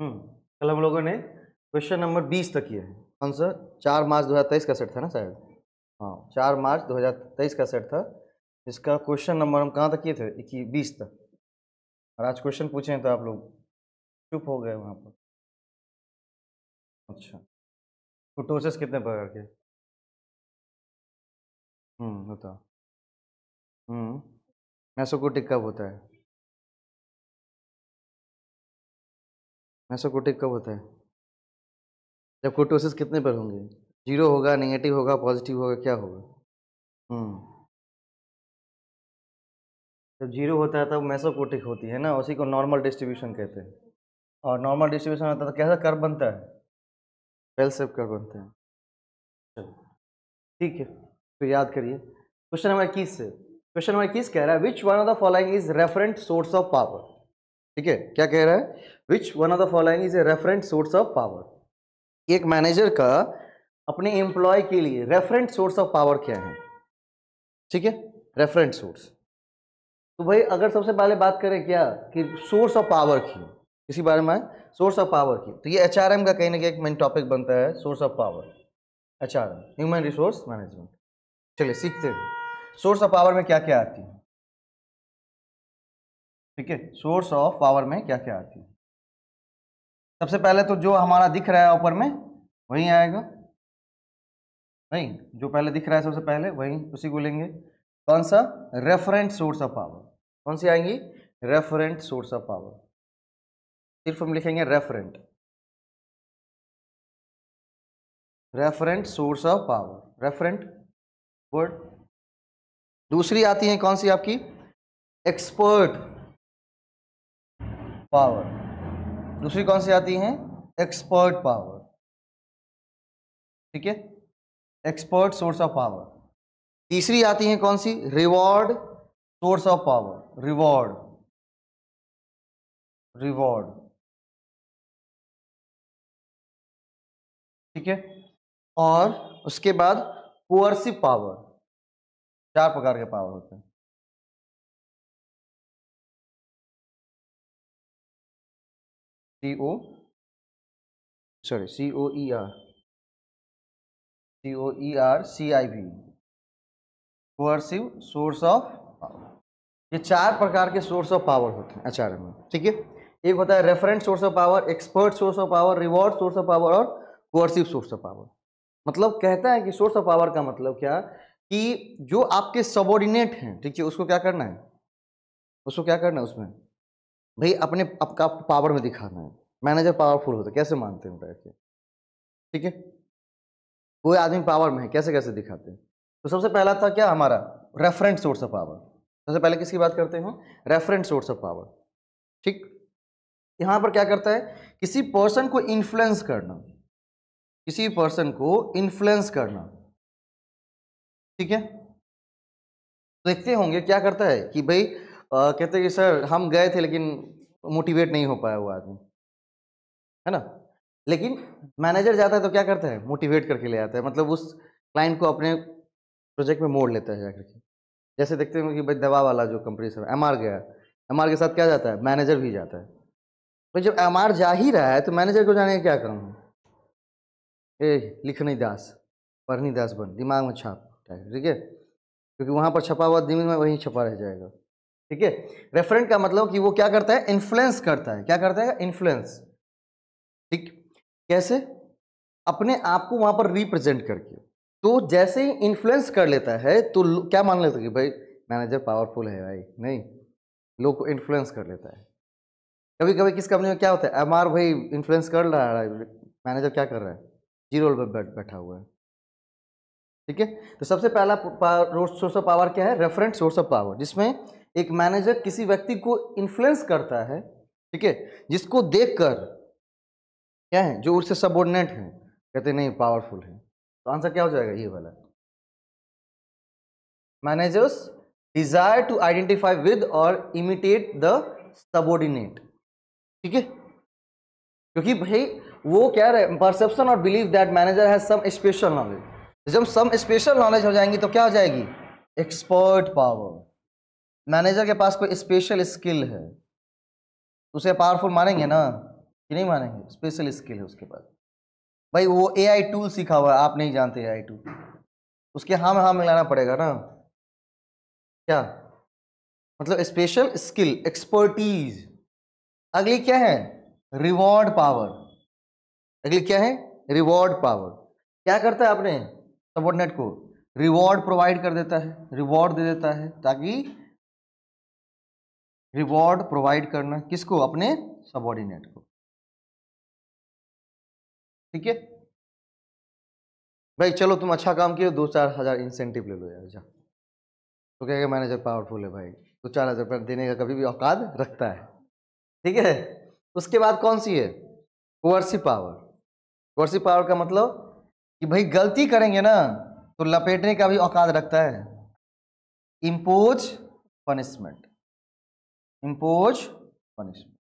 कल हम लोगों ने क्वेश्चन नंबर 20 तक किया है। कौन सा? 4 मार्च 2023 का सेट था ना शायद। हाँ, 4 मार्च 2023 का सेट था। इसका क्वेश्चन नंबर हम कहाँ तक किए थे? 20 तक। और आज क्वेश्चन पूछे हैं तो आप लोग चुप हो गए वहाँ पर। अच्छा, कुटोसिस कितने प्रकार के? बताओ। मेसोकोटिक कब होता है? मेसोकोटिक कब होता है? जब कुटोसिस कितने पर होंगे? 0 होगा, नेगेटिव होगा, पॉजिटिव होगा, क्या होगा? जब 0 होता है तब मेसोकोटिक होती है ना, उसी को नॉर्मल डिस्ट्रीब्यूशन कहते हैं। और नॉर्मल डिस्ट्रीब्यूशन होता है तो कैसा कर्व बनता है? बेल शेप कर्व बनता है। ठीक है, तो याद करिए क्वेश्चन नंबर 21 से। क्वेश्चन नंबर 21 कह रहा है which one of the following is referent source of power. ठीक है, क्या कह रहा है? Which one of the following is a referent source of power. एक मैनेजर का अपने एम्प्लॉय के लिए रेफरेंट सोर्स ऑफ पावर क्या है? ठीक है, रेफरेंट सोर्स। तो भाई अगर सबसे पहले बात करें क्या कि सोर्स ऑफ पावर की, इसी बारे में सोर्स ऑफ पावर की, तो ये HRM का कहीं ना कहीं एक मेन टॉपिक बनता है, source of power. HRM, human resource management. चलिए सीखते हैं सोर्स ऑफ पावर में क्या क्या आती है। ठीक है, सोर्स ऑफ पावर में क्या क्या आती है। सबसे पहले तो जो हमारा दिख रहा है ऊपर में वही आएगा, नहीं जो पहले दिख रहा है सबसे पहले वही, उसी को लेंगे। कौन सा? Referent source of power. कौन सी आएंगी? Referent source of power. सिर्फ हम लिखेंगे referent, referent source of power, referent word. दूसरी आती है कौन सी आपकी? Expert power. दूसरी कौन सी आती है? Expert power. ठीक है, एक्सपर्ट सोर्स ऑफ पावर। तीसरी आती है कौन सी? Reward source of power, reward, reward. ठीक है, और उसके बाद कोअर्सिव पावर। 4 प्रकार के पावर होते हैं। COERCIV, coercive source of power. ये 4 प्रकार के सोर्स ऑफ पावर होते हैं HRM में। ठीक है, एक होता है reference source of power, expert source of power, reward source of power और कोअर्सिव सोर्स ऑफ पावर। मतलब कहता है कि सोर्स ऑफ पावर का मतलब क्या कि जो आपके सबऑर्डिनेट हैं, ठीक है, उसको क्या करना है? उसको क्या करना है उसमें? भाई अपने आपका पावर में दिखाना है। मैनेजर पावरफुल होता है, कैसे मानते हैं बैठ के? ठीक है, कोई आदमी पावर में है, कैसे कैसे दिखाते हैं? तो सबसे पहला था क्या हमारा? Referent source of power. सबसे पहले किसकी बात करते हैं? Referent source of power. ठीक, यहां पर क्या करता है? किसी पर्सन को इन्फ्लुएंस करना, किसी पर्सन को इन्फ्लुएंस करना। ठीक है, देखते होंगे क्या करता है कि भाई कहते हैं कि सर हम गए थे लेकिन मोटिवेट नहीं हो पाया वो आदमी, है ना। लेकिन मैनेजर जाता है तो क्या करता है? मोटिवेट करके ले आता है, मतलब उस क्लाइंट को अपने प्रोजेक्ट में मोड़ लेता है जाकर के। जैसे देखते हैं कि भाई दवा वाला जो कंपनी से MR गया, MR के साथ क्या जाता है? मैनेजर भी जाता है। भाई जब MR जा ही रहा है तो मैनेजर को जाने का क्या करूँ? लिखनी दास, पढ़नी दास बन, दिमाग में छाप। ठीक है, क्योंकि वहां पर छपा हुआ दिमाग में वहीं छपा रह जाएगा। ठीक है, रेफरेंट का मतलब कि वो क्या करता है? इन्फ्लुएंस करता है। क्या करता है? इन्फ्लुएंस। ठीक, कैसे? अपने आप को वहां पर रिप्रेजेंट करके। तो जैसे ही इन्फ्लुएंस कर लेता है तो क्या मान लेता है कि भाई मैनेजर पावरफुल है भाई, नहीं, लोग को इन्फ्लुएंस कर लेता है। कभी कभी किस कंपनी में क्या होता है? MR भाई इन्फ्लुएंस कर रहा है, मैनेजर क्या कर रहा है? 0 पे बैठा हुआ है। ठीक है, तो सबसे पहला सोर्स ऑफ पावर क्या है? रेफरेंट सोर्स ऑफ पावर, जिसमें एक मैनेजर किसी व्यक्ति को इन्फ्लुएंस करता है, ठीक है, जिसको देखकर क्या है, जो उससे सबऑर्डिनेट है, कहते नहीं पावरफुल है। तो आंसर क्या हो जाएगा? ये वाला। Managers desire to identify with और इमिटेट द सबऑर्डिनेट। ठीक है, क्योंकि भाई वो क्या है? परसेप्शन और believe that manager has some special knowledge. जब सम स्पेशल नॉलेज हो जाएंगी तो क्या हो जाएगी? Expert power. मैनेजर के पास कोई स्पेशल स्किल है, उसे पावरफुल मानेंगे ना। कि नहीं मानेंगे? स्पेशल स्किल है उसके पास। भाई वो AI टूल सीखा हुआ है, आप नहीं जानते AI टूल, उसके हाँ में हाँ मिलाना पड़ेगा ना। क्या मतलब? Special skill, expertise. अगली क्या है? Reward power. अगली क्या है? Reward power. क्या करता है अपने सबऑर्डिनेट को? रिवॉर्ड प्रोवाइड कर देता है, रिवॉर्ड दे देता है, ताकि रिवॉर्ड प्रोवाइड करना किसको? अपने सबऑर्डिनेट को। ठीक है भाई, चलो तुम अच्छा काम किए, 2-4 हज़ार इंसेंटिव ले लो यार जा। तो कहेगा मैनेजर पावरफुल है भाई, तो 4,000 रुपये देने का कभी भी औकात रखता है। ठीक है। उसके बाद कौन सी है? Coercive power. कोअर्सिव पावर का मतलब कि भाई गलती करेंगे ना तो लपेटने का भी औकात रखता है। Impose punishment, impose punishment.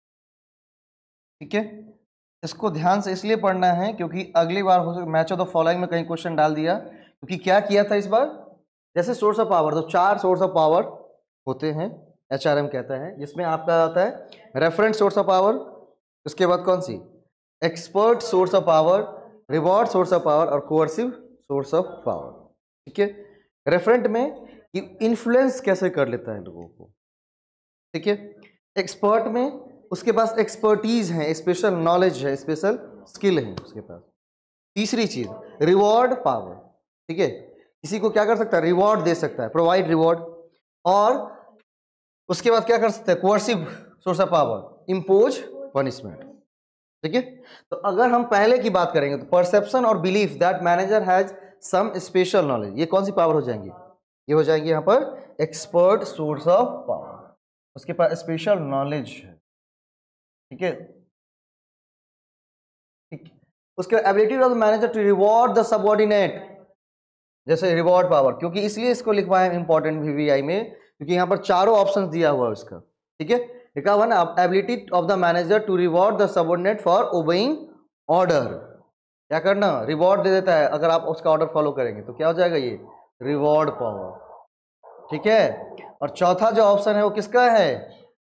ठीक है, इसको ध्यान से इसलिए पढ़ना है क्योंकि अगली बार हो सकता मैच ऑफ द फॉलोइंग में कहीं क्वेश्चन डाल दिया, क्योंकि क्या किया था इस बार? जैसे सोर्स ऑफ पावर, तो 4 सोर्स ऑफ पावर होते हैं, HRM कहता है, जिसमें आपका आता है रेफरेंस सोर्स ऑफ पावर, उसके बाद कौन सी? Expert source of power, reward source of power और कोअर्सिव सोर्स ऑफ पावर। ठीक है, रेफरेंट में कि इन्फ्लुएंस कैसे कर लेता है लोगों को। ठीक है, एक्सपर्ट में उसके पास एक्सपर्टीज है, स्पेशल नॉलेज है, स्पेशल स्किल है उसके पास। तीसरी चीज रिवॉर्ड पावर। ठीक है, किसी को क्या कर सकता है? रिवॉर्ड दे सकता है, प्रोवाइड रिवॉर्ड। और उसके बाद क्या कर सकता है? Coercive source of power, impose punishment. ठीक है, तो अगर हम पहले की बात करेंगे तो परसेप्शन और belief that manager has some special knowledge, ये कौन सी पावर हो जाएंगी? ये हो जाएंगी यहाँ पर एक्सपर्ट सोर्स ऑफ पावर, उसके पास स्पेशल नॉलेज है। ठीक है, ठीक। उसके ability of the manager to reward the subordinate, जैसे रिवॉर्ड पावर, क्योंकि इसलिए इसको लिखवाया इंपॉर्टेंट VVI में, क्योंकि यहाँ पर चारों ऑप्शंस दिया हुआ है उसका। ठीक है, लिखा हुआ ना ability of the manager to reward the subordinate for obeying order. क्या करना? रिवॉर्ड दे देता है, अगर आप उसका ऑर्डर फॉलो करेंगे तो क्या हो जाएगा? ये रिवॉर्ड पावर। ठीक है, और चौथा जो ऑप्शन है वो किसका है?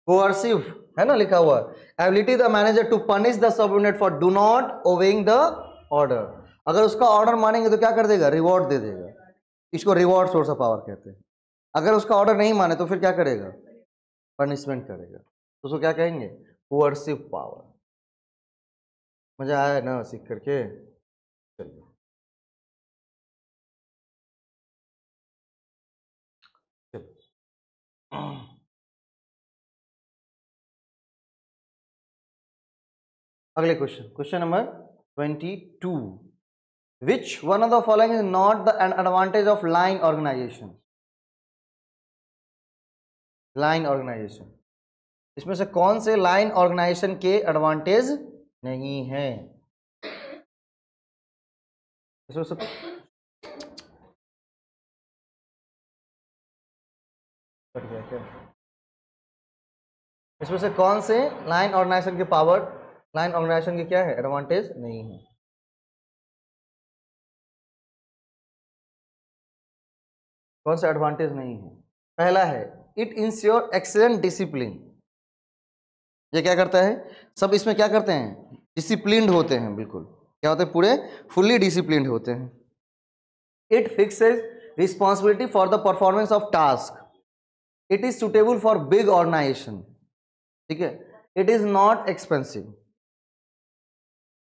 कोअर्सिव है ना, लिखा हुआ ability the manager to punish the subordinate for do not obeying the order. अगर उसका ऑर्डर मानेंगे तो क्या कर देगा? रिवॉर्ड दे देगा। इसको रिवॉर्ड सोर्स ऑफ पावर कहते हैं। अगर उसका ऑर्डर नहीं माने तो फिर क्या करेगा? पनिशमेंट करेगा, तो उसको क्या कहेंगे? Coercive power. मजा आया ना सीख करके? चलिए, अगले question, question number 22। Which one of the following is not the an advantage of line organization? Line organization, इसमें से कौन से लाइन ऑर्गेनाइजेशन के एडवांटेज नहीं है? इसमें से कट गया क्या? इसमें से कौन से लाइन ऑर्गेनाइजेशन के पावर, लाइन ऑर्गेनाइजेशन के क्या है? एडवांटेज नहीं है। कौन सा एडवांटेज नहीं है? पहला है इट इंश्योर एक्सीलेंट डिसिप्लिन। ये क्या करता है? सब इसमें क्या करते हैं? डिसिप्लिन्ड होते हैं, बिल्कुल क्या होते हैं? पूरे फुल्ली डिसिप्लिन्ड होते हैं। It fixes responsibility for the performance of task. It is suitable for big organization. ठीक है, इट इज नॉट एक्सपेंसिव।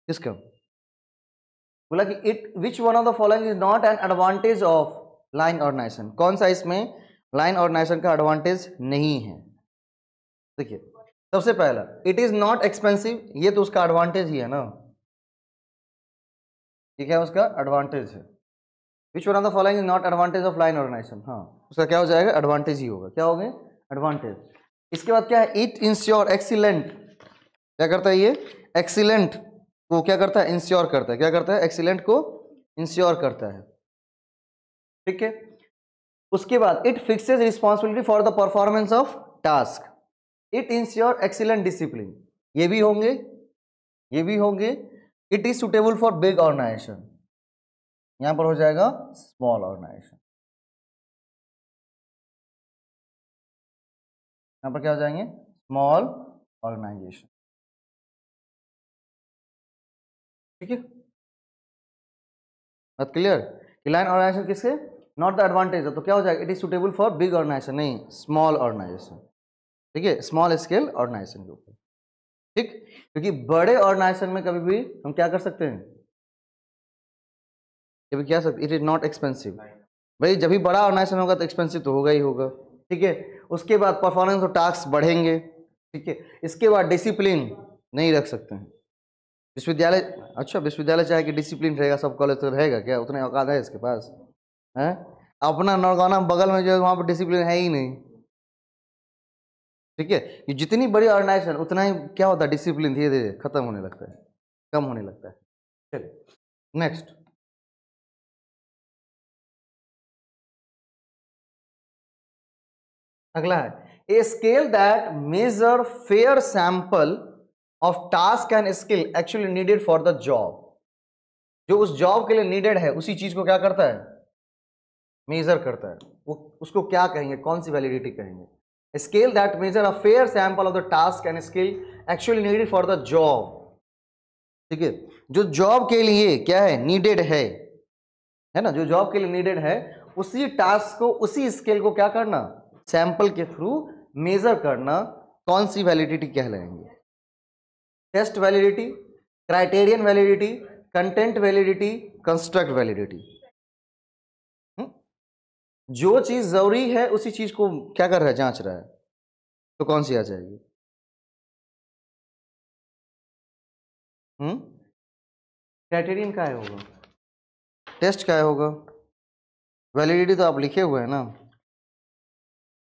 किसका बोला कि it which one of the following is not an advantage of line organization? कौन सा इसमें line organisation का advantage नहीं है? देखिए, सबसे पहला इट इज नॉट एक्सपेंसिव, ये तो उसका एडवांटेज ही है ना। ये क्या उसका एडवांटेज है? Which one of the following is not advantage of line organization? हाँ, उसका क्या हो जाएगा? एडवांटेज ही होगा। क्या होगा? एडवांटेज। इसके बाद क्या है? It ensure excellent. क्या करता है ये? एक्सीलेंट को क्या करता है? इंश्योर करता है। क्या करता है? एक्सीलेंट को इंश्योर करता है। ठीक है, उसके बाद it fixes responsibility for the performance of task. It ensure excellent discipline, ये भी होंगे, ये भी होंगे। It is suitable for big organization, यहां पर हो जाएगा स्मॉल ऑर्गेनाइजेशन। यहां पर क्या हो जाएंगे? Small organization. ठीक है, बात क्लियर? लाइन ऑर्गेनाइजेशन किसके, नॉट द एडवांटेज है, तो क्या हो जाएगा, it is suitable for big organization, नहीं स्मॉल ऑर्गेनाइजेशन, ठीक है, स्मॉल स्केल ऑर्गेनाइजेशन के ऊपर, ठीक। क्योंकि बड़े ऑर्गेनाइजेशन में कभी भी हम क्या कर सकते हैं, कभी क्या सकते, इट इज नॉट एक्सपेंसिव, भाई जब भी बड़ा ऑर्गेनाइजेशन होगा तो एक्सपेंसिव तो होगा ही होगा, ठीक है। उसके बाद परफॉर्मेंस और टास्क बढ़ेंगे, ठीक है। इसके बाद डिसिप्लिन नहीं रख सकते हैं विश्वविद्यालय, अच्छा विश्वविद्यालय चाहे कि डिसिप्लिन रहेगा, सब कॉलेज तो रहेगा क्या, उतने औकात है इसके पास है? अपना नौगाना बगल में जो है वहां पर डिसिप्लिन है ही नहीं, ठीक है। ये जितनी बड़ी ऑर्गेनाइजेशन उतना ही क्या होता है, डिसिप्लिन धीरे धीरे खत्म होने लगता है, कम होने लगता है। चलिए नेक्स्ट, अगला है a scale that measure fair sample of task and skill actually needed for the job, जो उस जॉब के लिए नीडेड है उसी चीज को क्या करता है, मेजर करता है, वो उसको क्या कहेंगे, कौन सी वैलिडिटी कहेंगे, scale that measure a fair sample of the task and skill actually needed for the job, ठीक है, जो जॉब के लिए क्या है, नीडेड है ना, जो जॉब के लिए नीडेड है उसी टास्क को, उसी स्केल को क्या करना, सैंपल के थ्रू मेजर करना, कौन सी वैलिडिटी कहलाएंगे, test validity, criterion validity, content validity, construct validity. जो चीज जरूरी है उसी चीज को क्या कर रहा है, जांच रहा है, तो कौन सी आ जाएगी, क्राइटेरियन का है होगा, टेस्ट का है होगा, वैलिडिटी तो आप लिखे हुए हैं ना,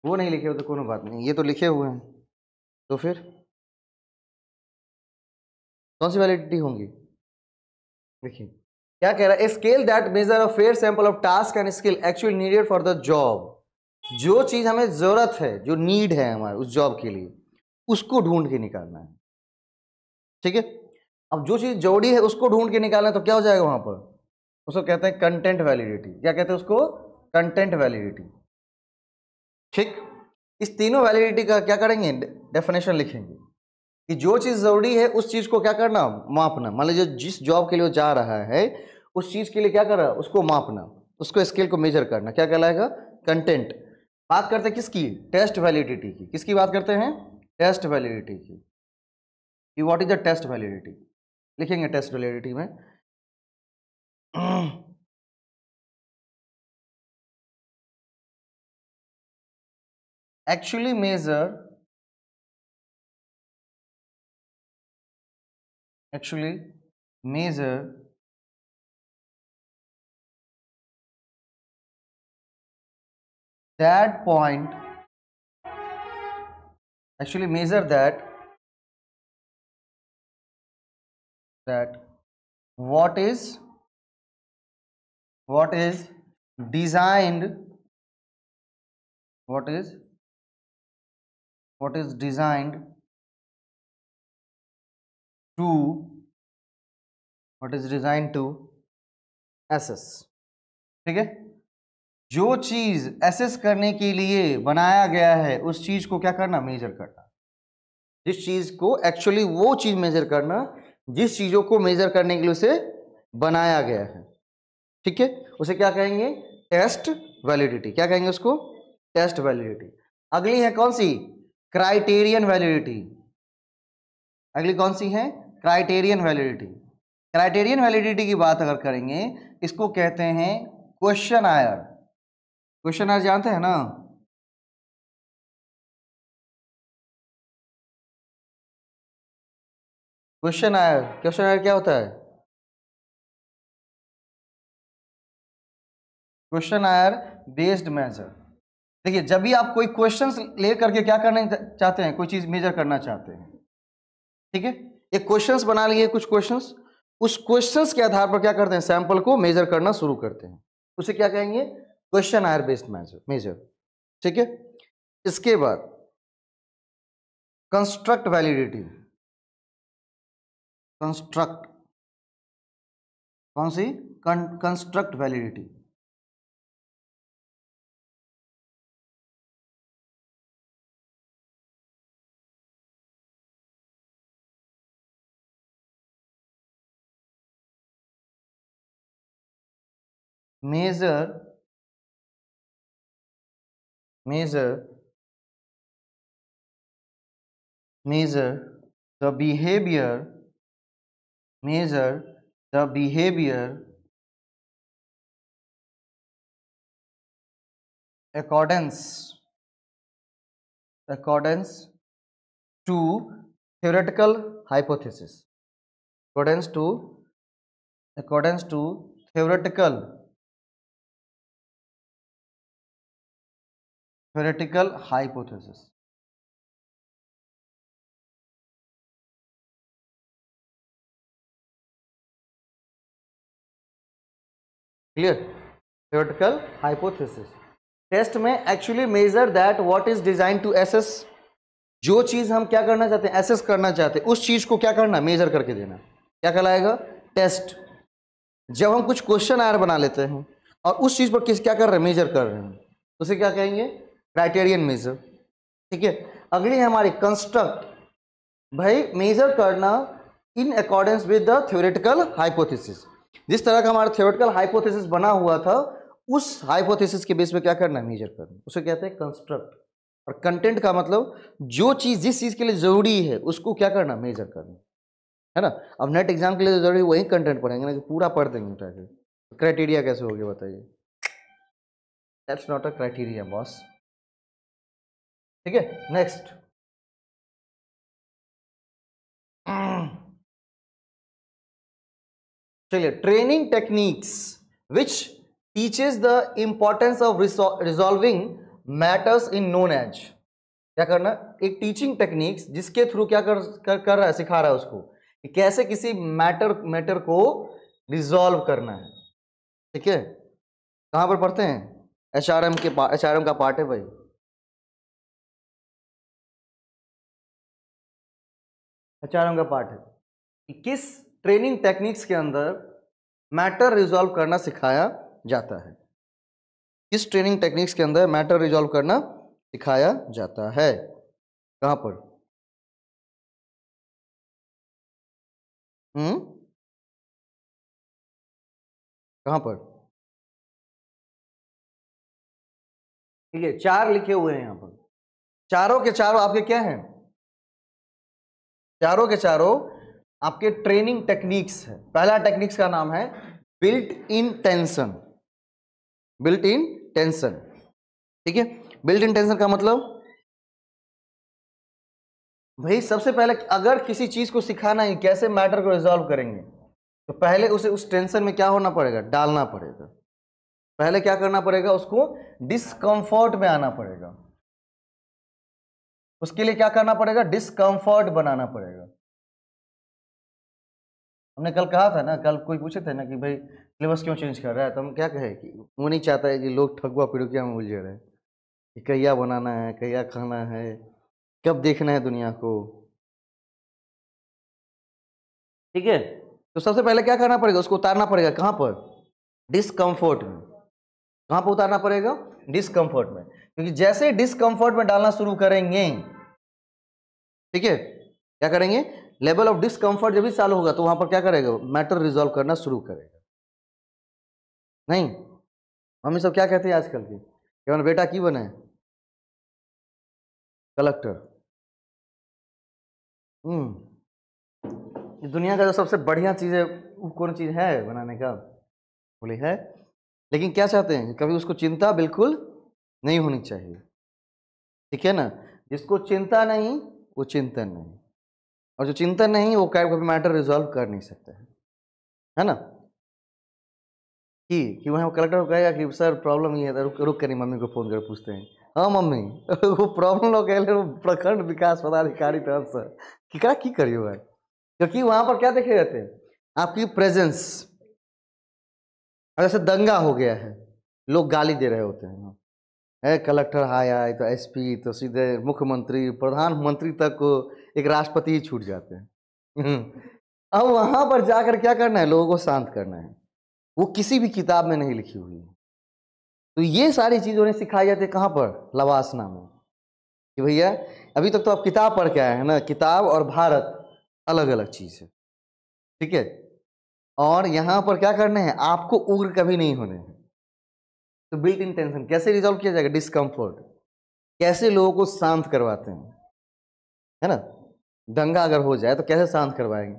वो नहीं लिखे हुए तो कोनो बात नहीं, ये तो लिखे हुए हैं, तो फिर कौन सी वैलिडिटी होंगी, देखिए क्या कह रहा है, scale that measure a fair sample of task and skill actually needed for the job, जो चीज हमें जरूरत है, जो नीड है हमारे उस जॉब के लिए, उसको ढूंढ के निकालना है, ठीक है। अब जो चीज जरूरी है उसको ढूंढ के निकालना है तो क्या हो जाएगा वहां पर, उसको कहते हैं कंटेंट वैलिडिटी, क्या कहते हैं उसको, कंटेंट वैलिडिटी, ठीक। इस तीनों वैलिडिटी का क्या करेंगे, डेफिनेशन लिखेंगे कि जो चीज जरूरी है उस चीज को क्या करना, मापना, मान लीजिए जिस जॉब के लिए वो जा रहा है उस चीज के लिए क्या कर रहा है, उसको मापना, उसको स्केल को मेजर करना, क्या कहलाएगा, कंटेंट। बात करते हैं किसकी, टेस्ट वैलिडिटी की, किसकी बात करते हैं, टेस्ट वैलिडिटी की, what is the test validity, लिखेंगे टेस्ट वैलिडिटी में actually measure actually measure that point, actually measure that what is designed, what is designed to, what is designed to assess, ठीक है। जो चीज एसेस करने के लिए बनाया गया है उस चीज को क्या करना, मेजर करना, जिस चीज को एक्चुअली वो चीज मेजर करना जिस चीजों को मेजर करने के लिए उसे बनाया गया है, ठीक है, उसे क्या कहेंगे, टेस्ट वैलिडिटी, क्या कहेंगे उसको, टेस्ट वैलिडिटी। अगली है कौन सी, क्राइटेरियन वैलिडिटी, अगली कौन सी है, क्राइटेरियन वैलिडिटी। क्राइटेरियन वैलिडिटी की बात अगर करेंगे, इसको कहते हैं क्वेश्चन आयर, क्वेश्चन आयर जानते हैं ना, क्वेश्चन आयर, क्वेश्चन आयर क्या होता है, क्वेश्चन आयर बेस्ड मेजर। देखिए जब भी आप कोई क्वेश्चंस ले करके क्या करना चाहते हैं, कोई चीज मेजर करना चाहते हैं, ठीक है, एक क्वेश्चंस बना लिए कुछ क्वेश्चंस, उस क्वेश्चंस के आधार पर क्या करते हैं, सैंपल को मेजर करना शुरू करते हैं, उसे क्या कहेंगे, क्वेश्चन आयर बेस्ड मेजर, ठीक है। इसके बाद कंस्ट्रक्ट वैलिडिटी, कंस्ट्रक्ट, कौन सी, construct validity, measure the behavior accordance to theoretical hypothesis, accordance to theoretical hypothesis. Clear? theoretical hypothesis. Test में actually measure that what is design to assess, जो चीज हम क्या करना चाहते हैं, एसेस करना चाहते हैं, उस चीज को क्या करना, मेजर करके देना, क्या कहलाएगा, टेस्ट। जब हम कुछ क्वेश्चन आर बना लेते हैं और उस चीज पर किस क्या कर रहे हैं, मेजर कर रहे हैं, तो उसे क्या कहेंगे, क्राइटेरियन मेजर। ठीक है, अगली हमारी कंस्ट्रक्ट, भाई मेजर करना in accordance with the theoretical hypothesis. जिस तरह का हमारा थ्योरेटिकल हाइपोथेसिस बना हुआ था, उस हाइपोथेसिस के बेस पे क्या करना है, मेजर करना, उसे कहते हैं कंस्ट्रक्ट। और कंटेंट का मतलब जो चीज जिस चीज के लिए जरूरी है उसको क्या करना, मेजर करना, है ना। अब नेट एग्जाम के लिए जरूरी वही कंटेंट पढ़ेंगे ना कि पूरा पढ़ देंगे उठा के, क्राइटेरिया कैसे हो गया बताइए, that's not a criteria boss. ठीक है, नेक्स्ट चलिए, training techniques which teaches the importance of resolving matters in known age, क्या करना, एक टीचिंग टेक्निक्स जिसके थ्रू क्या कर रहा है, सिखा रहा है उसको कि कैसे किसी मैटर को रिजॉल्व करना है। ठीक है, कहां पर पढ़ते हैं, एचआरएम का पार्ट है भाई। एचआरएम का पार्ट है कि किस ट्रेनिंग टेक्निक्स के अंदर मैटर रिजॉल्व करना सिखाया जाता है, किस ट्रेनिंग टेक्निक्स के अंदर मैटर रिजॉल्व करना सिखाया जाता है, कहां पर, कहां पर, ठीक है, 4 लिखे हुए हैं यहां पर, चारों के चारों आपके क्या हैं, चारों के चारों आपके ट्रेनिंग टेक्निक्स है। पहला टेक्निक्स का नाम है built in tension, built in tension. ठीक है, बिल्ट इन टेंशन का मतलब भाई सबसे पहले अगर किसी चीज को सिखाना है कैसे मैटर को रिजॉल्व करेंगे, तो पहले उसे उस टेंशन में क्या होना पड़ेगा, डालना पड़ेगा। पहले क्या करना पड़ेगा, उसको डिस्कंफर्ट में आना पड़ेगा, उसके लिए क्या करना पड़ेगा, डिस्कंफर्ट बनाना पड़ेगा। हमने कल कहा था ना, कल कोई पूछे थे ना कि भाई सिलेबस क्यों चेंज कर रहा है, तो हम क्या कहे कि वो नहीं चाहता है कि लोग ठगुआ पिड़ुकिया में उलझे रहे, कि कहिया बनाना है, कहिया खाना है, कब देखना है दुनिया को। ठीक है, तो सबसे पहले क्या करना पड़ेगा, उसको उतारना पड़ेगा कहां पर, डिस्कंफर्ट में। कहां पर उतारना पड़ेगा, डिस्कंफर्ट में, क्योंकि जैसे डिस्कंफर्ट में डालना शुरू करेंगे, ठीक है, क्या करेंगे, लेवल ऑफ डिस्कंफर्ट जब भी चालू होगा तो वहां पर क्या करेगा, मैटर रिजॉल्व करना शुरू करेगा। नहीं, मम्मी सब क्या कहते हैं आजकल की, कि मेरा बेटा की बने, कलेक्टर। दुनिया का जो सबसे बढ़िया चीज है वो कौन चीज है बनाने का, बोले है, लेकिन क्या चाहते हैं, कभी उसको चिंता बिल्कुल नहीं होनी चाहिए। ठीक है ना, जिसको चिंता नहीं वो चिंतन नहीं, और जो चिंतन नहीं वो कभी मैटर रिजॉल्व कर नहीं सकता है ना। कि वहाँ कलेक्टर को कहेगा कि सर प्रॉब्लम ये है, रुक कर मम्मी को फोन कर पूछते हैं, हाँ मम्मी वो प्रॉब्लम लोग कह वो प्रखंड विकास पदाधिकारी तरफ से कि क्या की करियो भाई, क्योंकि वहां पर क्या देखे जाते हैं, आपकी प्रेजेंस। जैसे दंगा हो गया है, लोग गाली दे रहे होते हैं, कलेक्टर आया तो एसपी तो सीधे मुख्यमंत्री प्रधानमंत्री तक एक राष्ट्रपति ही छूट जाते हैं। अब वहां पर जाकर क्या करना है, लोगों को शांत करना है, वो किसी भी किताब में नहीं लिखी हुई है। तो ये सारी चीज उन्हें सिखाई जाती है कहाँ पर, लवासना में, कि भैया अभी तक तो आप किताब पढ़ के आए हैं ना, किताब और भारत अलग अलग चीज है। ठीक है, और यहाँ पर क्या करने हैं, आपको उग्र कभी नहीं होने हैं, तो बिल्ट इन टेंशन कैसे रिजॉल्व किया जाएगा? डिस्कम्फर्ट, कैसे लोगों को शांत करवाते हैं, है ना? दंगा अगर हो जाए तो कैसे शांत करवाएंगे?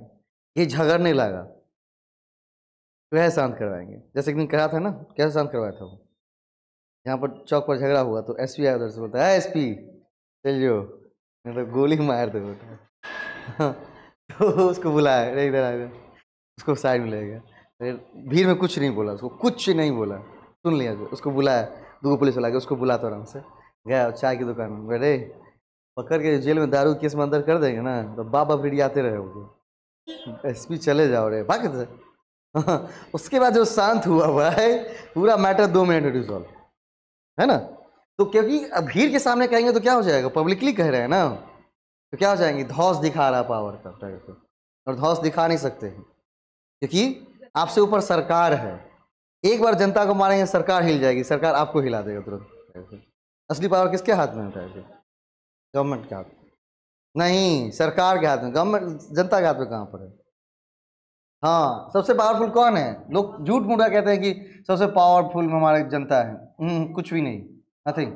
ये झगड़ने लगा तो कैसे शांत करवाएंगे? जैसे एक दिन कहा था ना, कैसे शांत करवाया था वो? यहाँ पर चौक पर झगड़ा हुआ तो एसपी आया, उधर से बोलता है एसपी चल जो, नहीं तो गोली मार दो बेटा। तो उसको बुलाया, अरे इधर आ गया, उसको साइड में ले गया, भीड़ में कुछ नहीं बोला, उसको कुछ नहीं बोला, सुन लिया जो, उसको बुलाया, दो पुलिस वाला गया, उसको बुलाता आराम से, गया चाय की दुकान में, बेटे पकड़ के जेल में दारू केस में अंदर कर देंगे ना तो बाबा फिर आते रहे, एसपी चले जाओ रे भाग से। उसके बाद जो शांत हुआ भाई, पूरा मैटर 2 मिनट में रिजॉल्व, है ना? तो क्योंकि अब भीड़ के सामने कहेंगे तो क्या हो जाएगा, पब्लिकली कह रहे हैं ना, तो क्या हो जाएंगे, धौस दिखा रहा पावर का टाइप का, और धौस दिखा नहीं सकते हैं क्योंकि आपसे ऊपर सरकार है। एक बार जनता को मारेंगे सरकार हिल जाएगी, सरकार आपको हिला देगा तुरंत। असली पावर किसके हाथ में होता है? गवर्नमेंट के हाथ में नहीं, सरकार के हाथ में। गवर्नमेंट जनता के हाथ में कहाँ पर है? हाँ, सबसे पावरफुल कौन है? लोग झूठ मूठा कहते हैं कि सबसे पावरफुल हमारी जनता है, कुछ भी नहीं, नथिंग।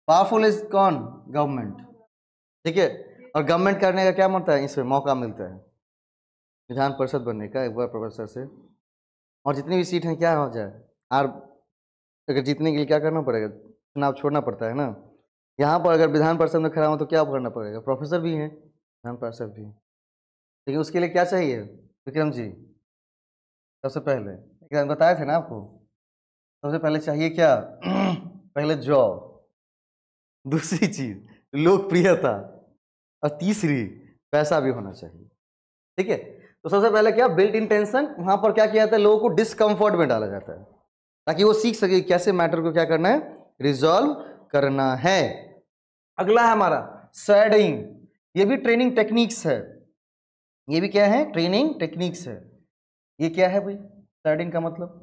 पावरफुल इज कौन? गवर्नमेंट, ठीक है। और गवर्नमेंट करने का क्या मिलता है? इसमें मौका मिलता है विधान परिषद बनने का एक बार प्रोफेसर से, और जितनी भी सीट हैं क्या हो जाए, और अगर जीतने के लिए क्या करना पड़ेगा? चुनाव छोड़ना पड़ता है ना। यहाँ पर अगर विधान परिषद में खड़ा हो तो क्या करना पड़ेगा? प्रोफेसर भी हैं, विधान परिषद भी, लेकिन उसके लिए क्या चाहिए विक्रम जी? सबसे पहले बताए थे ना आपको, सबसे पहले चाहिए क्या? पहले जॉब, दूसरी चीज लोकप्रियता, और तीसरी पैसा भी होना चाहिए, ठीक है। तो सबसे पहले क्या? Built in tension. वहां पर क्या किया जाता है? लोगों को डिस्कम्फर्ट में डाला जाता है ताकि वो सीख सके कैसे मैटर को क्या करना है, रिजॉल्व करना है। अगला है हमारा सैडिंग। ये भी ट्रेनिंग टेक्निक्स है, ये भी क्या है? ट्रेनिंग टेक्निक्स है। ये क्या है भाई सैडिंग का मतलब?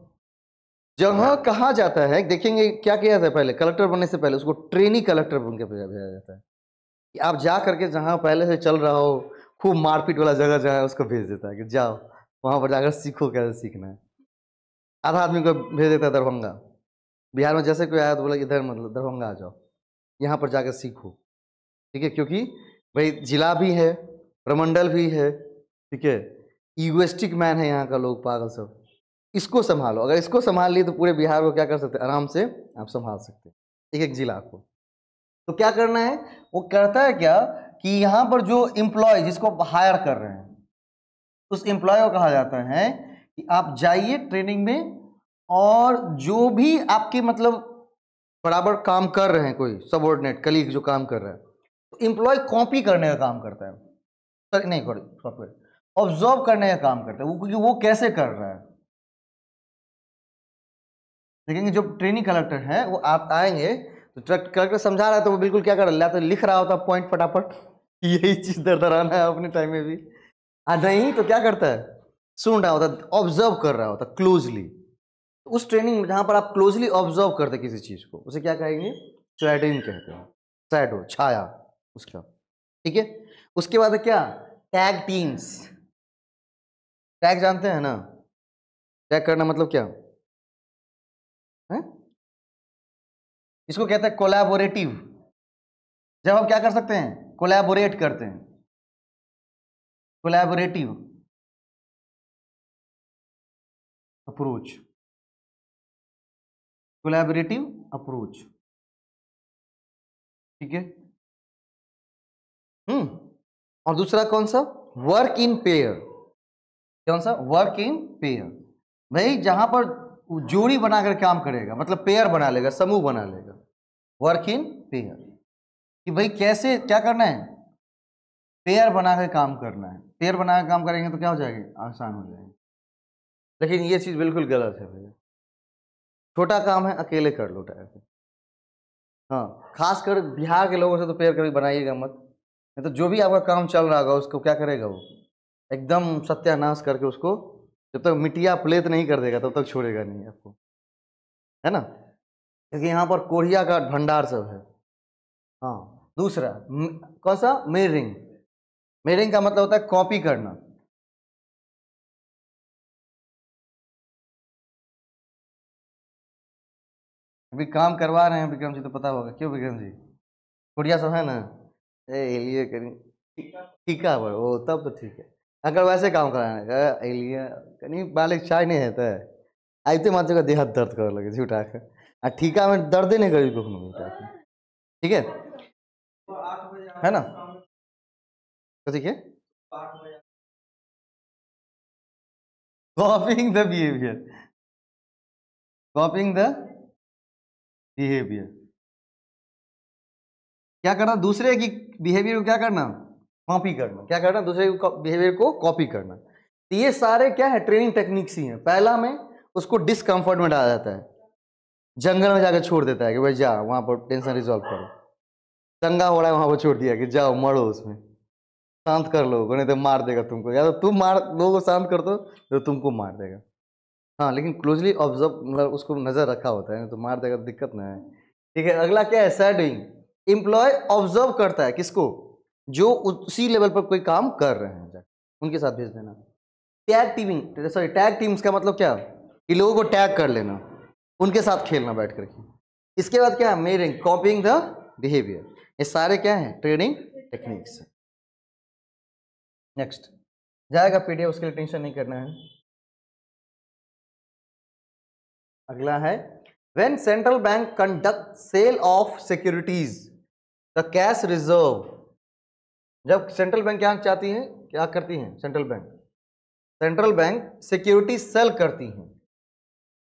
जहां कहा जाता है, देखेंगे क्या किया जाता है, पहले कलेक्टर बनने से पहले उसको ट्रेनी कलेक्टर बन के भेजा जाता है कि आप जा करके जहां पहले से चल रहा हो, खूब मारपीट वाला जगह जहाँ है उसको भेज देता है कि जाओ वहां पर जाकर सीखो कैसे सीखना है। आधा आदमी को भेज देता है दरभंगा, बिहार में जैसे कोई आया तो बोला इधर मतलब दरभंगा आ जाओ, यहाँ पर जाकर सीखो, ठीक है। क्योंकि भाई जिला भी है, प्रमंडल भी है, ठीक है, ईगोइस्टिक मैन है यहाँ का लोग, पागल सब। इसको संभालो, अगर इसको संभाल लिए तो पूरे बिहार को क्या कर सकते हैं, आराम से आप संभाल सकते हैं, एक एक जिला को। तो क्या करना है? वो करता है क्या कि यहाँ पर जो एम्प्लॉय जिसको हायर कर रहे हैं उस एम्प्लॉय को कहा जाता है कि आप जाइए ट्रेनिंग में, और जो भी आपके मतलब बराबर काम कर रहे हैं, कोई सबऑर्डिनेट कलीग जो काम कर रहा है, तो एम्प्लॉय कॉपी करने का काम करता है, नहीं सॉफ्टवेयर ऑब्जर्व करने का काम करता है वो, क्योंकि वो कैसे कर रहा है। देखेंगे जो ट्रेनिंग कलेक्टर है वो आप आएंगे तो कलेक्टर समझा रहा है तो वो बिल्कुल क्या कर रहा है, तो लिख रहा होता पॉइंट फटाफट, यही चीज दरदराना है अपने टाइम में भी। नहीं तो क्या करता है, सुन रहा होता, ऑब्जर्व कर रहा होता क्लोजली। उस ट्रेनिंग में जहां पर आप क्लोजली ऑब्जर्व करते किसी चीज को, उसे क्या कहेंगे? शैडोइंग कहते हैं, शैडो छाया उसका, ठीक है। उसके बाद क्या? Tag teams. टैग जानते हैं ना? टैग करना मतलब क्या है? इसको कहते हैं कोलैबोरेटिव। जब हम क्या कर सकते हैं? कोलैबोरेट करते हैं, कोलैबोरेटिव अप्रोच, कोलैबोरेटिव अप्रोच, ठीक है। और दूसरा कौन सा? Work in pair. कौन सा? Work in pair. भाई जहां पर जोड़ी बनाकर काम करेगा, मतलब पेयर बना लेगा, समूह बना लेगा, वर्क इन पेयर। कि भाई कैसे क्या करना है? पेयर बनाकर काम करना है। पेयर बनाकर काम करेंगे तो क्या हो जाएगा? आसान हो जाएगा। लेकिन ये चीज बिल्कुल गलत है भैया, छोटा काम है अकेले कर लो टाइप से। हाँ, खासकर बिहार के लोगों से तो पेयर कभी बनाइएगा मत, नहीं तो जो भी आपका काम चल रहा होगा उसको क्या करेगा वो, एकदम सत्यानाश करके उसको, जब तक मिट्टिया प्लेत नहीं कर देगा तब तक छोड़ेगा नहीं आपको, है ना। क्योंकि यहाँ पर कोढ़िया का भंडार सब है। हाँ, दूसरा कौन सा? मिररिंग। मिररिंग का मतलब होता है कॉपी करना। अभी काम करवा रहे हैं विक्रम जी, तो पता होगा क्यों विक्रम जी, कुड़िया सब है ना, एलिया करी ठीक है वो तब तो ठीक है। अगर वैसे काम कराने का एलिया कहीं बालिक चाय नहीं है आइते मात्र का देहात दर्द कर लगे झूठा के आ ठीका में दर्द नहीं करी को ठीक है ना, तो ठीक है। Copying the behaviour, copying the behaviour, क्या करना दूसरे की बिहेवियर को क्या करना, कॉपी करना, क्या करना दूसरे बिहेवियर को कॉपी करना। तो ये सारे क्या है ट्रेनिंग टेक्निक्स ही हैं। पहला में उसको डिसकंफर्ट में डाला जाता है, जंगल में जाकर छोड़ देता है कि भाई जा वहां पर टेंशन रिजॉल्व करो, दंगा हो रहा है वहां पर छोड़ दिया कि जाओ मरो उसमें, शांत कर लो नहीं तो मार देगा तुमको, या तो तुम मार लोगों को शांत कर दो तो तुमको मार देगा। हाँ लेकिन क्लोजली ऑब्जर्व मतलब उसको नजर रखा होता है तो मार देगा तो दिक्कत ना है। ठीक है, अगला क्या है शैडोइंग, एम्प्लॉय ऑब्जर्व करता है किसको, जो उसी लेवल पर कोई काम कर रहे हैं उनके साथ भेज देना। Tag teeming, sorry tag teams का मतलब क्या, कि लोगों को टैग कर लेना, उनके साथ खेलना बैठ करके। इसके बाद क्या है मिररिंग, कॉपिंग द बिहेवियर, ये सारे क्या है ट्रेनिंग टेक्निक्स। नेक्स्ट जाएगा पीडीएफ, उसके लिए टेंशन नहीं करना है। अगला है when central bank conduct sale of securities the cash reserve, जब सेंट्रल बैंक क्या चाहती है, क्या करती है सेंट्रल बैंक सिक्योरिटी सेल करती है,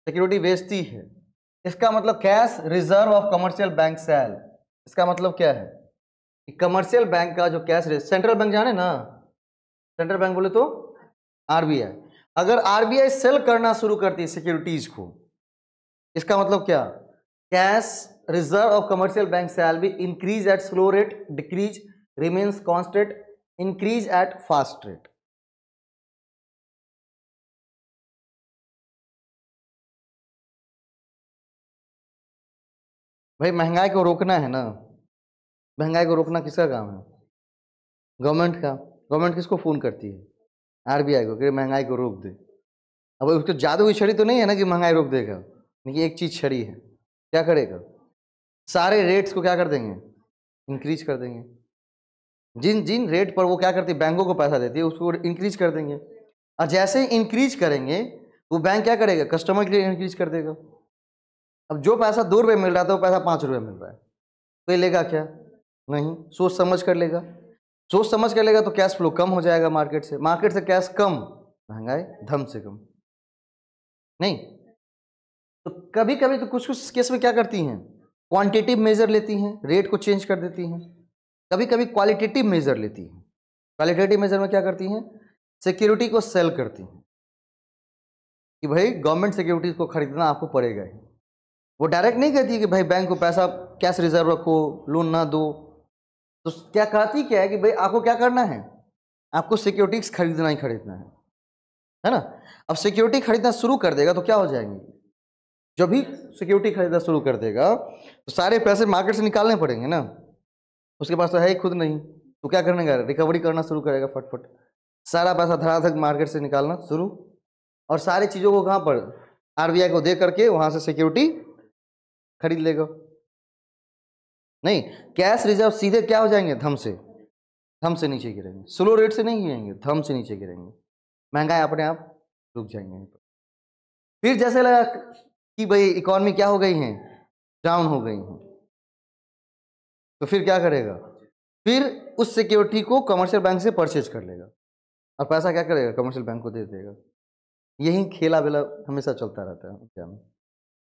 सिक्योरिटी बेचती है, इसका मतलब cash reserve of commercial bank sale, इसका मतलब क्या है कि कमर्शियल बैंक का जो कैश, सेंट्रल बैंक जाने ना, सेंट्रल बैंक बोले तो आरबीआई, अगर आरबीआई सेल करना शुरू करती है सिक्योरिटीज को, इसका मतलब क्या, cash reserve of commercial bank sale be increase at slow rate, decrease, remains constant, increase at fast rate. भाई महंगाई को रोकना है ना, महंगाई को रोकना किसका काम है, गवर्नमेंट का। गवर्नमेंट किसको फोन करती है, आरबीआई को, कि महंगाई को रोक दे। अब उसको जादू की छड़ी तो नहीं है ना कि महंगाई रोक देगा, लेकिन एक चीज छड़ी है, क्या करेगा, सारे रेट्स को क्या कर देंगे, इंक्रीज कर देंगे। जिन जिन रेट पर वो क्या करती है बैंकों को पैसा देती है उसको इंक्रीज कर देंगे, और जैसे ही इंक्रीज करेंगे वो बैंक क्या करेगा, कस्टमर के लिए इंक्रीज कर देगा। अब जो पैसा 2 रुपये मिल रहा था वो पैसा 5 रुपये मिल रहा है, तो ये लेगा क्या, नहीं, सोच समझ कर लेगा, सोच समझ कर लेगा तो कैश फ्लो कम हो जाएगा मार्केट से कैश कम, महंगाई धम से कम। नहीं तो कभी कभी तो कुछ कुछ केस में क्या करती हैं, क्वांटिटिव मेजर लेती हैं, रेट को चेंज कर देती हैं, कभी कभी क्वालिटेटिव मेजर लेती हैं। क्वालिटेटिव मेजर में क्या करती हैं, सिक्योरिटी को सेल करती हैं कि भाई गवर्नमेंट सिक्योरिटीज को खरीदना आपको पड़ेगा ही। वो डायरेक्ट नहीं कहती कि भाई बैंक को पैसा कैश रिजर्व रखो, लोन ना दो, तो क्या कहती क्या है कि भाई आपको क्या करना है, आपको सिक्योरिटीज खरीदना ही खरीदना है ना। अब सिक्योरिटी खरीदना शुरू कर देगा तो क्या हो जाएंगे, जब भी सिक्योरिटी खरीदना शुरू कर देगा तो सारे पैसे मार्केट से निकालने पड़ेंगे ना, उसके पास तो है ही खुद नहीं, तो क्या करने का, रिकवरी करना शुरू करेगा फटफट, सारा पैसा धड़ाधड़ मार्केट से निकालना शुरू, और सारी चीज़ों को कहाँ पर, आरबीआई को दे करके वहाँ से सिक्योरिटी खरीद लेगा। नहीं, कैश रिजर्व सीधे क्या हो जाएंगे, धम से नीचे गिरेंगे, स्लो रेट से नहीं गिरेंगे, धम से नीचे गिरेंगे, महंगाई अपने आप रुक जाएंगे। फिर जैसे लगा कि भाई इकोनॉमी क्या हो गई है, डाउन हो गई है, तो फिर क्या करेगा, फिर उस सिक्योरिटी को कमर्शियल बैंक से परचेज कर लेगा और पैसा क्या करेगा, कमर्शियल बैंक को दे देगा। यही खेला बेला हमेशा चलता रहता है क्या में,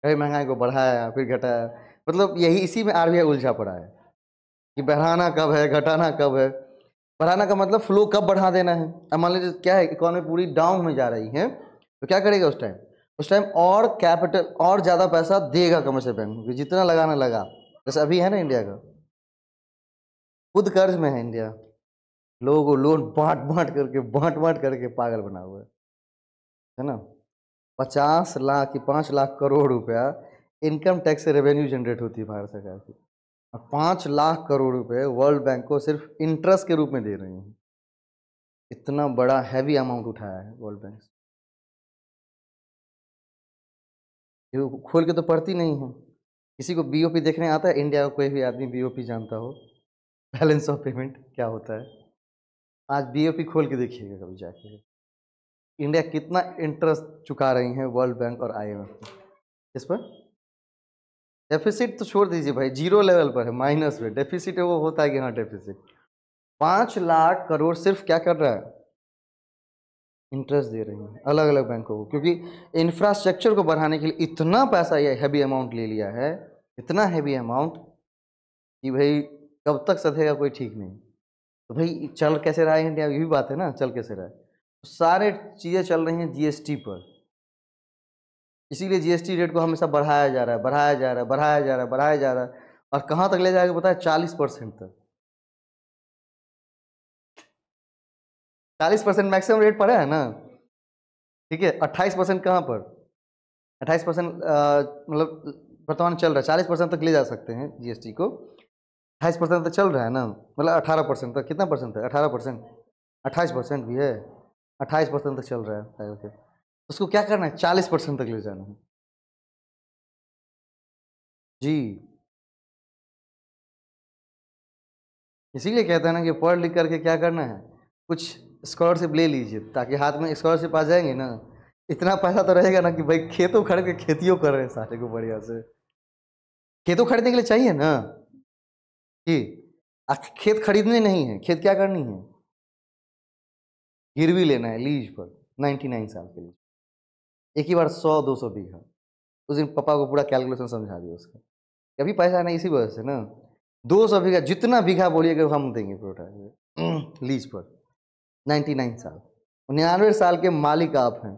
कभी महंगाई को बढ़ाया फिर घटाया, मतलब यही इसी में आरबीआई उलझा पड़ा है कि बढ़ाना कब है घटाना कब है। बढ़ाना का मतलब फ्लो कब बढ़ा देना है, अब मान लीजिए क्या है इकोनॉमी पूरी डाउन में जा रही है तो क्या करेगा उस टाइम और कैपिटल और ज़्यादा पैसा देगा कमर्शियल बैंक को, जितना लगाना लगा, जैसे अभी है ना इंडिया का खुद कर्ज में है इंडिया, लोगों को लोन बांट करके पागल बना हुआ है ना। 50 लाख की 5 लाख करोड़ रुपया इनकम टैक्स से रेवेन्यू जनरेट होती है भारत सरकार की, और 5 लाख करोड़ रुपए वर्ल्ड बैंक को सिर्फ इंटरेस्ट के रूप में दे रही हैं। इतना बड़ा हैवी अमाउंट उठाया है वर्ल्ड बैंक, ये खोल के तो पढ़ती नहीं है। किसी को बीओपी देखने आता है? इंडिया का कोई भी आदमी बीओपी जानता हो? बैलेंस ऑफ पेमेंट क्या होता है? आज बीओपी खोल के देखिएगा कभी जाके। इंडिया कितना इंटरेस्ट चुका रही है वर्ल्ड बैंक और आईएमएफ इस पर। डेफिसिट तो छोड़ दीजिए भाई, जीरो लेवल पर है, माइनस में। डेफिसिट है वो होता है कि हाँ डेफिसिट 5 लाख करोड़ सिर्फ क्या कर रहा है? इंटरेस्ट दे रही है अलग अलग बैंकों को, क्योंकि इंफ्रास्ट्रक्चर को बढ़ाने के लिए इतना पैसा ये हैवी अमाउंट ले लिया है, इतना हैवी अमाउंट कि भाई कब तक सधेगा कोई ठीक नहीं। तो भाई चल कैसे रहा है इंडिया, ये भी बात है ना, चल कैसे रहा है। तो सारे चीज़ें चल रही हैं जीएसटी पर, इसीलिए जीएसटी रेट को हमेशा बढ़ाया जा रहा है, बढ़ाया जा रहा है, बढ़ाया जा रहा है, बढ़ाया जा रहा है। और कहाँ तक ले जाएगा पता है? 40% तक। 40% मैक्सिमम रेट पर है ना, ठीक है। 28% कहाँ पर? 28% मतलब वर्तमान चल रहा है, 40% तक ले जा सकते हैं जीएसटी को। 28% तक चल रहा है ना, मतलब 18% तक। कितना परसेंट है? 18%। 28% भी है, 28% तक चल रहा है। ओके, उसको क्या करना है? 40% तक ले जाना है जी। इसीलिए कहते हैं ना कि पढ़ लिख करके क्या करना है, कुछ स्कॉलरशिप ले लीजिए, ताकि हाथ में स्कॉलरशिप आ जाएंगे ना, इतना पैसा तो रहेगा ना कि भाई खेतों खरीद के खेतियों कर रहे हैं सारे को बढ़िया से। खेतों खरीदने के लिए चाहिए ना कि खेत खरीदने नहीं है, खेत क्या करनी है? गिरवी लेना है लीज पर 99 साल के लिए, एक ही बार 100-200 बीघा। उस दिन पापा को पूरा कैलकुलेशन समझा दिया उसका, कभी पैसा नहीं, इसी वजह से ना। 200 बीघा, जितना बीघा बोलिएगा हम देंगे पूरा लीज पर। 99 साल, 99 साल के मालिक आप हैं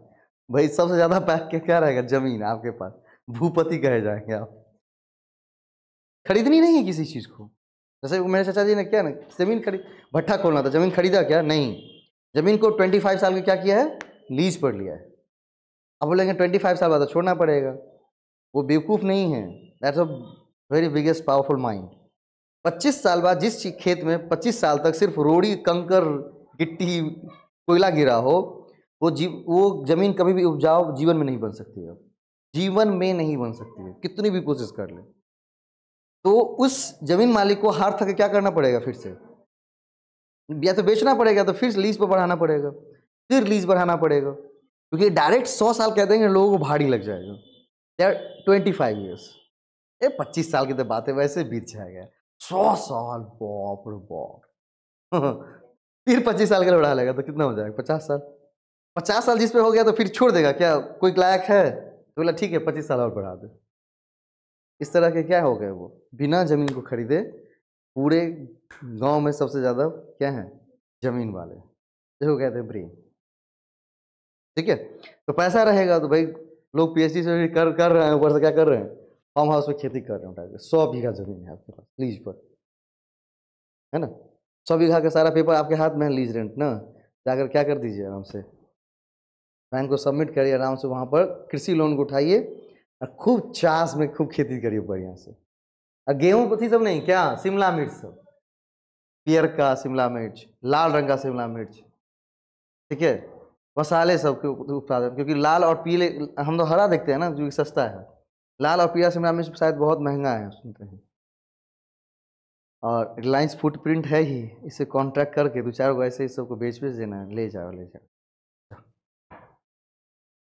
भाई। सबसे ज्यादा पैक के क्या रहेगा? जमीन आपके पास, भूपति कहे जाएंगे आप। खरीदनी नहीं है किसी चीज को। जैसे मेरे चाचा जी ने क्या ना, जमीन खरीद, भट्ठा खोलना था, जमीन खरीदा क्या? नहीं, जमीन को 25 साल के क्या किया है? लीज पर लिया है। अब बोलेंगे 25 साल बाद छोड़ना पड़ेगा, वो बेवकूफ़ नहीं है। That's a very biggest powerful mind. 25 साल बाद जिस खेत में 25 साल तक सिर्फ रोड़ी कंकर गिट्टी कोयला गिरा हो, वो जमीन कभी भी उपजाऊ जीवन में नहीं बन सकती है, जीवन में नहीं बन सकती है, कितनी भी कोशिश कर ले। तो उस जमीन मालिक को हार थक क्या करना पड़ेगा? फिर से या तो बेचना पड़ेगा, तो फिर लीज पर बढ़ाना पड़ेगा, फिर लीज बढ़ाना पड़ेगा, क्योंकि डायरेक्ट 100 साल कह देंगे लोगों को भारी लग जाएगा। 25 ईयर्स, ये 25 साल की तो बात है, वैसे बीत जाएगा। 100 साल, बाप रे बाप फिर 25 साल के लिए बढ़ा लेगा तो कितना हो जाएगा? 50 साल। 50 साल जिस पे हो गया तो फिर छोड़ देगा क्या? कोई लायक है तो बोला ठीक है 25 साल और बढ़ा दे। इस तरह के क्या हो गए, वो बिना जमीन को खरीदे पूरे गांव में सबसे ज़्यादा क्या है? जमीन वाले, देखो कहते हैं ब्रेन। ठीक है, तो पैसा रहेगा तो भाई लोग पीएचडी से कर रहे हैं, ऊपर से क्या कर रहे हैं? फार्म हाउस में खेती कर रहे हैं उठा के। 100 बीघा जमीन है आपके पास लीज पर, है ना। 100 बीघा का सारा पेपर आपके हाथ में है, लीज रेंट ना। जाकर क्या कर दीजिए, आराम से बैंक को सबमिट करिए, आराम से वहाँ पर कृषि लोन को उठाइए और खूब चास में खूब खेती करिए बढ़िया से। और गेहूँ पथी सब नहीं, क्या शिमला मिर्च, सब पियर का शिमला मिर्च, लाल रंग का शिमला मिर्च, ठीक है, मसाले सब के उत्पादन। क्योंकि लाल और पीले, हम तो हरा देखते हैं ना जो सस्ता है, लाल और पीला शिमला मिर्च शायद बहुत महंगा है सुनते हैं। और रिलायंस फुटप्रिंट है ही, इसे कॉन्ट्रैक्ट करके 2-4 को ऐसे ही सबको बेच देना है, ले जाओ ले जाओ,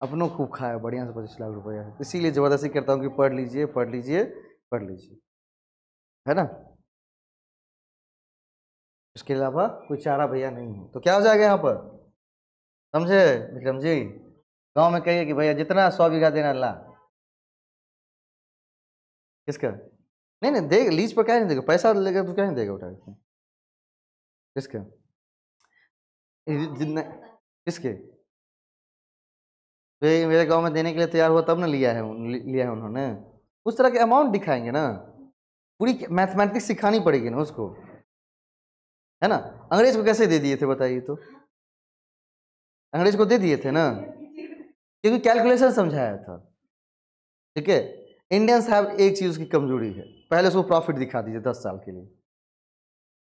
अपनों खूब खाया बढ़िया से 25 लाख रुपया है। इसीलिए ज़बरदस्ती करता हूँ कि पढ़ लीजिए पढ़ लीजिए पढ़ लीजिए, है ना। इसके अलावा कोई चारा भैया नहीं है। तो क्या हो जाएगा यहाँ पर, समझे विक्रम जी? गांव में कहिए कि भैया जितना 100 बीघा देना ला। किसका? नहीं नहीं देगा, लीज पर क्या नहीं देगा, पैसा लेगा तो क्या नहीं देगा उठा के। किसका? जितना किसके? मेरे गांव में देने के लिए तैयार हुआ तब ना लिया है उन्होंने। उस तरह के अमाउंट दिखाएंगे ना, पूरी मैथमेटिक्स सिखानी पड़ेगी ना उसको, है ना। अंग्रेज को कैसे दे दिए थे बताइए तो? अंग्रेज को दे दिए थे ना, क्योंकि कैलकुलेशन समझाया था। ठीक है, इंडियंस हैव एक चीज की कमजोरी है, पहले उसको प्रॉफिट दिखा दीजिए 10 साल के लिए,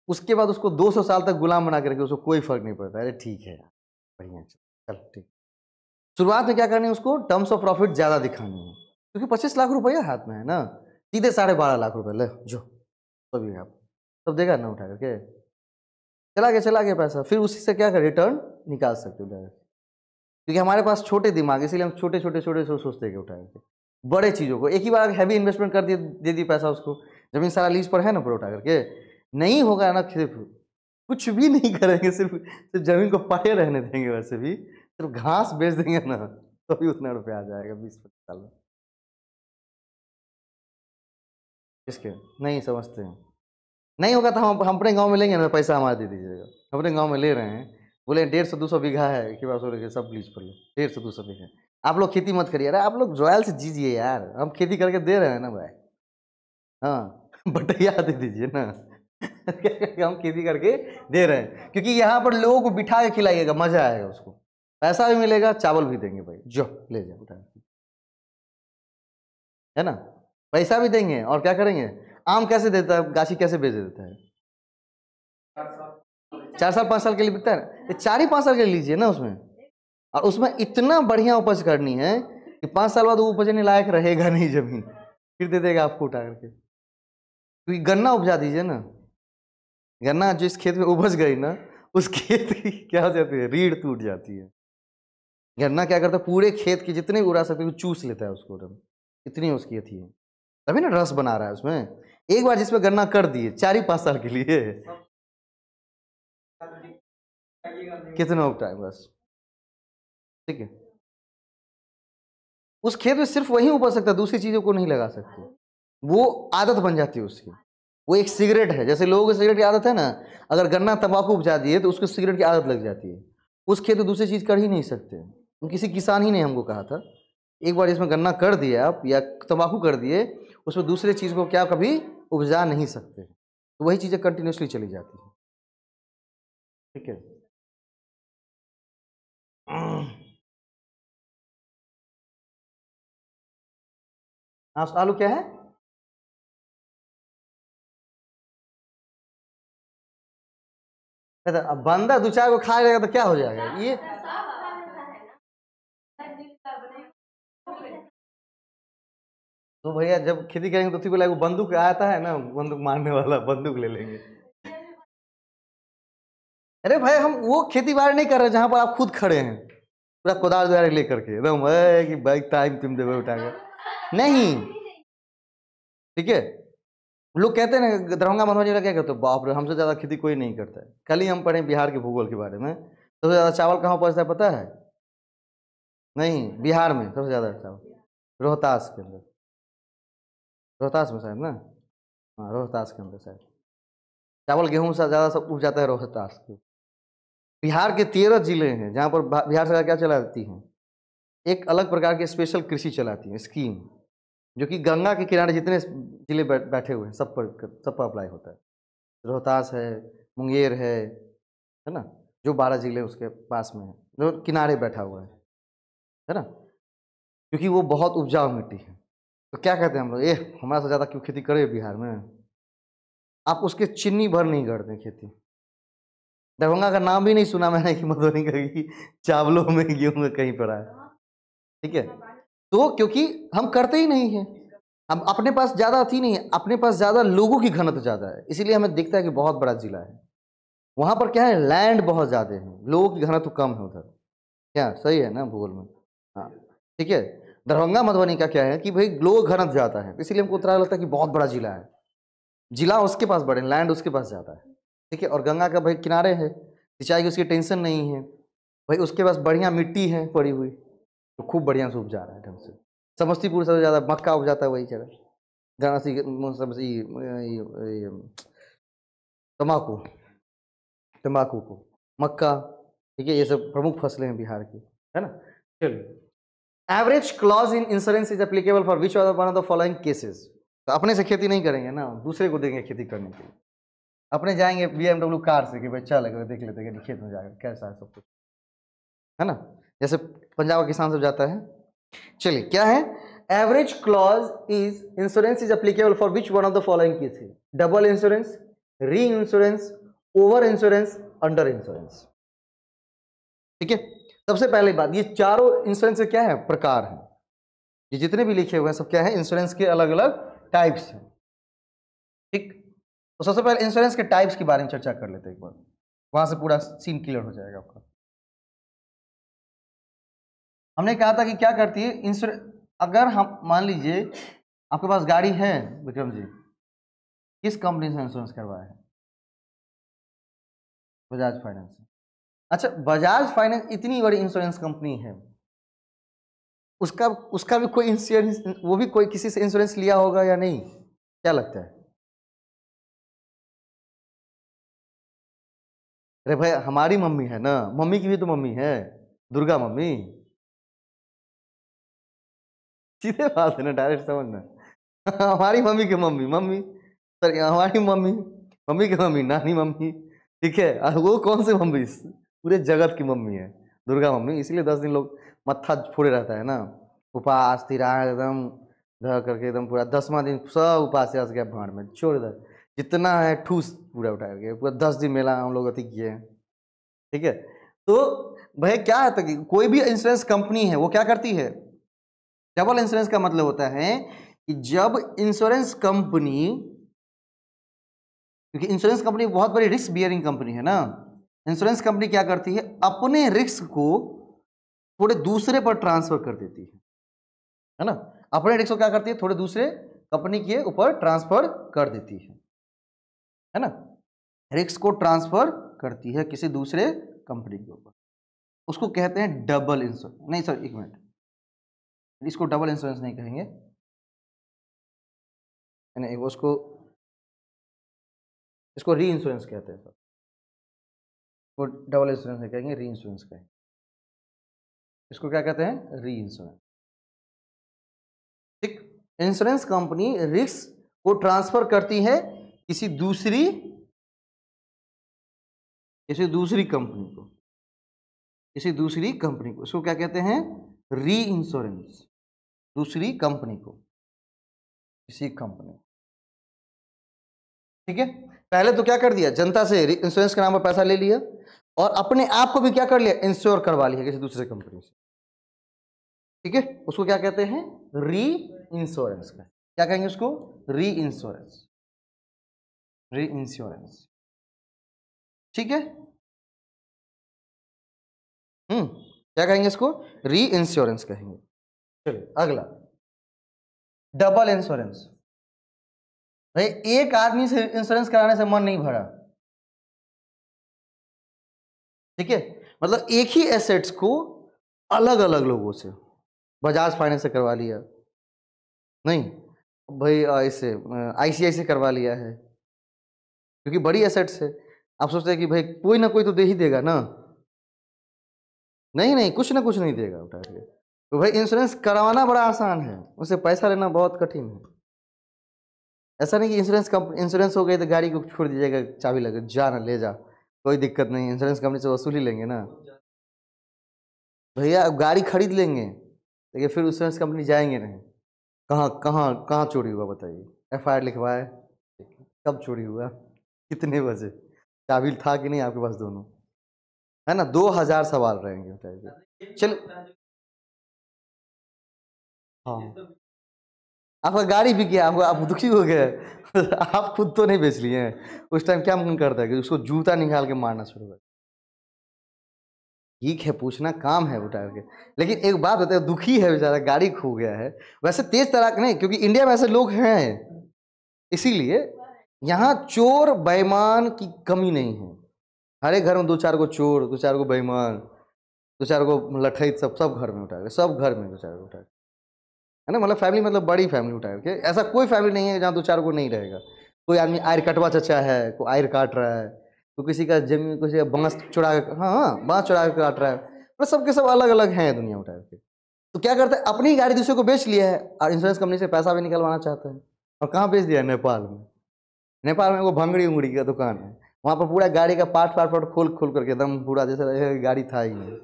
उसके बाद उसको 200 साल तक गुलाम बना के रखे, उसको कोई फर्क नहीं पड़ता। अरे ठीक है बढ़िया, चल ठीक। शुरुआत में क्या करनी है, उसको टर्म्स ऑफ प्रॉफिट ज्यादा दिखानी है, क्योंकि 25 लाख रुपया हाथ में है ना। सीधे 12.5 लाख रुपए ले जो तो भी आप सब देगा ना उठा करके, चला गया पैसा, फिर उसी से क्या कर रिटर्न निकाल सकते हो डायरेक्ट, क्योंकि हमारे पास छोटे दिमाग, इसीलिए हम छोटे छोटे सोचते हैं कि उठा करके बड़े चीज़ों को एक ही बार हैवी इन्वेस्टमेंट कर दिए, दे दी पैसा उसको, जमीन सारा लीज पर है ना, पर उठा करके नहीं होगा ना, सिर्फ कुछ भी नहीं करेंगे, सिर्फ जमीन को पड़े रहने देंगे, वैसे भी सिर्फ घास बेच देंगे ना तो भी उतना रुपया आ जाएगा 20-25 साल में। इसके नहीं समझते हैं, नहीं होगा तो हम अपने गांव में लेंगे ना, पैसा हमारा दे दीजिएगा, अपने गांव में ले रहे हैं, बोले 150-200 बीघा है कि बात हो रही है, सब लीज पर लो 150-200 बीघा, आप लोग खेती मत करिए, अरे आप लोग रॉयल से जीजिए यार, हम खेती करके दे रहे हैं ना भाई, हाँ बटैया दे दीजिए ना हम खेती करके दे रहे हैं, क्योंकि यहाँ पर लोगों को बिठा के खिलाइएगा, मजा आएगा, उसको पैसा भी मिलेगा, चावल भी देंगे भाई, जो ले जाओ उठा, है ना, पैसा भी देंगे और क्या करेंगे, आम कैसे देता है, गाछी कैसे बेच देता है, 4 साल 5 साल के लिए बिकता है, 4 ही 5 साल के लिए लीजिए ना उसमें, और उसमें इतना बढ़िया उपज करनी है कि 5 साल बाद वो उपजने लायक रहेगा नहीं जमीन, फिर दे देगा आपको उठा करके, क्योंकि गन्ना उपजा दीजिए ना, गन्ना जिस खेत में उपज गई ना, उस खेत की क्या हो जाती है, रीढ़ टूट जाती है, गन्ना क्या करता है, पूरे खेत की जितने उड़ा सकते हैं चूस लेता है उसको, इतनी उसकी थी, तभी ना रस बना रहा है उसमें, एक बार जिसमें गन्ना कर दिए 4 ही 5 साल के लिए, कितना उपटा है बस, ठीक है, उस खेत में सिर्फ वही उपज सकता है, दूसरी चीजों को नहीं लगा सकते, वो आदत बन जाती है उसकी, वो एक सिगरेट है, जैसे लोगों को सिगरेट की आदत है ना, अगर गन्ना तंबाकू उपजा दिए तो उसको सिगरेट की आदत लग जाती है, उस खेत में दूसरी चीज कर ही नहीं सकते, किसी किसान ही ने हमको कहा था, एक बार इसमें गन्ना कर दिए आप या तंबाकू कर दिए, उसमें दूसरे चीज को क्या कभी उपजा नहीं सकते, तो वही चीजें कंटिन्यूसली चली जाती है, ठीक है। आलू क्या है, अब बंदा 2-4 को खा जाएगा तो क्या हो जाएगा ये, तो भैया जब खेती करेंगे तो उसी को वो बंदूक आता है ना, बंदूक मारने वाला, बंदूक ले लेंगे, अरे भाई हम वो खेती बाड़ी नहीं कर रहे जहां पर आप खुद खड़े हैं पूरा कोदाल द्वारा लेकर के एकदम कि भाई टाइम तुम देवे उठा के, नहीं, ठीक है, लोग कहते हैं ना दरभंगा मधुबनी का क्या कहते हैं, बाप रे हमसे ज्यादा खेती कोई नहीं करता है, कल ही हम पढ़े बिहार के भूगोल के बारे में, सबसे ज्यादा चावल कहाँ उपजता है पता है, नहीं बिहार में सबसे ज्यादा चावल रोहतास के अंदर, रोहतास में शायद ना, हाँ रोहतास के अंदर शायद चावल गेहूं से ज़्यादा सब उग जाता है रोहतास के, बिहार के 13 जिले हैं जहाँ पर बिहार सरकार क्या चलाती है, एक अलग प्रकार की स्पेशल कृषि चलाती है स्कीम, जो कि गंगा के किनारे जितने जिले बैठे हुए हैं सब पर अप्लाई होता है, रोहतास है, मुंगेर है ना, जो 12 जिले उसके पास में है, जो किनारे बैठा हुआ है ना, क्योंकि वो बहुत उपजाऊ मिट्टी है, तो क्या कहते हैं हम लोग, हमारा से ज़्यादा क्यों खेती करे बिहार में, आप उसके चिन्नी भर नहीं करते खेती, दरभंगा का नाम भी नहीं सुना मैंने कि मधुबनी का चावलों में गेहूं में कहीं पड़ा है, ठीक है, तो क्योंकि हम करते ही नहीं है, हम अपने पास ज़्यादा थी नहीं है, अपने पास ज़्यादा लोगों की घनत्व ज़्यादा है, इसीलिए हमें दिखता है कि बहुत बड़ा जिला है, वहाँ पर क्या है लैंड बहुत ज़्यादा है, लोगों की घनत्व कम है उधर, क्या सही है ना भूगोल में, हाँ ठीक है, दरभंगा मधुबनी का क्या है कि भाई लोग घनत्व ज़्यादा है, इसीलिए हमको उतना लगता है कि बहुत बड़ा जिला है, जिला उसके पास बड़े, लैंड उसके पास ज़्यादा है, ठीक है, और गंगा का भाई किनारे है, सिंचाई की उसकी टेंशन नहीं है, भाई उसके पास बढ़िया मिट्टी है पड़ी हुई, तो खूब बढ़िया से उपजा रहा है ढंग से, समस्तीपुर सबसे ज़्यादा मक्का उपजाता है वही जगह, तम्बाकू, तम्बाकू को मक्का, ठीक है, ये सब प्रमुख फसलें हैं बिहार की, है ना, चलिए average clause in insurance is applicable for which one of the following cases, तो अपने से खेती नहीं करेंगे ना, दूसरे को देंगे खेती करने के लिए, अपने जाएंगे BMW कार से कि भाई चल देख लेते हैं खेत में जाकर कैसा है सब कुछ, है ना, जैसे पंजाब किसान सब जाता है, चलिए क्या है, average clause is insurance is applicable for which one of the following cases, double insurance, re insurance, over insurance, under insurance, ठीक है, सबसे पहली बात ये चारों इंश्योरेंस के क्या है प्रकार हैं, ये जितने भी लिखे हुए हैं सब क्या है इंश्योरेंस के अलग अलग टाइप्स हैं, ठीक। तो सबसे पहले इंश्योरेंस के टाइप्स के बारे में चर्चा कर लेते हैं एक बार, वहां से पूरा सीन क्लियर हो जाएगा आपका। हमने कहा था कि क्या करती है इंश्योरेंस, अगर हम मान लीजिए आपके पास गाड़ी है विक्रम जी, किस कंपनी से इंश्योरेंस करवाया है? बजाज फाइनेंस से। अच्छा, बजाज फाइनेंस इतनी बड़ी इंश्योरेंस कंपनी है, उसका उसका भी कोई इंश्योरेंस, वो भी कोई किसी से इंश्योरेंस लिया होगा या नहीं, क्या लगता है? अरे भाई हमारी मम्मी है ना, मम्मी की भी तो मम्मी है, दुर्गा मम्मी। सीधे बात है ना, डायरेक्ट समझना। हमारी मम्मी की मम्मी मम्मी, सर हमारी मम्मी, मम्मी की मम्मी नानी मम्मी, ठीक है। और वो कौन सी मम्मी? पूरे जगत की मम्मी है दुर्गा मम्मी। इसलिए 10 दिन लोग मत्था फोड़े रहता है ना, उपवास तिराह एकदम धर करके एकदम पूरा 10वां दिन सब उपास से गया भाड़ में, छोड़ दे जितना है ठूस पूरा उठा के, पूरा 10 दिन मेला हम लोग अति किए हैं, ठीक है। तो भाई क्या है तो कि कोई भी इंश्योरेंस कंपनी है वो क्या करती है, डबल इंश्योरेंस का मतलब होता है कि जब इंश्योरेंस कंपनी, क्योंकि इंश्योरेंस कंपनी बहुत बड़ी रिस्क बियरिंग कंपनी है ना, इंश्योरेंस कंपनी क्या करती है, अपने रिस्क को थोड़े दूसरे पर ट्रांसफर कर देती है ना। अपने रिस्क को क्या करती है, थोड़े दूसरे कंपनी के ऊपर ट्रांसफर कर देती है ना। रिस्क को ट्रांसफर करती है किसी दूसरे कंपनी के ऊपर, उसको कहते हैं डबल इंश्योरेंस। नहीं सर एक मिनट, इसको डबल इंश्योरेंस नहीं कहेंगे, नहीं उसको, इसको री इंश्योरेंस कहते हैं सर, वो डबल इंश्योरेंस नहीं कहेंगे, री इंश्योरेंस कहेंगे। इसको क्या कहते हैं, री इंश्योरेंस, ठीक। इंश्योरेंस कंपनी रिस्क को ट्रांसफर करती है किसी दूसरी कंपनी को, इसको क्या कहते हैं, री इंश्योरेंस। दूसरी कंपनी को, किसी कंपनी, ठीक है। पहले तो क्या कर दिया, जनता से इंश्योरेंस के नाम पर पैसा ले लिया और अपने आप को भी क्या कर लिया, इंश्योर करवा लिया किसी दूसरे कंपनी से, ठीक है। उसको क्या कहते हैं, री इंश्योरेंस का, क्या कहेंगे उसको, री इंश्योरेंस, री इंश्योरेंस, ठीक है। क्या कहेंगे इसको, री इंश्योरेंस कहेंगे। चलिए अगला, डबल इंश्योरेंस। भाई एक आदमी से इंश्योरेंस कराने से मन नहीं भरा, ठीक है। मतलब एक ही एसेट्स को अलग अलग लोगों से, बजाज फाइनेंस से करवा लिया, नहीं भाई ऐसे आईसीआई से करवा लिया है, क्योंकि बड़ी एसेट्स है। आप सोचते हैं कि भाई कोई ना कोई तो दे ही देगा ना, नहीं नहीं, कुछ ना कुछ नहीं देगा उठा के। तो भाई इंश्योरेंस करवाना बड़ा आसान है, उससे पैसा लेना बहुत कठिन है। ऐसा नहीं कि इंश्योरेंस हो गई तो गाड़ी को छोड़ दीजिएगा, चाबी लगे जा ना ले जा, कोई दिक्कत नहीं, इंश्योरेंस कंपनी से वसूल ही लेंगे ना भैया। अब गाड़ी खरीद लेंगे लेकिन फिर इंश्योरेंस कंपनी जाएंगे नहीं, कहाँ कहाँ कहाँ चोरी हुआ बताइए, एफआईआर लिखवाए, कब चोरी हुआ, कितने बजे, चाबी था कि नहीं आपके पास दोनों, है ना। 2000 सवाल रहेंगे बताइए। चल हाँ, आपका गाड़ी भी गया, आप दुखी हो गए। आप खुद तो नहीं बेच लिए हैं, उस टाइम क्या मन करता है कि उसको जूता निकाल के मारना शुरू कर। ठीक है पूछना काम है उठा के, लेकिन एक बात होता है, दुखी है बेचारा, गाड़ी खो गया है। वैसे तेज तराक नहीं, क्योंकि इंडिया में ऐसे लोग हैं, इसीलिए यहाँ चोर बेईमान की कमी नहीं है। हर एक घर में 2-4 को चोर, 2-4 को बेईमान, 2-4 को लठैत, सब सब घर में उठा के, सब घर में 2-4 को उठा के, है ना। मतलब फैमिली, मतलब बड़ी फैमिली उठा के, ऐसा कोई फैमिली नहीं है जहाँ 2-4 को नहीं रहेगा। कोई आदमी आयर कटवा चचा है, कोई आयर काट रहा है, तो किसी का जमीन, किसी का बांस चुरा के, हाँ हाँ बांस चुरा के काट रहा है, मतलब सबके सब अलग अलग हैं दुनिया उठा के। तो क्या करते हैं, अपनी गाड़ी दूसरे को बेच लिया है और इंश्योरेंस कंपनी से पैसा भी निकलवाना चाहते हैं। और कहाँ बेच दिया है, नेपाल में। नेपाल में वो भंगड़ी उंगड़ी का दुकान है, वहाँ पर पूरा गाड़ी का पार्ट खोल खोल करके एकदम पूरा जैसे गाड़ी था ही नहीं,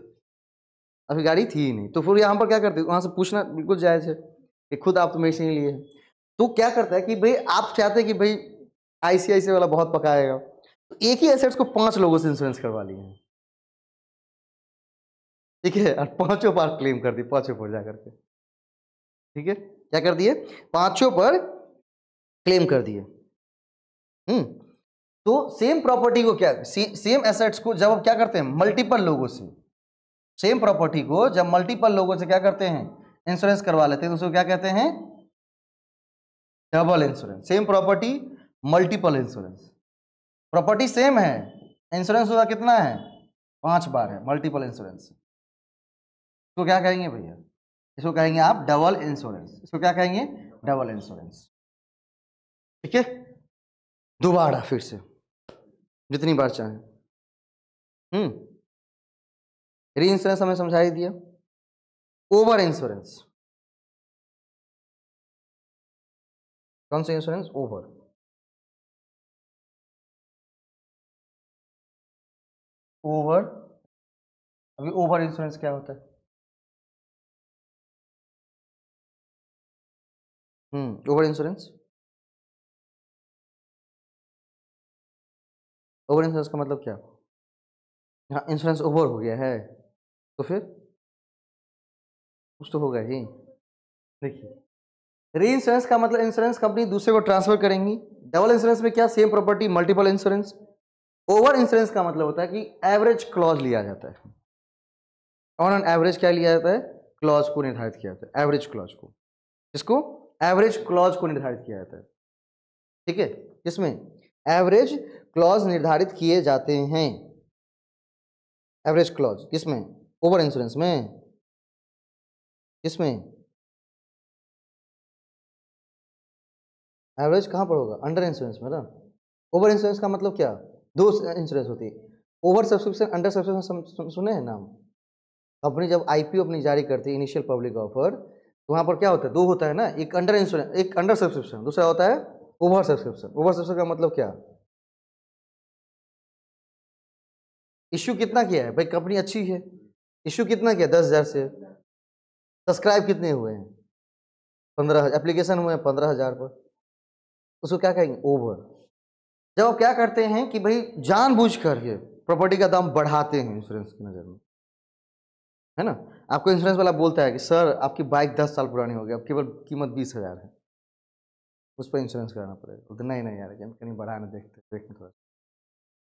अभी गाड़ी थी ही नहीं। तो फिर यहाँ पर क्या करते, वहाँ से पूछना बिल्कुल जायज़ है कि खुद आप तो मेरे से नहीं लिए। तो क्या करता है कि भाई आप चाहते हैं कि भाई आईसीआईसी वाला बहुत पकाएगा, तो एक ही एसेट्स को 5 लोगों से इंश्योरेंस करवा लिए हैं, ठीक है। और 5 बार क्लेम कर दी, 5 पर जा करके, ठीक है। क्या कर दिए, 5 पर क्लेम कर दिए। तो सेम प्रॉपर्टी को क्या, सेम एसेट्स को जब आप क्या करते हैं मल्टीपल लोगों से, सेम प्रॉपर्टी को जब मल्टीपल लोगों से क्या करते हैं इंश्योरेंस करवा लेते हैं, तो उसको क्या कहते हैं double insurance. Same property multiple insurance, property same है, इंश्योरेंस होगा कितना है 5 बार है, मल्टीपल इंश्योरेंस। इसको क्या कहेंगे भैया, इसको कहेंगे आप डबल इंश्योरेंस। इसको क्या कहेंगे डबल इंश्योरेंस। ठीक है, दोबारा फिर से जितनी बार चाहें। री इंश्योरेंस हमें समझा ही दिया। ओवर इंश्योरेंस, कौन सा इंश्योरेंस ओवर, ओवर, अभी ओवर इंश्योरेंस क्या होता है? ओवर इंश्योरेंस, ओवर इंश्योरेंस का मतलब क्या? हाँ, इंश्योरेंस ओवर हो गया है तो फिर कुछ तो होगा ही। देखिए, री इंश्योरेंस का मतलब इंश्योरेंस कंपनी दूसरे को ट्रांसफर करेंगी। डबल इंश्योरेंस में क्या same property multiple insurance. Over insurance का मतलब होता है कि एवरेज क्लॉज लिया जाता है, ऑन एन एवरेज क्या लिया जाता है क्लॉज को निर्धारित किया जाता है, एवरेज क्लॉज को, इसको एवरेज क्लॉज को निर्धारित किया जाता है। ठीक है, इसमें एवरेज क्लॉज निर्धारित किए जाते हैं, एवरेज क्लॉज किसमें ओवर इंश्योरेंस में, किसमें एवरेज कहाँ पर होगा अंडर इंश्योरेंस में ना। ओवर इंश्योरेंस का मतलब क्या, दो इंश्योरेंस होती है, ओवर सब्सक्रिप्शन अंडर सब्सक्रिप्शन, सुने हैं नाम। कंपनी जब आईपीओ अपनी जारी करती है इनिशियल पब्लिक ऑफर, तो वहाँ पर क्या होता है दो होता है ना, एक अंडर इंश्योरेंस, एक अंडर सब्सक्रिप्शन, दूसरा होता है ओवर सब्सक्रिप्शन। ओवर सब्सक्रिप्शन का मतलब क्या, इश्यू कितना किया है भाई, कंपनी अच्छी है, इश्यू कितना किया 10,000 से, सब्सक्राइब कितने हुए हैं 15,000, एप्लीकेशन हुए हैं 15,000 पर, उसको क्या कहेंगे ओवर। जब आप क्या करते हैं कि भाई जानबूझ करके प्रॉपर्टी का दाम बढ़ाते हैं इंश्योरेंस की नज़र में, है ना, आपको इंश्योरेंस वाला बोलता है कि सर आपकी बाइक 10 साल पुरानी हो गई, अब केवल कीमत 20,000 है, उस पर इंश्योरेंस कराना पड़ेगा। बोलते नहीं नहीं यार कहीं बढ़ाना, देखते थोड़ा,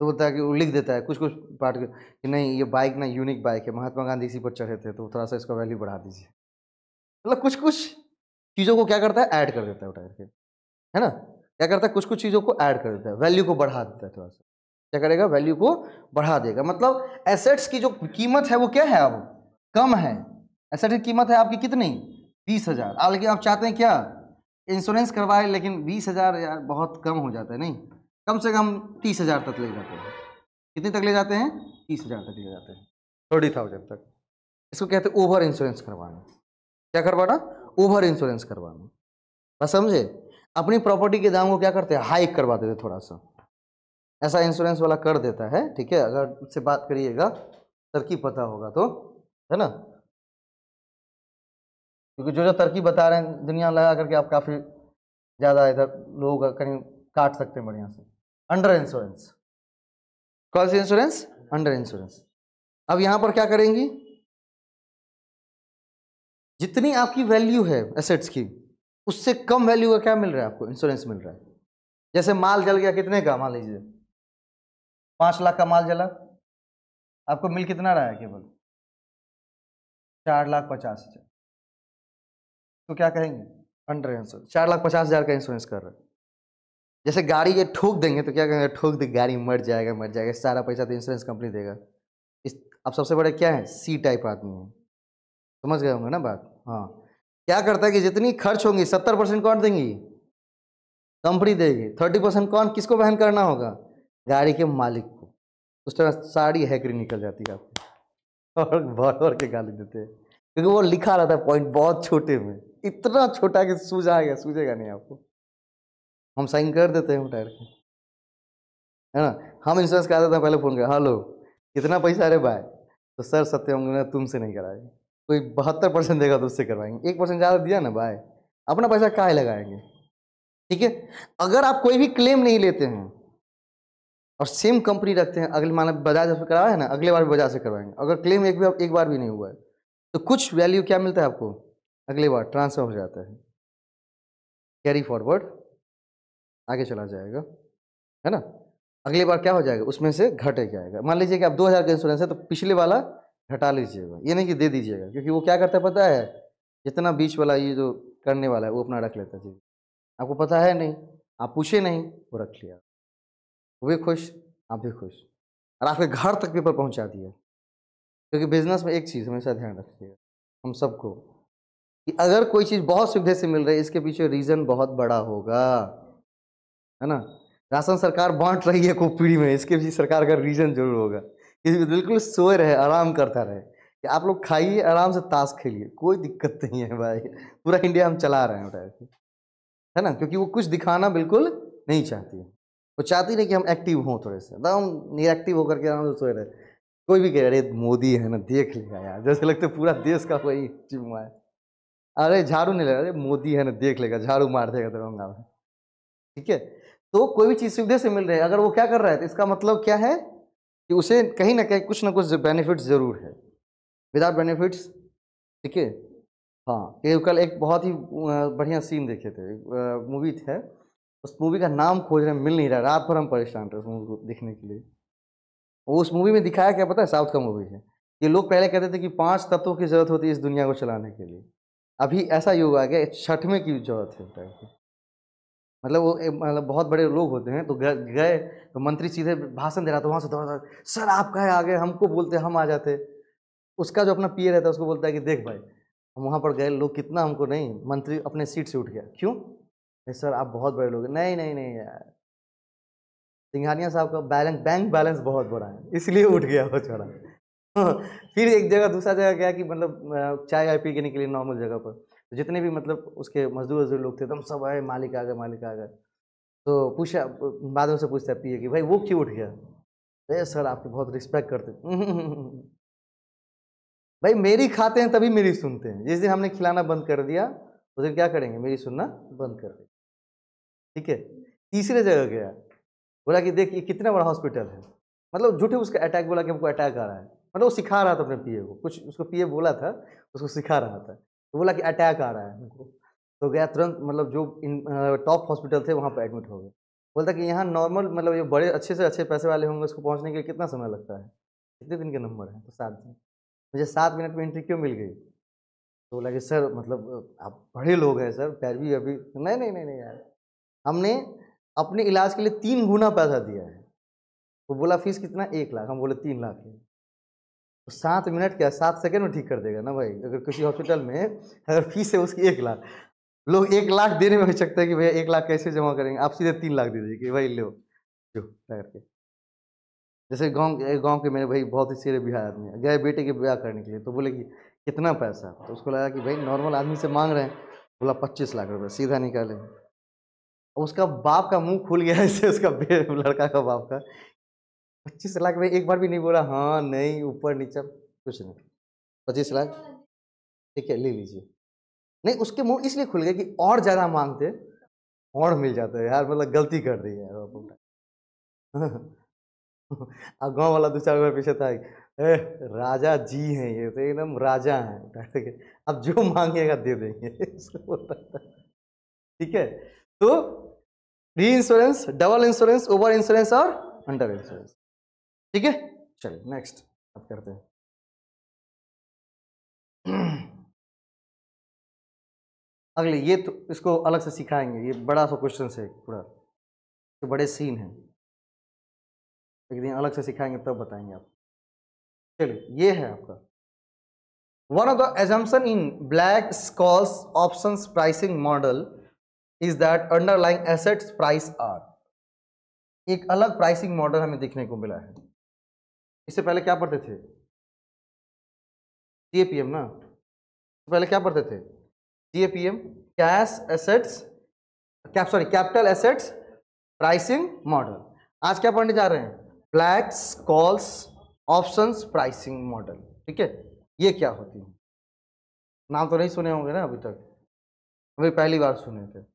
तो बोलता है कि वो लिख देता है कुछ कुछ पार्ट कि नहीं ये बाइक ना यूनिक बाइक है, महात्मा गांधी इसी पर चढ़े थे, तो थोड़ा सा इसका वैल्यू बढ़ा दीजिए। मतलब कुछ कुछ चीज़ों को क्या करता है ऐड कर देता है उठा करके, है ना, क्या करता है कुछ कुछ चीज़ों को ऐड कर देता है, वैल्यू को बढ़ा देता है थोड़ा सा, क्या करेगा वैल्यू को बढ़ा देगा। मतलब एसेट्स की जो कीमत है वो क्या है अब कम है, एसेट की कीमत है आपकी कितनी 20,000, अब लेकिन आप चाहते हैं क्या इंश्योरेंस करवाए, लेकिन 20,000 यार बहुत कम हो जाता है, नहीं कम से कम 30,000 तक ले जाते हैं। कितने तक ले जाते हैं 30,000 तक ले जाते हैं, 30,000 तक। इसको कहते हैं ओवर इंश्योरेंस करवाना। क्या करवाना ओवर इंश्योरेंस करवाना, बस समझे। अपनी प्रॉपर्टी के दाम को क्या करते हैं हाइक करवा देते थोड़ा सा, ऐसा इंश्योरेंस वाला कर देता है। ठीक है, अगर उससे बात करिएगा तरकीब पता होगा तो, है ना, क्योंकि जो जो तरकीब बता रहे हैं दुनिया लगा करके आप काफ़ी ज़्यादा इधर लोग कहीं काट सकते हैं बढ़िया से। अंडर इंश्योरेंस, कौन सी इंश्योरेंस अंडर इंश्योरेंस। अब यहाँ पर क्या करेंगी, जितनी आपकी वैल्यू है एसेट्स की उससे कम वैल्यू का क्या मिल रहा है आपको इंश्योरेंस मिल रहा है। जैसे माल जल गया कितने का, मान लीजिए 5 लाख का माल जला, आपको मिल कितना रहा है केवल 4,50,000, तो क्या कहेंगे अंडर इंश्योरेंस, 4,50,000 का इंश्योरेंस कर रहे हैं। जैसे गाड़ी ये ठोक देंगे तो क्या कहेंगे ठोक दे गाड़ी मर जाएगा मर जाएगा, सारा पैसा तो इंश्योरेंस कंपनी देगा। इस अब सबसे बड़े क्या है सी टाइप आदमी है, समझ गए होंगे ना बात। हाँ, क्या करता है कि जितनी खर्च होंगी 70% कौन देंगी कंपनी देगी, 30% कौन किसको वहन करना होगा गाड़ी के मालिक को। उस तरह सारी हैकरी निकल जाती है आपको और भर भर के गाली देते हैं, क्योंकि वो लिखा रहता है पॉइंट बहुत छोटे में, इतना छोटा कि सूझेगा नहीं आपको, हम साइन कर देते हैं उठार के, है ना। हम इंश्योरेंस करा देते हैं, पहले फ़ोन कर हेलो कितना पैसा है रे भाई, तो सर सत्यम ने तुमसे नहीं कराएंगे, कोई 72% देगा तो उससे करवाएंगे, 1% ज़्यादा दिया ना भाई, अपना पैसा काहे लगाएंगे। ठीक है, अगर आप कोई भी क्लेम नहीं लेते हैं और सेम कंपनी रखते हैं, अगले माना बजाज से करवाया है ना, अगले बार भी बजाज से करवाएंगे, अगर क्लेम एक बार भी नहीं हुआ है तो कुछ वैल्यू क्या मिलता है आपको, अगले बार ट्रांसफर हो जाता है, कैरी फॉरवर्ड आगे चला जाएगा, है ना। अगली बार क्या हो जाएगा, उसमें से घटे जाएगा। मान लीजिए कि आप 2000 का इंश्योरेंस है तो पिछले वाला घटा लीजिएगा, ये नहीं कि दे दीजिएगा, क्योंकि वो क्या करता है पता है, जितना बीच वाला ये जो करने वाला है वो अपना रख लेता है चीज, आपको पता है नहीं, आप पूछे नहीं, वो रख लिया, वो भी खुश, आप भी खुश, और आपके घर तक पेपर पहुंचा दिया। क्योंकि बिजनेस में एक चीज़ हमेशा ध्यान रखिएगा हम सबको, कि अगर कोई चीज़ बहुत सुविधा से मिल रही है, इसके पीछे रीज़न बहुत बड़ा होगा, है ना। राशन सरकार बांट रही है कोपीड़ी में, इसके पीछे सरकार का रीज़न जरूर होगा, कि बिल्कुल सोए रहे, आराम करता रहे, कि आप लोग खाइए आराम से, ताश खेलिए, कोई दिक्कत नहीं है भाई, पूरा इंडिया हम चला रहे हैं, है ना। क्योंकि वो कुछ दिखाना बिल्कुल नहीं चाहती है, वो चाहती नहीं कि हम एक्टिव हों, थोड़े से एकदम निएक्टिव होकर के आराम से सोए रहे। कोई भी कह अरे मोदी है ना, देख लेगा यार, जैसे लगता है पूरा देश का कोई जिम्मा है। अरे झाड़ू नहीं लगा, अरे मोदी है ना, देख लेगा, झाड़ू मार देगा तिरंगा में, ठीक है। तो कोई भी चीज़ सुविधा से मिल रही है, अगर वो क्या कर रहा है तो इसका मतलब क्या है कि उसे कहीं ना कहीं कुछ ना कुछ बेनिफिट्स जरूर है, विदाउट बेनिफिट्स, ठीक है। हाँ, ये कल एक बहुत ही बढ़िया सीन देखे थे, मूवी थे, उस मूवी का नाम खोज रहे मिल नहीं रहा, रात भर हम परेशान थे उस मूवी को देखने के लिए। उस मूवी में दिखाया क्या पता है, साउथ का मूवी है, ये लोग पहले कहते थे कि 5 तत्वों की जरूरत होती है इस दुनिया को चलाने के लिए, अभी ऐसा युग आ गया 6वें की जरूरत है टाइप की। मतलब वो मतलब बहुत बड़े लोग होते हैं, तो गए तो मंत्री सीधे भाषण दे रहा था, वहाँ से दौड़ा, सर आप कहे आ गए, हमको बोलते हम आ जाते। उसका जो अपना पीए रहता है उसको बोलता है कि देख भाई, हम वहाँ पर गए, लोग कितना हमको नहीं, मंत्री अपने सीट से उठ गया, क्यों, सर आप बहुत बड़े लोग हैं, नहीं नहीं नहीं यार, सिंघानिया साहब का बैंक बैलेंस बहुत बड़ा है, इसलिए उठ गया वो छोड़ा। फिर एक जगह दूसरा जगह गया कि मतलब चाय वाय पी के निकले नॉर्मल जगह पर, तो जितने भी मतलब उसके मजदूर लोग थे एकदम सब आए, मालिक आ गए, मालिक आ गए, तो पूछा, बाद में से पूछता है पीए कि भाई वो क्यों उठ गया, अरे सर आपकी बहुत रिस्पेक्ट करते भाई मेरी खाते हैं तभी मेरी सुनते हैं, जिस दिन हमने खिलाना बंद कर दिया उस दिन क्या करेंगे, मेरी सुनना बंद कर देंगे, ठीक है। तीसरे जगह गया, बोला कि देख ये कितना बड़ा हॉस्पिटल है, मतलब झूठे उसका अटैक, बोला कि हमको अटैक आ रहा है, मतलब वो सिखा रहा था अपने पीए को, कुछ उसको पीए बोला था, उसको सिखा रहा था, तो बोला कि अटैक आ रहा है हमको, तो गया तुरंत, मतलब जो टॉप हॉस्पिटल थे वहाँ पर एडमिट हो गए। बोलता कि यहाँ नॉर्मल मतलब जो बड़े अच्छे से अच्छे पैसे वाले होंगे उसको पहुँचने के लिए कितना समय लगता है, कितने दिन के नंबर है, तो 7 दिन, मुझे 7 मिनट में एंट्री क्यों मिल गई, तो बोला कि सर मतलब आप बड़े लोग हैं सर, पैरवी अभी, नहीं नहीं नहीं नहीं यार, हमने अपने इलाज के लिए 3 गुना पैसा दिया है। वो बोला फीस कितना, 1 लाख, हम बोले 3 लाख है, तो 7 मिनट क्या 7 सेकंड में ठीक कर देगा ना भाई, अगर किसी हॉस्पिटल में अगर फीस है उसकी 1 लाख, लोग 1 लाख देने में हो सकता है कि भैया 1 लाख कैसे जमा करेंगे, आप सीधे 3 लाख दे दीजिए कि भाई लो जो करके। जैसे गांव के मेरे भाई बहुत ही सीधे बिहार आदमी है, गए बेटे के ब्याह करने के लिए, तो बोले कि कितना पैसा, तो उसको लगा कि भाई नॉर्मल आदमी से मांग रहे हैं, बोला 25 लाख रुपए, सीधा निकाले। उसका बाप का मुंह खुल गया ऐसे, उसका लड़का का बाप का, 25 लाख में एक बार भी नहीं बोला हाँ नहीं ऊपर नीचे कुछ नहीं, 25 लाख, ठीक है ले लीजिए। नहीं उसके मुंह इसलिए खुल गए कि और ज्यादा मांगते और मिल जाता है यार, मतलब गलती कर दी है अब गांव वाला 2-4 रुपये पीछे था, ए राजा जी हैं ये तो एकदम राजा हैं, ठीक है, अब जो मांगेगा दे देंगे इसको बोलता था। ठीक है, तो री insurance, double insurance, over insurance और अंडर इंश्योरेंस, ठीक है। चलिए नेक्स्ट अब करते हैं। अगले ये तो इसको अलग से सिखाएंगे, ये बड़ा सा क्वेश्चन है पूरा, तो बड़े सीन है, एक दिन अलग से सिखाएंगे तब बताएंगे आप। चलिए ये है आपका one of the assumption in Black-Scholes options pricing model is that underlying assets price are, एक अलग प्राइसिंग मॉडल हमें देखने को मिला है। इससे पहले क्या पढ़ते थे, सीएपीएम ना, तो पहले क्या पढ़ते थे, CAPM, cash assets, capital assets pricing model. आज क्या पढ़ने जा रहे हैं, ब्लैक-स्कॉल्स ऑप्शंस प्राइसिंग मॉडल, ठीक है। ये क्या होती है, नाम तो नहीं सुने होंगे ना अभी तक, अभी पहली बार सुने थे।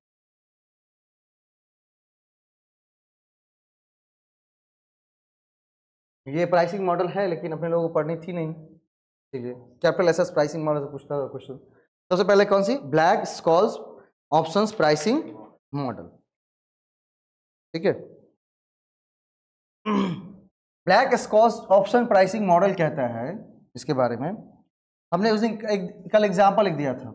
ये प्राइसिंग मॉडल है लेकिन अपने लोगों को पढ़नी थी नहीं, ठीक है। कैपिटल एसेट्स प्राइसिंग मॉडल से पूछता था क्वेश्चन। सबसे पहले कौन सी, ब्लैक-स्कॉल्स ऑप्शंस प्राइसिंग मॉडल। ठीक है। Black Scotch option pricing model कहता है इसके बारे में, हमने उस दिन कल एग्जाम्पल लिख दिया था,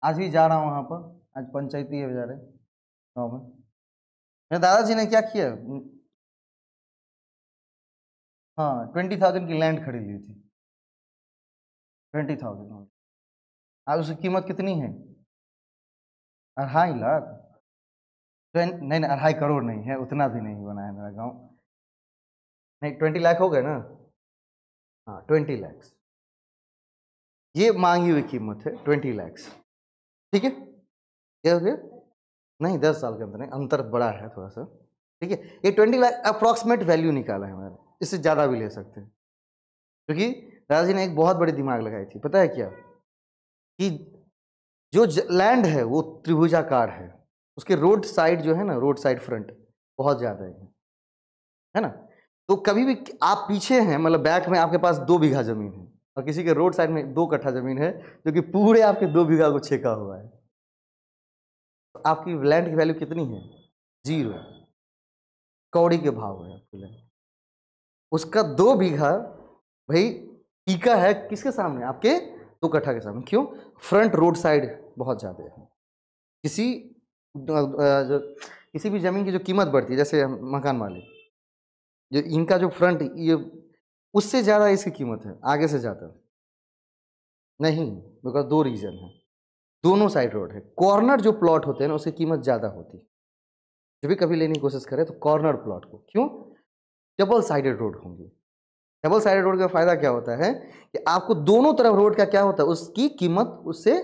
आज भी जा रहा हूँ वहाँ पर, आज पंचायती है बेचारे गाँव में। मेरे दादाजी ने क्या किया, हाँ 20,000 की लैंड खरीद ली थी, 20,000। आज उसकी कीमत कितनी है, 2.5 लाख। नहीं नहीं 2.5 करोड़ नहीं है, उतना भी नहीं बना है मेरा गाँव। नहीं 20 लाख हो गए ना, हाँ 20 लाख ये मांगी हुई कीमत है, 20 लाख। ठीक है, क्या हो गया, नहीं 10 साल के अंदर नहीं, अंतर बड़ा है थोड़ा सा। ठीक है, ये 20 लाख अप्रॉक्सीमेट वैल्यू निकाला है हमारा, इससे ज़्यादा भी ले सकते हैं, क्योंकि दादाजी ने एक बहुत बड़ी दिमाग लगाई थी, पता है क्या, कि जो लैंड है वो त्रिभुजाकार है, उसके रोड साइड जो है ना, रोड साइड फ्रंट बहुत ज़्यादा है ना। तो कभी भी आप पीछे हैं, मतलब बैक में आपके पास 2 बीघा जमीन है और किसी के रोड साइड में 2 कट्ठा जमीन है, जो कि पूरे आपके 2 बीघा को छेका हुआ है, तो आपकी लैंड की वैल्यू कितनी है, 0, कौड़ी के भाव है आपकी लैंड। उसका 2 बीघा भाई टीका है किसके सामने, आपके 2 कट्ठा के सामने। क्यों, फ्रंट रोड साइड बहुत ज़्यादा है। किसी भी ज़मीन की जो कीमत बढ़ती है, जैसे मकान मालिक, जो इनका जो फ्रंट, ये उससे ज़्यादा इसकी कीमत है, आगे से ज़्यादा नहीं, बिकॉज 2 रीज़न है, दोनों साइड रोड है। कॉर्नर जो प्लॉट होते हैं ना, उसकी कीमत ज़्यादा होती है। जब भी कभी लेने की कोशिश करें तो कॉर्नर प्लॉट को, क्यों, डबल साइडेड रोड होंगी। डबल साइडेड रोड का फायदा क्या होता है कि आपको दोनों तरफ रोड का क्या होता है, उसकी कीमत उससे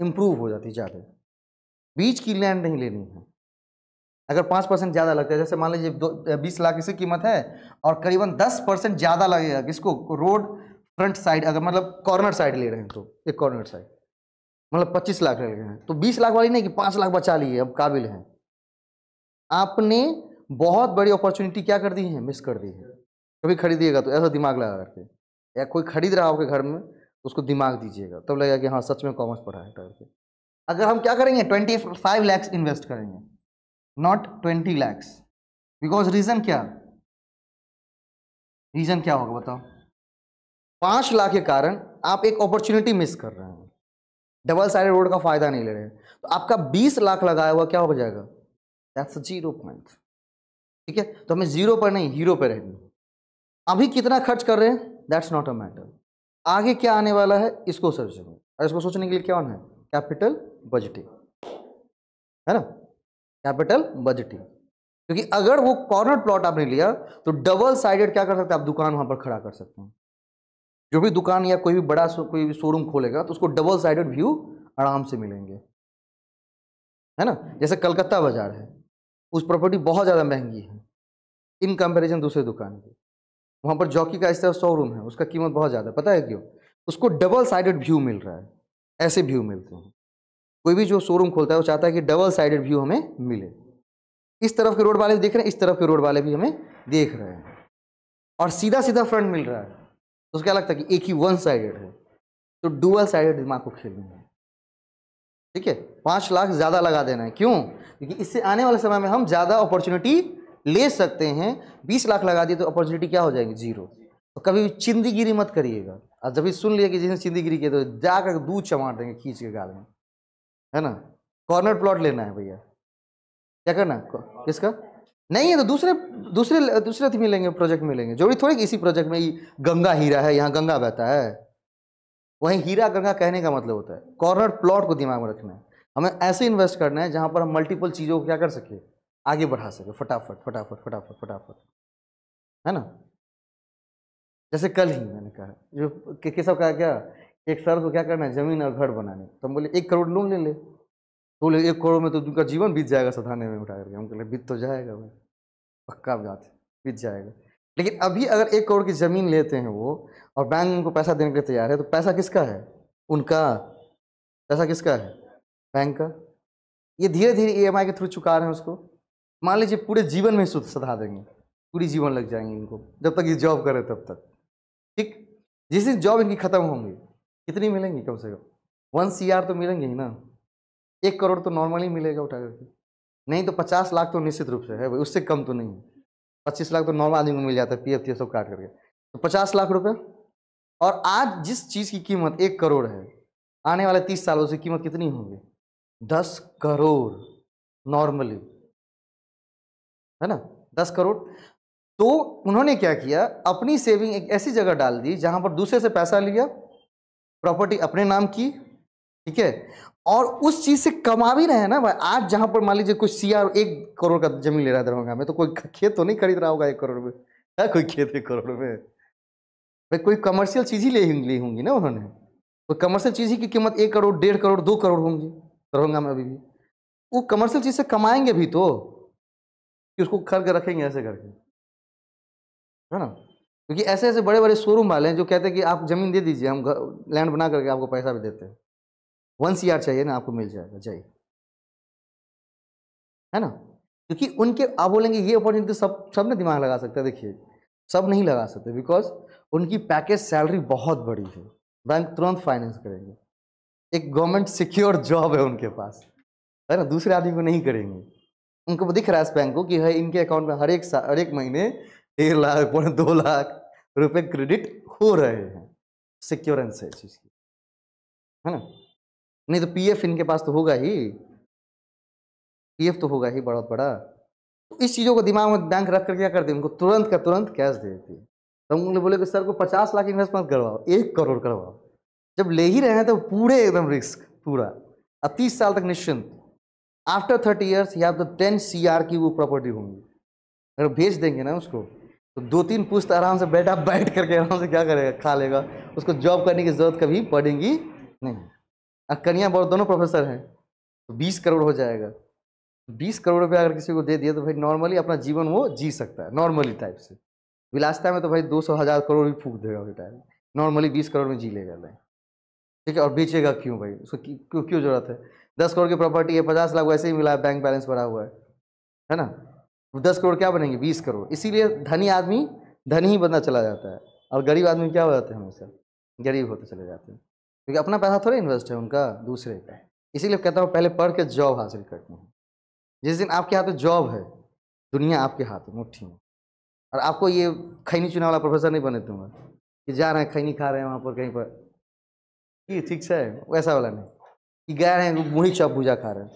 इंप्रूव हो जाती है ज़्यादा। बीच की लैंड नहीं लेनी है। अगर 5% ज़्यादा लगता है, जैसे मान लीजिए 20 लाख इसकी कीमत है और करीबन 10% ज़्यादा लगेगा किसको, रोड फ्रंट साइड, अगर मतलब कॉर्नर साइड ले रहे हैं तो एक कॉर्नर साइड मतलब 25 लाख लगे हैं, तो 20 लाख वाली नहीं कि 5 लाख बचा लिए, अब काबिल हैं। आपने बहुत बड़ी अपॉर्चुनिटी क्या कर दी है, मिस कर दी है। कभी खरीदिएगा तो ऐसा दिमाग लगा करके, या कोई खरीद रहा हो आपके घर में तो उसको दिमाग दीजिएगा, तब लगेगा कि हाँ सच में कॉमर्स पढ़ा है करके। अगर हम क्या करेंगे, 25 लाख इन्वेस्ट करेंगे, नॉट 20 लाख, बिकॉज रीजन क्या, रीजन क्या होगा बताओ, 5 लाख के कारण आप एक अपॉर्चुनिटी मिस कर रहे हैं, डबल साइडेड रोड का फायदा नहीं ले रहे हैं, तो आपका 20 लाख लगाया हुआ क्या हो जाएगा, दैट्स 0 पॉइंट। ठीक है, तो हमें 0 पर नहीं, हीरो पर रहेंगे। अभी कितना खर्च कर रहे हैं, दैट्स नॉट अ मैटर, आगे क्या आने वाला है इसको सोचेंगे, और इसको सोचने के लिए क्या होना है, कैपिटल बजटिंग, है ना, कैपिटल बजटिंग। क्योंकि अगर वो कॉर्नर प्लॉट आपने लिया तो डबल साइडेड क्या कर सकते हैं आप, दुकान वहां पर खड़ा कर सकते हैं। जो भी दुकान या कोई भी बड़ा कोई भी शोरूम खोलेगा तो उसको डबल साइडेड व्यू आराम से मिलेंगे, है ना। जैसे कलकत्ता बाजार है, उस प्रॉपर्टी बहुत ज़्यादा महंगी है इन कंपैरिजन दूसरे दुकान की, वहाँ पर जॉकी का इस तरह शोरूम है, उसका कीमत बहुत ज़्यादा है, पता है क्यों, उसको डबल साइडेड व्यू मिल रहा है, ऐसे व्यू मिलते हैं। कोई भी जो शोरूम खोलता है वो चाहता है कि डबल साइडेड व्यू हमें मिले, इस तरफ के रोड वाले भी देख रहे हैं, इस तरफ के रोड वाले भी हमें देख रहे हैं, और सीधा सीधा फ्रंट मिल रहा है, तो उसको क्या लगता है कि एक ही 1 साइडेड है, तो डुअल साइडेड दिमाग को खेलना है। ठीक है, 5 लाख ज़्यादा लगा देना है, क्यों, क्योंकि इससे आने वाले समय में हम ज़्यादा अपॉर्चुनिटी ले सकते हैं। 20 लाख लगा दिए तो अपॉर्चुनिटी क्या हो जाएगी, 0। तो कभी भी चिंदीगिरी मत करिएगा, और जब भी सुन लिया कि जिसने चिंदीगिरी किया तो जाकर दूध चमाट देंगे खींच के गाल में, है ना। कॉर्नर प्लॉट लेना है भैया, क्या करना है, किसका नहीं है तो दूसरे दूसरे दूसरे मिलेंगे, प्रोजेक्ट मिलेंगे, जो भी थोड़ी इसी प्रोजेक्ट में गंगा हीरा है, यहाँ गंगा बहता है, वहीं हीरा गंगा कहने का मतलब होता है कॉर्नर प्लॉट को दिमाग में रखना है। हमें ऐसे इन्वेस्ट करना है जहां पर हम मल्टीपल चीज़ों को क्या कर सके, आगे बढ़ा सके, फटाफट फटाफट फटाफट फटाफट, है ना। जैसे कल ही मैंने कहा, जो केशव का क्या, एक सर को क्या करना है, जमीन और घर बनाने, तो हम बोले 1 करोड़ लोन ले ले, तो बोले 1 करोड़ में तो उनका जीवन बीत जाएगा सधाने में उठा करके। हम बोले बीत तो जाएगा भाई, पक्का बात है, बीत जाएगा। लेकिन अभी अगर 1 करोड़ की ज़मीन लेते हैं वो, और बैंक उनको पैसा देने के लिए तैयार है, तो पैसा किसका है, उनका, पैसा किसका है, बैंक का। ये धीरे धीरे EMI के थ्रू चुका रहे हैं उसको, मान लीजिए पूरे जीवन में सधा देंगे, पूरी जीवन लग जाएंगे इनको, जब तक ये जॉब करे तब तक। ठीक, जिस दिन जॉब इनकी खत्म होंगी, कितनी मिलेंगी, कम से कम 1 CR तो मिलेंगे ही ना, 1 करोड़ तो नॉर्मली मिलेगा उठा करके, नहीं तो 50 लाख तो निश्चित रूप से है भाई, उससे कम तो नहीं है। 25 लाख तो नॉर्मल आदमी को मिल जाता है पीएफ सब काट करके, तो 50 लाख रुपए। और आज जिस चीज की कीमत 1 करोड़ है, आने वाले 30 सालों से कीमत कितनी होगी? 10 करोड़ नॉर्मली, है ना, 10 करोड़। तो उन्होंने क्या किया, अपनी सेविंग एक ऐसी जगह डाल दी जहां पर दूसरे से पैसा लिया, प्रॉपर्टी अपने नाम की, ठीक है, और उस चीज से कमा भी रहे हैं ना भाई। आज जहां पर मान लीजिए कोई सीआर 1 करोड़ का जमीन ले रहा है दरभंगा में, तो कोई खेत तो नहीं खरीद रहा होगा 1 करोड़ में, है कोई खेत 1 करोड़ में? भाई कोई कमर्शियल चीज ही ली होंगी ना उन्होंने। कोई कमर्शियल चीज ही की कीमत 1 करोड़, 1.5 करोड़, 2 करोड़ होंगी दरभंगा में अभी भी। वो कमर्शियल चीज से कमाएंगे भी तो, कि उसको खरीद के रखेंगे ऐसे करके, है ना। क्योंकि ऐसे ऐसे बड़े बड़े शोरूम वाले हैं जो कहते हैं कि आप जमीन दे दीजिए, हम लैंड बना करके आपको पैसा भी देते हैं। 1 CR चाहिए ना, आपको मिल जाएगा, जाइए, है ना। क्योंकि उनके आप बोलेंगे ये अपॉर्चुनिटी सब ने दिमाग लगा सकता है, देखिए सब नहीं लगा सकते, बिकॉज उनकी पैकेज सैलरी बहुत बड़ी है, बैंक तुरंत फाइनेंस करेंगे, एक गवर्नमेंट सिक्योर जॉब है उनके पास, है ना, दूसरे आदमी को नहीं करेंगे। उनको दिख रहा है इस बैंक को कि है इनके अकाउंट में हर एक महीने 1 लाख, 2 लाख रुपए क्रेडिट हो रहे हैं, सिक्योरेंस है इस चीज की, है ना। नहीं तो पीएफ इनके पास तो होगा ही, पीएफ तो होगा ही बहुत बड़ा। तो इस चीज़ों को दिमाग में बैंक रख कर क्या करते हैं, उनको तुरंत का तुरंत कैश दे देती है। तो हम बोले कि सर को 50 लाख इन्वेस्टमेंट करवाओ, 1 करोड़ करवाओ। जब ले ही रहे हैं तो पूरे एकदम रिस्क पूरा, अब 30 साल तक निश्चिंत। आफ्टर 30 ईयर्स या तो 10 CR की वो प्रॉपर्टी होंगी। अगर बेच देंगे ना उसको, तो 2-3 पुश्त आराम से बैठ करके आराम से क्या करेगा, खा लेगा, उसको जॉब करने की जरूरत कभी पड़ेगी नहीं। और कन्या बहुत दोनों प्रोफेसर हैं, तो 20 करोड़ हो जाएगा। 20 करोड़ रुपया अगर किसी को दे दिया तो भाई नॉर्मली अपना जीवन वो जी सकता है, नॉर्मली टाइप से। विलासिता में तो भाई 200,000 करोड़ भी फूक देगा बेटा, नॉर्मली 20 करोड़ में जी लेगा भाई, ठीक है। और बेचेगा क्यों भाई, उसको क्यों क्यों जरूरत है? 10 करोड़ की प्रॉपर्टी है, 50 लाख वैसे ही मिला है, बैंक बैलेंस भरा हुआ है ना। 10 करोड़ क्या बनेंगे, 20 करोड़। इसीलिए धनी आदमी धनी ही बनना चला जाता है, और गरीब आदमी क्या हो जाते हैं, हमेशा गरीब होते चले जाते हैं, क्योंकि अपना पैसा थोड़ा इन्वेस्ट है उनका, दूसरे का। इसीलिए कहता हूँ पहले पढ़ के जॉब हासिल करनी है। जिस दिन आपके हाथ में जॉब है, दुनिया आपके हाथ में, मुट्ठी में। और आपको ये खैनी चुना वाला प्रोफेसर नहीं बने दूंगा कि जा रहे हैं खैनी खा रहे हैं वहाँ पर कहीं पर, कि ठीक से वैसा वाला नहीं, कि गए रहे हैं मुढ़ी चौप भूजा खा रहे हैं,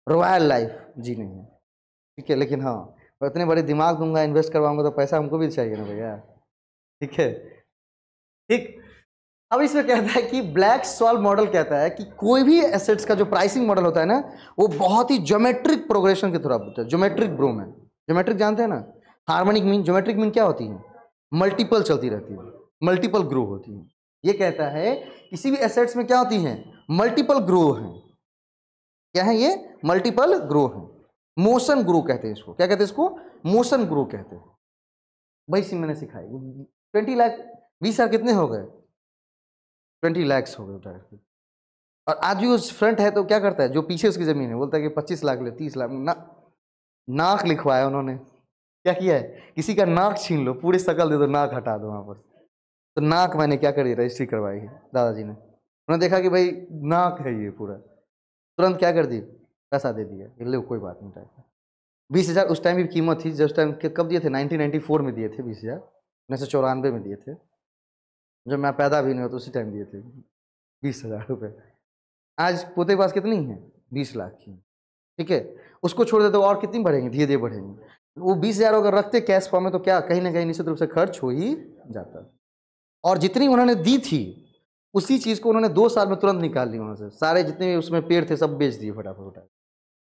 रॉयल लाइफ जी नहीं है, ठीक है। लेकिन हाँ, मैं इतने बड़े दिमाग दूंगा, इन्वेस्ट करवाऊंगा, तो पैसा हमको भी चाहिए ना भैया, ठीक है, ठीक। अब इसमें कहता है कि ब्लैक स्वॉल मॉडल कहता है कि कोई भी एसेट्स का जो प्राइसिंग मॉडल होता है ना, वो बहुत ही ज्योमेट्रिक प्रोग्रेशन के थ्रू होता है। ज्योमेट्रिक ग्रो में, ज्योमेट्रिक जानते हैं ना, हार्मोनिक मीन, ज्योमेट्रिक मीन क्या होती है, मल्टीपल चलती रहती है, मल्टीपल ग्रो होती है। ये कहता है किसी भी एसेट्स में क्या होती है, मल्टीपल ग्रो है। क्या है ये, मल्टीपल ग्रो है। मोशन ग्रो कहते हैं इसको, क्या कहते हैं इसको, मोशन ग्रो कहते हैं। भाई सी मैंने सिखाई। 20 लाख 20 साल कितने हो गए, 20 लाख हो गए डायरेक्ट। और आज भी उस फ्रंट है तो क्या करता है, जो पीछे उसकी जमीन है, बोलता है कि 25 लाख ले, 30 लाख ना, नाक लिखवाया उन्होंने। क्या किया है, किसी का नाक छीन लो, पूरी शकल दे दो, नाक हटा दो वहां पर। तो नाक मैंने क्या करी, रजिस्ट्री करवाई है दादाजी ने। उन्होंने देखा कि भाई नाक है ये पूरा, तुरंत क्या कर दी, पैसा दे दिया, ले कोई बात नहीं टाइप। 20,000 उस टाइम की कीमत थी, जब टाइम कब दिए थे, 1994 में दिए थे 20,000, 1994 में दिए थे, जब मैं पैदा भी नहीं हुआ तो उसी टाइम दिए थे 20,000 रुपये। आज पोते के पास कितनी है, 20 लाख की, ठीक है। उसको छोड़ दे तो और कितनी बढ़ेंगे, धीरे धीरे बढ़ेंगे। वो 20,000 अगर रखते कैश फॉर्म में तो क्या कहीं ना कहीं निश्चित रूप से खर्च हो ही जाता। और जितनी उन्होंने दी थी उसी चीज़ को उन्होंने 2 साल में तुरंत निकाल ली वहाँ से, सारे जितने भी उसमें पेड़ थे सब बेच दिए फटाफट उठा,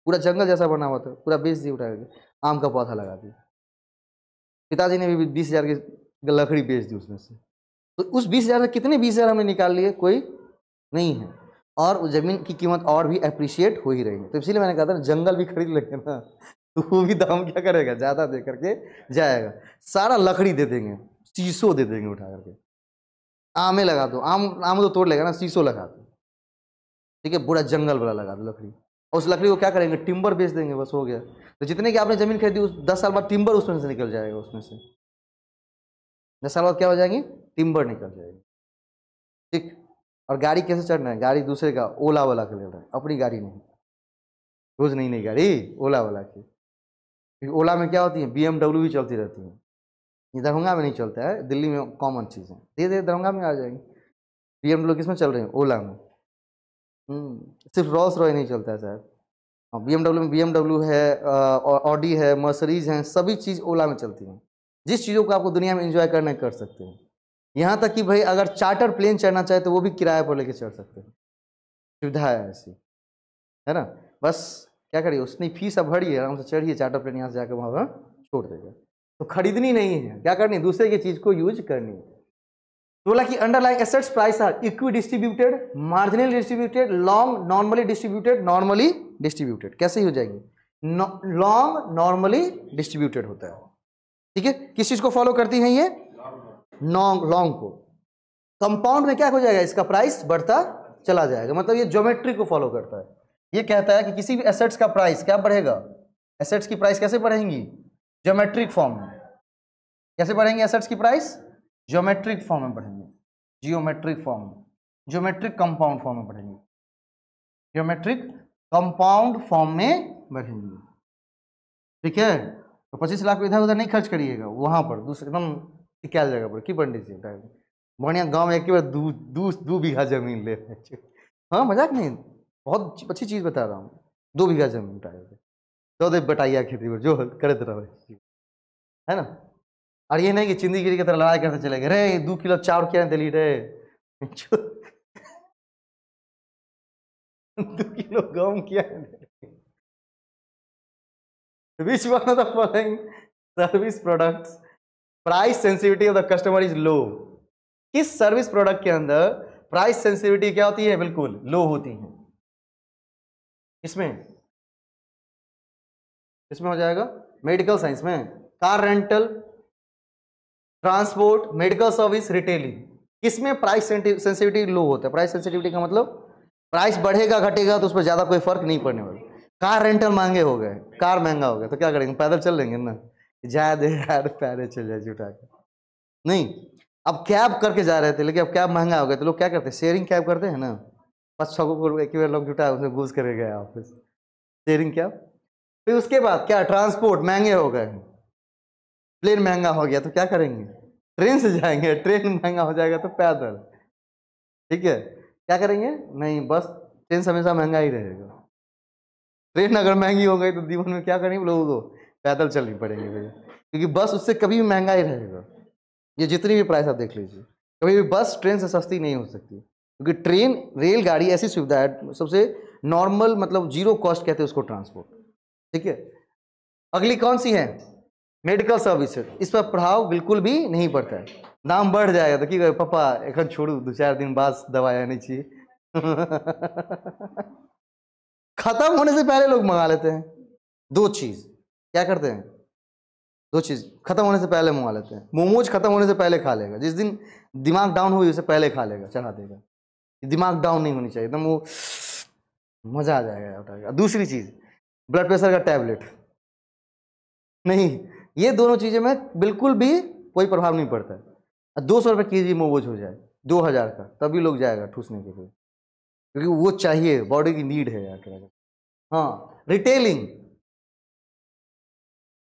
पूरा जंगल जैसा बना हुआ था पूरा बेच दिए उठा के, आम का पौधा लगा दिया। पिताजी ने भी 20,000 की लकड़ी बेच दी उसमें से। तो उस 20,000 से कितने 20,000 हमने निकाल लिए, कोई नहीं है। और उस जमीन की कीमत और भी अप्रिशिएट हो ही रही है। तो इसीलिए मैंने कहा था जंगल भी खरीद लेंगे ना तो वो भी दाम क्या करेगा, ज़्यादा दे करके जाएगा। सारा लकड़ी दे देंगे, शीशो दे देंगे उठा करके, आमे लगा दो, आम तो तोड़ लेगा ना, शीशो लगा दो, ठीक है, पूरा जंगल वाला लगा दो लकड़ी। और उस लकड़ी को क्या करेंगे, टिम्बर बेच देंगे, बस हो गया। तो जितने की आपने जमीन खरीदी उस 10 साल बाद टिम्बर उसमें से निकल जाएगा, उसमें से 10 साल बाद क्या हो जाएगी, टिम्बर निकल जाएगी, ठीक। और गाड़ी कैसे चढ़ना है, गाड़ी दूसरे का ओला वाला का ले रहा है, अपनी गाड़ी नहीं। रोज नई नई गाड़ी ओला वाला की, क्योंकि ओला में क्या होती है, BMW भी चलती रहती है। ये दरभंगा में नहीं चलता है, दिल्ली में कॉमन चीज़ है, धीरे धीरे दरभंगा में आ जाएंगे। BMW किस में चल रहे हैं, ओला में। सिर्फ रॉल्स रॉय नहीं चलता है शायद। हाँ, BMW में BMW है, ऑडी है, मर्सिडीज हैं, सभी चीज़ ओला में चलती हैं। जिस चीज़ों को आपको दुनिया में एंजॉय करना कर सकते हैं। यहाँ तक कि भाई अगर चार्टर प्लेन चढ़ना चाहे तो वो भी किराए पर लेके चढ़ सकते हैं, सुविधा है ऐसी, है ना। बस क्या करिए, उसने फीस अब भरिए, आराम से चढ़िए चार्टर प्लेन, यहाँ से जाकर वहाँ छोड़ देगा। तो खरीदनी नहीं है, क्या करनी है, दूसरे की चीज़ को यूज करनी है। तो बोला कि underlying assets price are equi distributed, marginally distributed, long normally distributed, normally distributed. कैसे ही हो जाएगी, लॉन्ग नॉर्मली डिस्ट्रीब्यूटेड होता है, ठीक है। किस चीज को फॉलो करती है ये, लॉन्ग को। कंपाउंड में क्या हो जाएगा, इसका प्राइस बढ़ता चला जाएगा, मतलब ये ज्योमेट्री को फॉलो करता है। ये कहता है कि किसी भी एसेट्स का प्राइस क्या बढ़ेगा, एसेट्स की प्राइस कैसे बढ़ेंगी, ज्योमेट्रिक फॉर्म में। कैसे बढ़ेंगे एसेट्स की प्राइस, ज्योमेट्रिक फॉर्म में बढ़ेंगे, जियोमेट्रिक फॉर्म में, ज्योमेट्रिक कंपाउंड फॉर्म में बढ़ेंगे, ज्योमेट्रिक कंपाउंड फॉर्म में बढ़ेंगे, ठीक है। तो 25 लाख इधर उधर नहीं खर्च करिएगा, वहां पर दूसरे एकदम क्या जगह पर की पंडित जी बढ़िया गांव में एक बार 2 बीघा जमीन ले, हाँ मजाक नहीं, बहुत अच्छी चीज बता रहा हूँ। 2 बीघा जमीन तो दे बटाइया खेती पर जो करते रहो, है ना। और ये नहीं कि चिंदीगिरी की तरह लड़ाई करते चले गए, रे 2 किलो चावल क्या दिली रे 2 किलो गेहूं क्या Which one of the following service products price sensitivity of the customer is low. किस सर्विस प्रोडक्ट के अंदर प्राइस सेंसिटिविटी क्या होती है, बिल्कुल लो होती है। इसमें हो जाएगा मेडिकल साइंस में, car rental, transport, medical service, retailing. किसमें प्राइस सेंसिटिविटी लो होता है। प्राइस सेंसिटिविटी का मतलब प्राइस बढ़ेगा घटेगा तो उस पर ज्यादा कोई फर्क नहीं पड़ने वाला। कार रेंटल महंगे हो गए, कार महंगा हो गया तो क्या करेंगे, पैदल चल लेंगे ना, जाए दे यार पैदल चल जाए जुटा के, नहीं। अब कैब करके जा रहे थे, लेकिन अब कैब महंगा हो गया तो लोग क्या करते हैं, शेयरिंग कैब करते हैं ना, 5-6 को एक बार लोग जुटा उसमें घूस करके गए ऑफिस, शेयरिंग कैब। फिर उसके बाद क्या, ट्रांसपोर्ट महंगे हो गए, प्लेन महंगा हो गया तो क्या करेंगे, ट्रेन से जाएंगे, ट्रेन महंगा हो जाएगा तो पैदल, ठीक है। क्या करेंगे, नहीं बस ट्रेन हमेशा महंगा ही रहेगा, ट्रेन अगर महंगी हो गई तो जीवन में क्या करेंगे लोगों को, पैदल चलनी पड़ेगी भैया, क्योंकि बस उससे कभी भी महंगा ही रहेगा। ये जितनी भी प्राइस आप देख लीजिए, कभी भी बस ट्रेन से सस्ती नहीं हो सकती, क्योंकि ट्रेन रेलगाड़ी ऐसी सुविधा है सबसे नॉर्मल, मतलब जीरो कॉस्ट कहते हैं उसको ट्रांसपोर्ट, ठीक है। अगली कौन सी है, मेडिकल सर्विसेज। इस पर प्रभाव बिल्कुल भी नहीं पड़ता है, दाम बढ़ जाएगा तो कि पापा एक छोड़ू 2-4 दिन बाद दवाई आनी चाहिए खत्म होने से पहले लोग मंगा लेते हैं। 2 चीज क्या करते हैं, 2 चीज खत्म होने से पहले मंगा लेते हैं। मोमोज खत्म होने से पहले खा लेगा, जिस दिन दिमाग डाउन हुई उससे पहले खा लेगा, चढ़ा देगा। दिमाग डाउन नहीं होनी चाहिए एकदम, वो मजा आ जाएगा। दूसरी चीज ब्लड प्रेशर का टैबलेट, नहीं, ये दोनों चीजें में बिल्कुल भी कोई प्रभाव नहीं पड़ता है। 200 रुपये केजी मोमोज हो जाए 2000 का, तभी लोग जाएगा ठूसने के लिए, क्योंकि वो चाहिए, बॉडी की नीड है यार। हाँ, रिटेलिंग,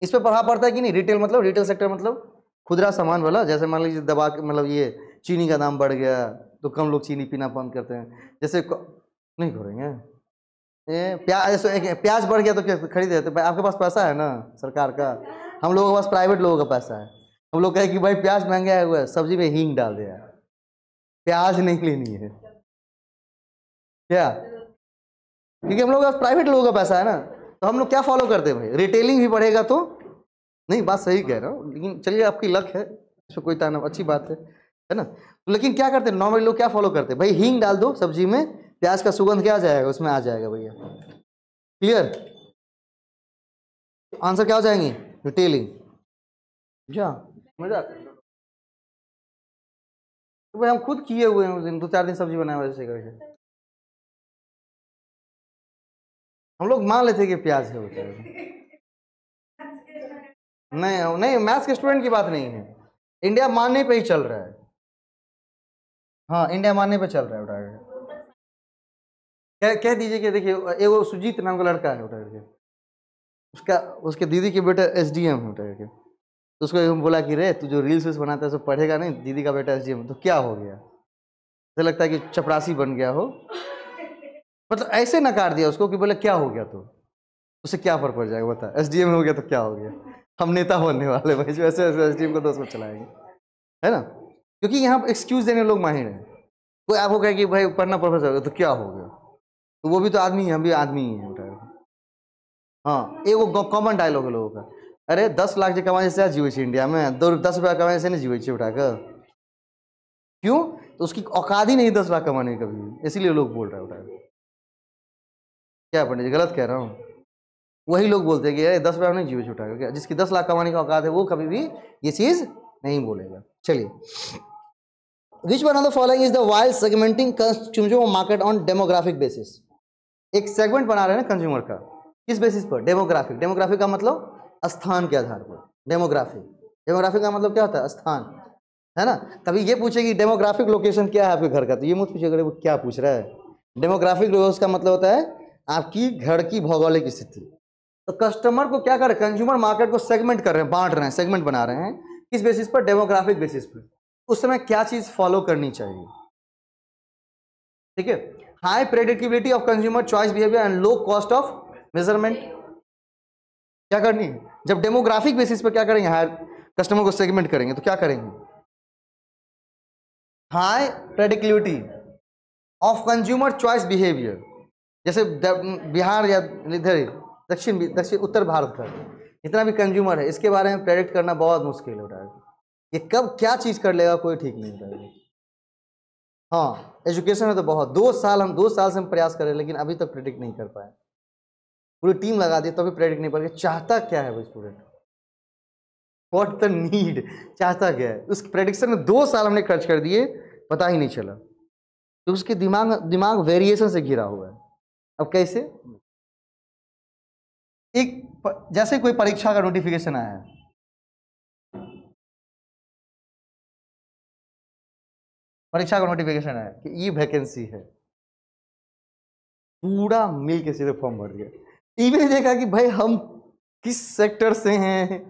इस पर प्रभाव पड़ता है कि नहीं। रिटेल मतलब, रिटेल सेक्टर मतलब खुदरा सामान वाला, जैसे मान लीजिए दवा मतलब ये चीनी का दाम बढ़ गया तो कम लोग चीनी पीना बंद करते हैं, जैसे नहीं करेंगे। प्याज बढ़ गया तो क्या खरीदे, तो आपके पास पैसा है ना सरकार का, हम लोगों के पास प्राइवेट लोगों का पैसा है। हम लोग कहे कि भाई प्याज महंगा है, हुआ है सब्जी में हींग डाल दिया, प्याज नहीं लेनी है क्या, क्योंकि हम लोग प्राइवेट लोगों का पैसा है ना। तो हम लोग क्या फॉलो करते हैं भाई, रिटेलिंग भी बढ़ेगा तो, नहीं बात सही कह रहा हूँ, लेकिन चलिए आपकी लक है, इसमें कोई ताना, अच्छी बात है ना। तो लेकिन क्या करते हैं नॉर्मली लोग, क्या फॉलो करते हैं भाई, हींग डाल दो सब्जी में, प्याज का सुगंध क्या आ जाएगा उसमें, आ जाएगा भैया। क्लियर, आंसर क्या हो जाएंगे, रिटेलिंग। जा मजाक तो भाई हम खुद किए हुए हैं उस दिन, 2-4 दिन सब्जी बनाए वैसे करके, हम लोग मान लेते कि प्याज है होता है। नहीं नहीं, मैथ्स के स्टूडेंट की बात नहीं है, इंडिया मानने पे ही चल रहा है। हाँ, इंडिया मानने पे चल रहा है। कह दीजिए कि देखिए एगो सुजीत नाम का लड़का है उठा करके, उसका उसके दीदी के बेटा SDM है उठा करके, तो उसको बोला कि रे तू जो रील्स वील्स बनाता है सब पढ़ेगा नहीं, दीदी का बेटा SDM, तो क्या हो गया, ऐसा लगता है कि चपरासी बन गया हो, मतलब ऐसे नकार दिया उसको कि बोले क्या हो गया, तो उससे क्या फर्क पड़ जाएगा बता, SDM हो गया तो क्या हो गया, हम नेता बनने वाले भाई, जो ऐसे ऐसे SDM को दोस्त में चलाएंगे, है ना, क्योंकि यहाँ एक्सक्यूज देने लोग माहिर हैं। कोई आपको कहे कि भाई पढ़ना प्रोफेसर तो क्या हो गया, तो वो भी तो आदमी है, हम भी आदमी ही हैं। हाँ, एक वो कॉमन डायलॉग है लोगों का, अरे 10 लाख जो कमाने से जीवे इंडिया में, 10 रुपया कमाने से नहीं जीवे उठाकर, क्यों, तो उसकी औकात ही नहीं 10 लाख कमाने की कभी, इसीलिए लोग बोल रहे हैं उठाकर। क्या पंडित जी गलत कह रहा हूँ? वही लोग बोलते हैं कि 10 रुपया नहीं जीवे उठाकर, क्या जिसकी 10 लाख कमाने की औकात है वो कभी भी ये चीज नहीं बोलेगा। चलिए, Which one of the following is the while segmenting consumer market on demographic basis? एक सेगमेंट बना रहे हैं ना कंज्यूमर का, किस बेसिस पर? डेमोग्राफिक। डेमोग्राफिक का मतलब स्थान के आधार पर, डेमोग्राफिक। डेमोग्राफिक का मतलब क्या होता है? स्थान, है ना। कभी ये पूछे कि डेमोग्राफिक लोकेशन क्या है आपके घर का, तो ये मत पूछिए वो क्या पूछ रहा है। डेमोग्राफिक का मतलब होता है आपकी घर की भौगोलिक स्थिति। तो कस्टमर को क्या कर रहे हैं, कंज्यूमर मार्केट को सेगमेंट कर रहे हैं, बांट रहे हैं, सेगमेंट बना रहे हैं, किस बेसिस पर? डेमोग्राफिक बेसिस पर। उस समय क्या चीज फॉलो करनी चाहिए, ठीक है। High predictability of consumer choice behaviour and low cost of measurement. क्या करनी है जब डेमोग्राफिक बेसिस पर? क्या करेंगे, हाई कस्टमर को सेगमेंट करेंगे, तो क्या करेंगे? High predictability of consumer choice behaviour, जैसे बिहार या इधर दक्षिण उत्तर भारत का जितना भी कंज्यूमर है, इसके बारे में प्रेडिक्ट करना बहुत मुश्किल हो रहा है। ये कब क्या चीज कर लेगा कोई ठीक नहीं होता है। हाँ, एजुकेशन में तो बहुत, 2 साल से हम प्रयास करें, लेकिन अभी तक प्रेडिक्ट नहीं कर पाए। पूरी टीम लगा दी तो भी प्रेडिक्ट नहीं कर, चाहता क्या है वो स्टूडेंट, व्हाट द नीड, चाहता क्या है। उस प्रेडिक्शन में 2 साल हमने खर्च कर दिए, पता ही नहीं चला, तो उसके दिमाग वेरिएशन से घिरा हुआ है। अब कैसे? एक जैसे कोई परीक्षा का नोटिफिकेशन आया है, परीक्षा का नोटिफिकेशन आया कि ये वैकेंसी है, पूरा मिल के सीधे फॉर्म भर दिया। ये भी नहीं देखा कि भाई हम किस सेक्टर से हैं,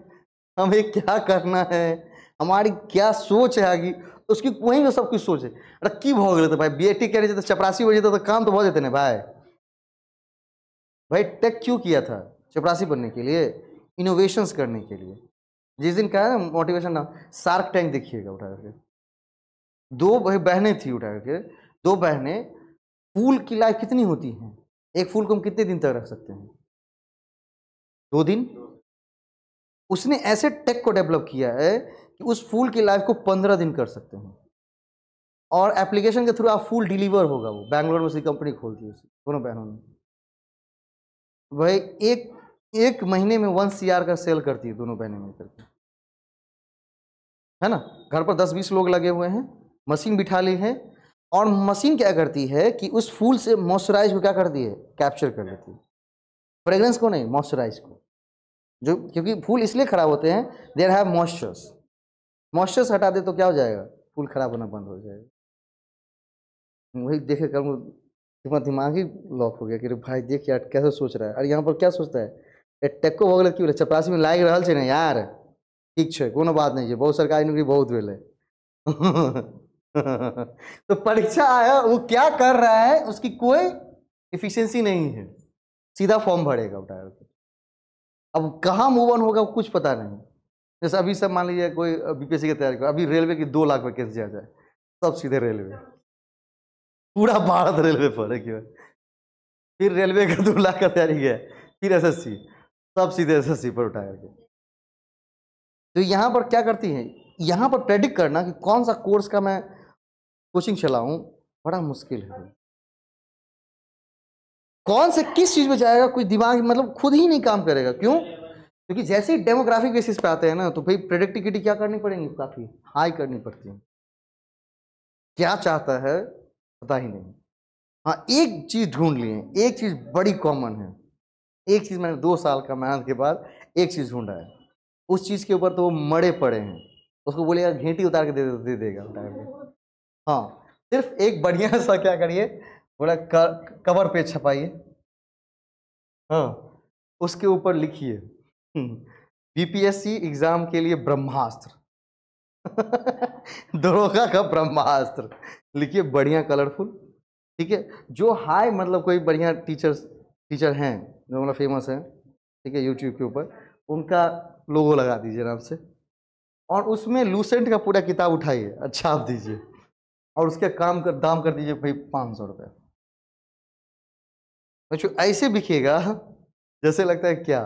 हमें क्या करना है, हमारी क्या सोच है आगे, उसकी वहीं में सब कुछ सोच है। अरे की भोग रहे थे भाई, BIT कह रहे थे, चपरासी हो जाता तो काम तो बहुत देते ना भाई। भाई टेक क्यों किया था? चपरासी बनने के लिए, इनोवेशंस करने के लिए। जिस दिन का है मोटिवेशन ना, शार्क टैंक देखिएगा उठा करके, 2 बहनें थी उठा करके, 2 बहनें, फूल की लाइफ कितनी होती है, एक फूल को हम कितने दिन तक रख सकते हैं? 2 दिन। उसने ऐसे टेक को डेवलप किया है कि उस फूल की लाइफ को 15 दिन कर सकते हैं, और एप्लीकेशन के थ्रू आप फूल डिलीवर होगा। वो बैंगलोर में उसकी कंपनी खोल दी उसकी, दोनों बहनों ने। भाई एक महीने में 1 CR का सेल करती है दोनों बहनें मिलकर के, है ना। घर पर 10-20 लोग लगे हुए हैं, मशीन बिठा ली है, और मशीन क्या करती है कि उस फूल से मॉइस्चराइज को क्या करती है, कैप्चर कर लेती है। फ्रेग्रेंस को नहीं, मॉइस्चराइज को, जो क्योंकि फूल इसलिए खराब होते हैं, देयर हैव मॉइस्चर्स, मॉइस्चर्स हटा दे तो क्या हो जाएगा, फूल खराब होना बंद हो जाएगा। वही देखे कल दिमाग ही लॉक हो गया कि भाई देख यार कैसे सोच रहा है, और यहाँ पर क्या सोचता है, टेक्को हो गए क्यों, चपरासी में लाग रहा है ना यार, ठीक है कोनो बात नहीं है, बहुत सरकारी नौकरी बहुत भेल है। तो परीक्षा आया, वो क्या कर रहा है, उसकी कोई एफिशिएंसी नहीं है, सीधा फॉर्म भरेगा उठा के। अब कहाँ मूव ऑन होगा कुछ पता नहीं। जैसे अभी सब मान लीजिए कोई BPSC की तैयारी कर, अभी रेलवे की 2 लाख वैकेंसी आ जाए, सब सीधे रेलवे, पूरा भारत रेलवे पर है क्यों, फिर रेलवे का 2 लाख का तैयारी किया, फिर SSC, सब सीधे SSC पर उठा करके। तो यहाँ पर क्या करती है, यहाँ पर प्रेडिक्ट करना कि कौन सा कोर्स का मैं कोचिंग चलाऊं, बड़ा मुश्किल है। कौन से किस चीज में जाएगा, कोई दिमाग मतलब खुद ही नहीं काम करेगा। क्यों? क्योंकि जैसे ही डेमोग्राफिक बेसिस पे आते हैं ना, तो भाई प्रेडिक्टिविटी क्या करनी पड़ेगी, काफी हाई करनी पड़ती है। क्या चाहता है पता ही नहीं। हाँ, एक चीज ढूंढ लिए, एक चीज बड़ी कॉमन है, एक चीज मैंने 2 साल का मेहनत के बाद एक चीज ढूंढा है, उस चीज के ऊपर तो वो मरे पड़े हैं, उसको बोलेगा घेंटी उतार के दे देगा उतार के। हाँ, सिर्फ एक बढ़िया सा क्या करिए, बोला कवर पेज छपाइए, हाँ उसके ऊपर लिखिए बीपीएससी एग्जाम के लिए ब्रह्मास्त्र दरोगा का ब्रह्मास्त्र लिखिए, बढ़िया कलरफुल, ठीक है। जो हाई मतलब कोई बढ़िया टीचर हैं जो मतलब फेमस हैं, ठीक है, यूट्यूब के ऊपर उनका लोगो लगा दीजिए आराम से, और उसमें लूसेंट का पूरा किताब उठाइए, अच्छा आप दीजिए, और उसके दाम कर दीजिए भाई 500 रुपये। बच्चों ऐसे बिकेगा जैसे लगता है क्या,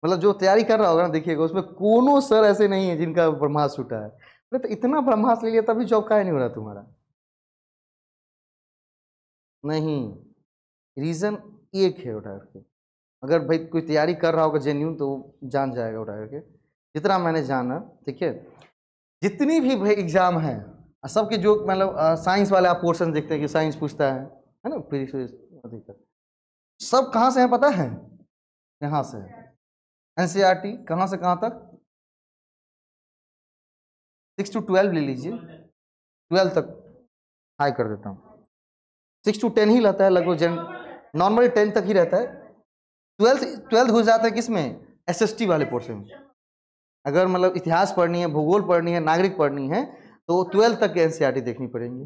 मतलब जो तैयारी कर रहा होगा ना देखिएगा, उसमें कोनो सर ऐसे नहीं है जिनका ब्रह्मास्त्र छूटा है। अरे तो इतना ब्रह्मास्त्र ले लिया तभी जॉब काहे नहीं हो रहा तुम्हारा? नहीं, रीजन एक है उठा करके, अगर भाई कोई तैयारी कर रहा होगा जेन्यून तो जान जाएगा उठा करके, जितना मैंने जाना, ठीक है। जितनी भी भाई एग्जाम है सबके जो मतलब साइंस वाले आप पोर्शन देखते हैं कि साइंस पूछता है ना, फिजिक्स अधिकतर सब कहाँ से है पता है? यहाँ से एनसीईआरटी कहाँ से कहाँ तक? 6 to 12 ले लीजिए, 12 तक हाई कर देता हूँ, 6 to 10 ही रहता है लगभग, नॉर्मली 10 तक ही रहता है। 12 घुस जाता है किसमें? एसएसटी वाले पोर्शन में। अगर मतलब इतिहास पढ़नी है, भूगोल पढ़नी है, नागरिक पढ़नी है तो 12 तक के एनसीईआरटी देखनी पड़ेगी,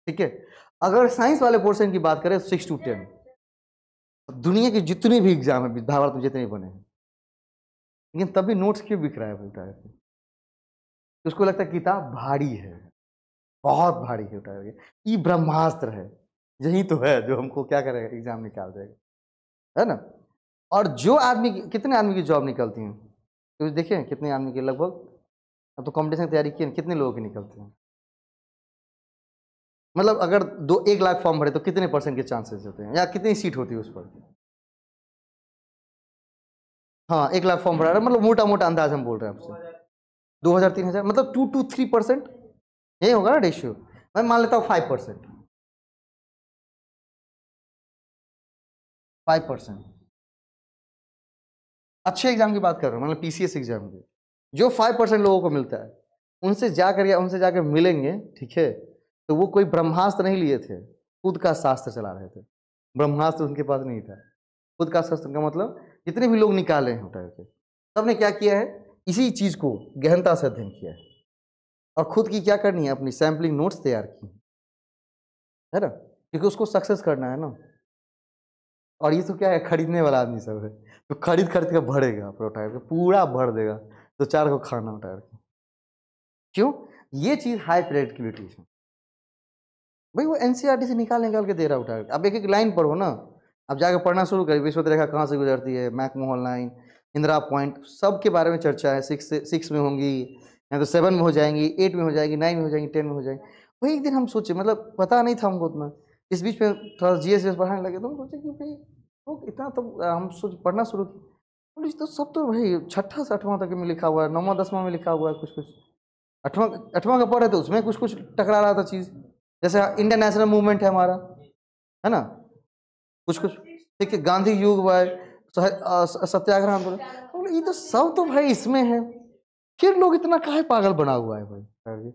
ठीक है। अगर साइंस वाले पोर्शन की बात करें 6 to 10, दुनिया के जितने भी एग्जाम है भारत में जितने भी बने हैं, लेकिन तभी नोट्स क्यों बिक रहा है बेटा? उसको लगता है किताब भारी है, बहुत भारी है, उठा ये ब्रह्मास्त्र है, यही तो है जो हमको क्या करेगा, एग्जाम निकाल देगा, है ना। और जो आदमी कितने आदमी की जॉब निकलती हैं तो देखें, कितने आदमी की लगभग, अब तो कंपटीशन की तैयारी की कितने लोगों की निकलती हैं, मतलब अगर 1 लाख फॉर्म भरे तो कितने % के चांसेस होते हैं, या कितनी सीट होती है उस पर? हाँ 1 लाख फॉर्म भरा, मतलब मोटा मोटा अंदाज हम बोल रहे हैं आपसे, 2000-3000, मतलब 2 to 3% यही होगा ना रेशियो। मैं मान लेता हूँ 5%, 5% अच्छे एग्जाम की बात कर रहा हूँ, मतलब टीसीएस एग्जाम की, जो 5% लोगों को मिलता है, उनसे जाकर मिलेंगे, ठीक है, तो वो कोई ब्रह्मास्त्र नहीं लिए थे, खुद का शास्त्र चला रहे थे। ब्रह्मास्त्र उनके पास नहीं था, खुद का शास्त्र का मतलब जितने भी लोग निकाले हैं उठा के, सबने क्या किया है, इसी चीज को गहनता से अध्ययन किया है, और खुद की क्या करनी है, अपनी सैम्पलिंग नोट्स तैयार की है ना, क्योंकि उसको सक्सेस करना है ना। और ये तो क्या है, खरीदने वाला आदमी सब है, तो खरीद खरीद के भरेगा अपना उठा के, पूरा भर देगा, तो 4 को खाना उठा के, क्यों? ये चीज हाई प्रेडिक्टिविटी है भाई, वो एनसीईआरटी से निकाल निकाल के दे रहा उठा के। अब एक एक लाइन पढ़ो ना, अब जाकर पढ़ना शुरू करिए, विश्व रेखा कहाँ से गुजरती है, मैकमोहन लाइन, इंदिरा पॉइंट, सब के बारे में चर्चा है, 6 में होंगी, या तो 7 में हो जाएंगी, 8 में हो जाएंगी, 9 में हो जाएंगी, 10 में हो जाएंगी। वही एक दिन हम सोचे, मतलब पता नहीं था हमको उतना, इस बीच में थोड़ा जीएस पढ़ाने लगे तो हम सोचे कि भाई लोग इतना, तो हम सोच पढ़ना शुरू किए, बोले तो सब तो भाई 6ठा से 8वां तक में लिखा हुआ है, 9वां 10वां में लिखा हुआ है, कुछ कुछ 8वां का पढ़े तो उसमें कुछ कुछ टकरा रहा था चीज़, जैसे इंडियन नेशनल मूवमेंट है हमारा, है ना, कुछ कुछ, ठीक है, गांधी युग भाई, सत्याग्रह आंदोलन, तो ये तो सब तो भाई इसमें है, फिर लोग इतना काहे पागल बना हुआ है भाई?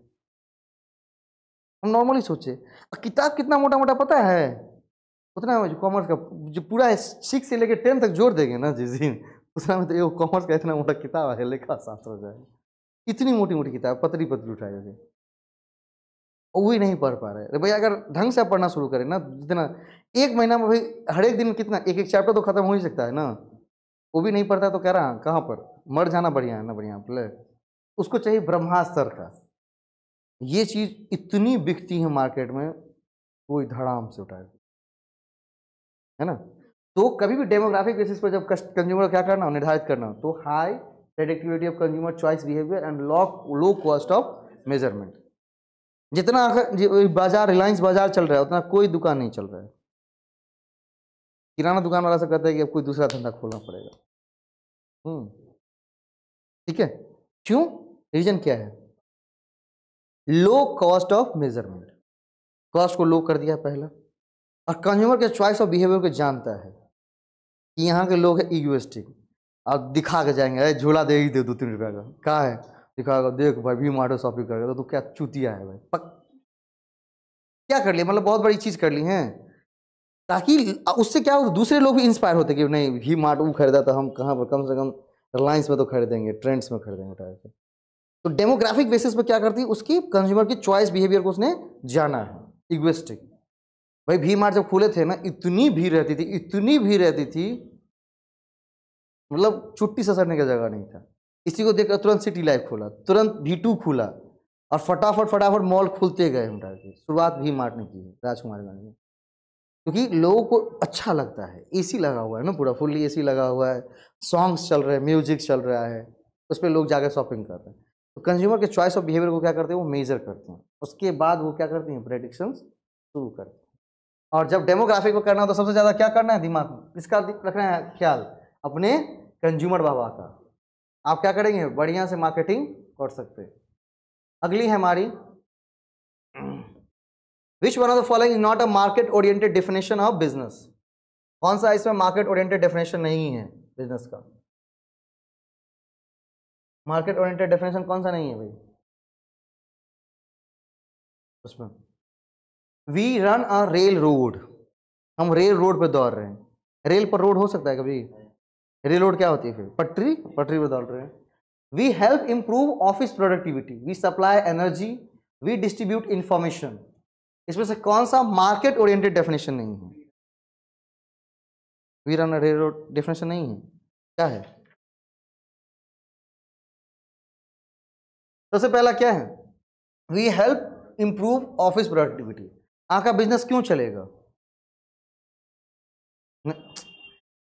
हम नॉर्मली सोचे, किताब कितना मोटा मोटा पता है, उतना कॉमर्स का जो पूरा 6 से लेकर 10 तक जोड़ देंगे ना जिस दिन, उतना में तो कॉमर्स का इतना मोटा किताब है, लेखा शास्त्र हो जाएगा, इतनी मोटी मोटी किताब पतली पतली उठाएगा, वो ही नहीं पढ़ पा रहे। अरे भैया अगर ढंग से पढ़ना शुरू करें ना, जितना 1 महीना में भाई हर एक दिन कितना एक एक चैप्टर तो खत्म हो ही सकता है ना, वो भी नहीं पढ़ता तो कह रहा कहाँ पर मर जाना बढ़िया है ना, बढ़िया बोले, उसको चाहिए ब्रह्मास्त्र का। ये चीज इतनी बिकती है मार्केट में, कोई धड़ाम से उठाए, है ना। तो कभी भी डेमोग्राफिक बेसिस पर जब कंज्यूमर क्या करना हो, निर्धारित करना हो, तो high predictivity of consumer choice behaviour and low cost of measurement. जितना बाजार रिलायंस बाजार चल रहा है उतना कोई दुकान नहीं चल रहा है, किराना दुकान वाला से कहता है कि अब कोई दूसरा धंधा खोलना पड़ेगा, ठीक है, क्यों? रीजन क्या है? लो कॉस्ट ऑफ मेजरमेंट, कॉस्ट को लो कर दिया पहला, और कंज्यूमर के चॉइस ऑफ बिहेवियर को जानता है कि यहाँ के लोग हैं इगोइस्टिक, और दिखा के जाएंगे, अरे झोला दे ही दे 2-3 रुपया का, कहाँ है दिखाएगा, देख भाई भी मार्टो शॉपिंग करेगा तो क्या चूतिया है भाई, क्या कर लिया, मतलब बहुत बड़ी चीज कर ली है, ताकि उससे क्या दूसरे लोग भी इंस्पायर होते कि नहीं भी मार्ट वो खरीदा तो हम कहाँ पर कम से कम रिलायंस में तो खरीदेंगे, ट्रेंड्स में खरीदेंगे टाइप से। तो डेमोग्राफिक बेसिस पे क्या करती है, उसकी कंज्यूमर की चॉइस बिहेवियर को उसने जाना है। इगोइस्टिक भाई, भी मार्ट जब खुले थे ना इतनी भीड़ रहती थी, इतनी भीड़ रहती थी, मतलब चुट्टी ससरने का जगह नहीं था। इसी को देखकर तुरंत सिटी लाइफ खोला, तुरंत V2 खुला और फटाफट फटाफट मॉल खुलते गए। शुरुआत भी मार्ट ने की है राजकुमार गांधी ने, क्योंकि लोगों को अच्छा लगता है। एसी लगा हुआ है ना, पूरा फुल्ली एसी लगा हुआ है, सॉन्ग्स चल रहे हैं, म्यूजिक चल रहा है, उस पर लोग जाकर शॉपिंग कर रहे हैं। तो कंज्यूमर के चॉइस ऑफ बिहेवियर को क्या करते हैं, वो मेजर करते हैं। उसके बाद वो क्या करते हैं, प्रेडिक्शंस शुरू करते हैं। और जब डेमोग्राफिक को करना हो तो सबसे ज़्यादा क्या करना है दिमाग में, किसका रखना है ख्याल, अपने कंज्यूमर बाबा का। आप क्या करेंगे, बढ़िया से मार्केटिंग कर सकते हैं। अगली है हमारी, विच one of the following is not a market oriented definition of business. कौन सा इसमें मार्केट ओरिएंटेड डेफिनेशन नहीं है बिजनेस का? मार्केट ओरिएंटेड डेफिनेशन कौन सा नहीं है भाई उसमें? We run a rail road, हम रेल रोड पे दौड़ रहे हैं। रेल पर रोड हो सकता है कभी? रेल रोड क्या होती है फिर? पटरी, पटरी पे दौड़ रहे हैं। We help improve office productivity, we supply energy, we distribute information. इसमें से कौन सा मार्केट ओरिएंटेड डेफिनेशन नहीं है? We run a rail road definition नहीं है, क्या है? सबसे पहला क्या है, we help improve office productivity. आपका बिजनेस क्यों चलेगा?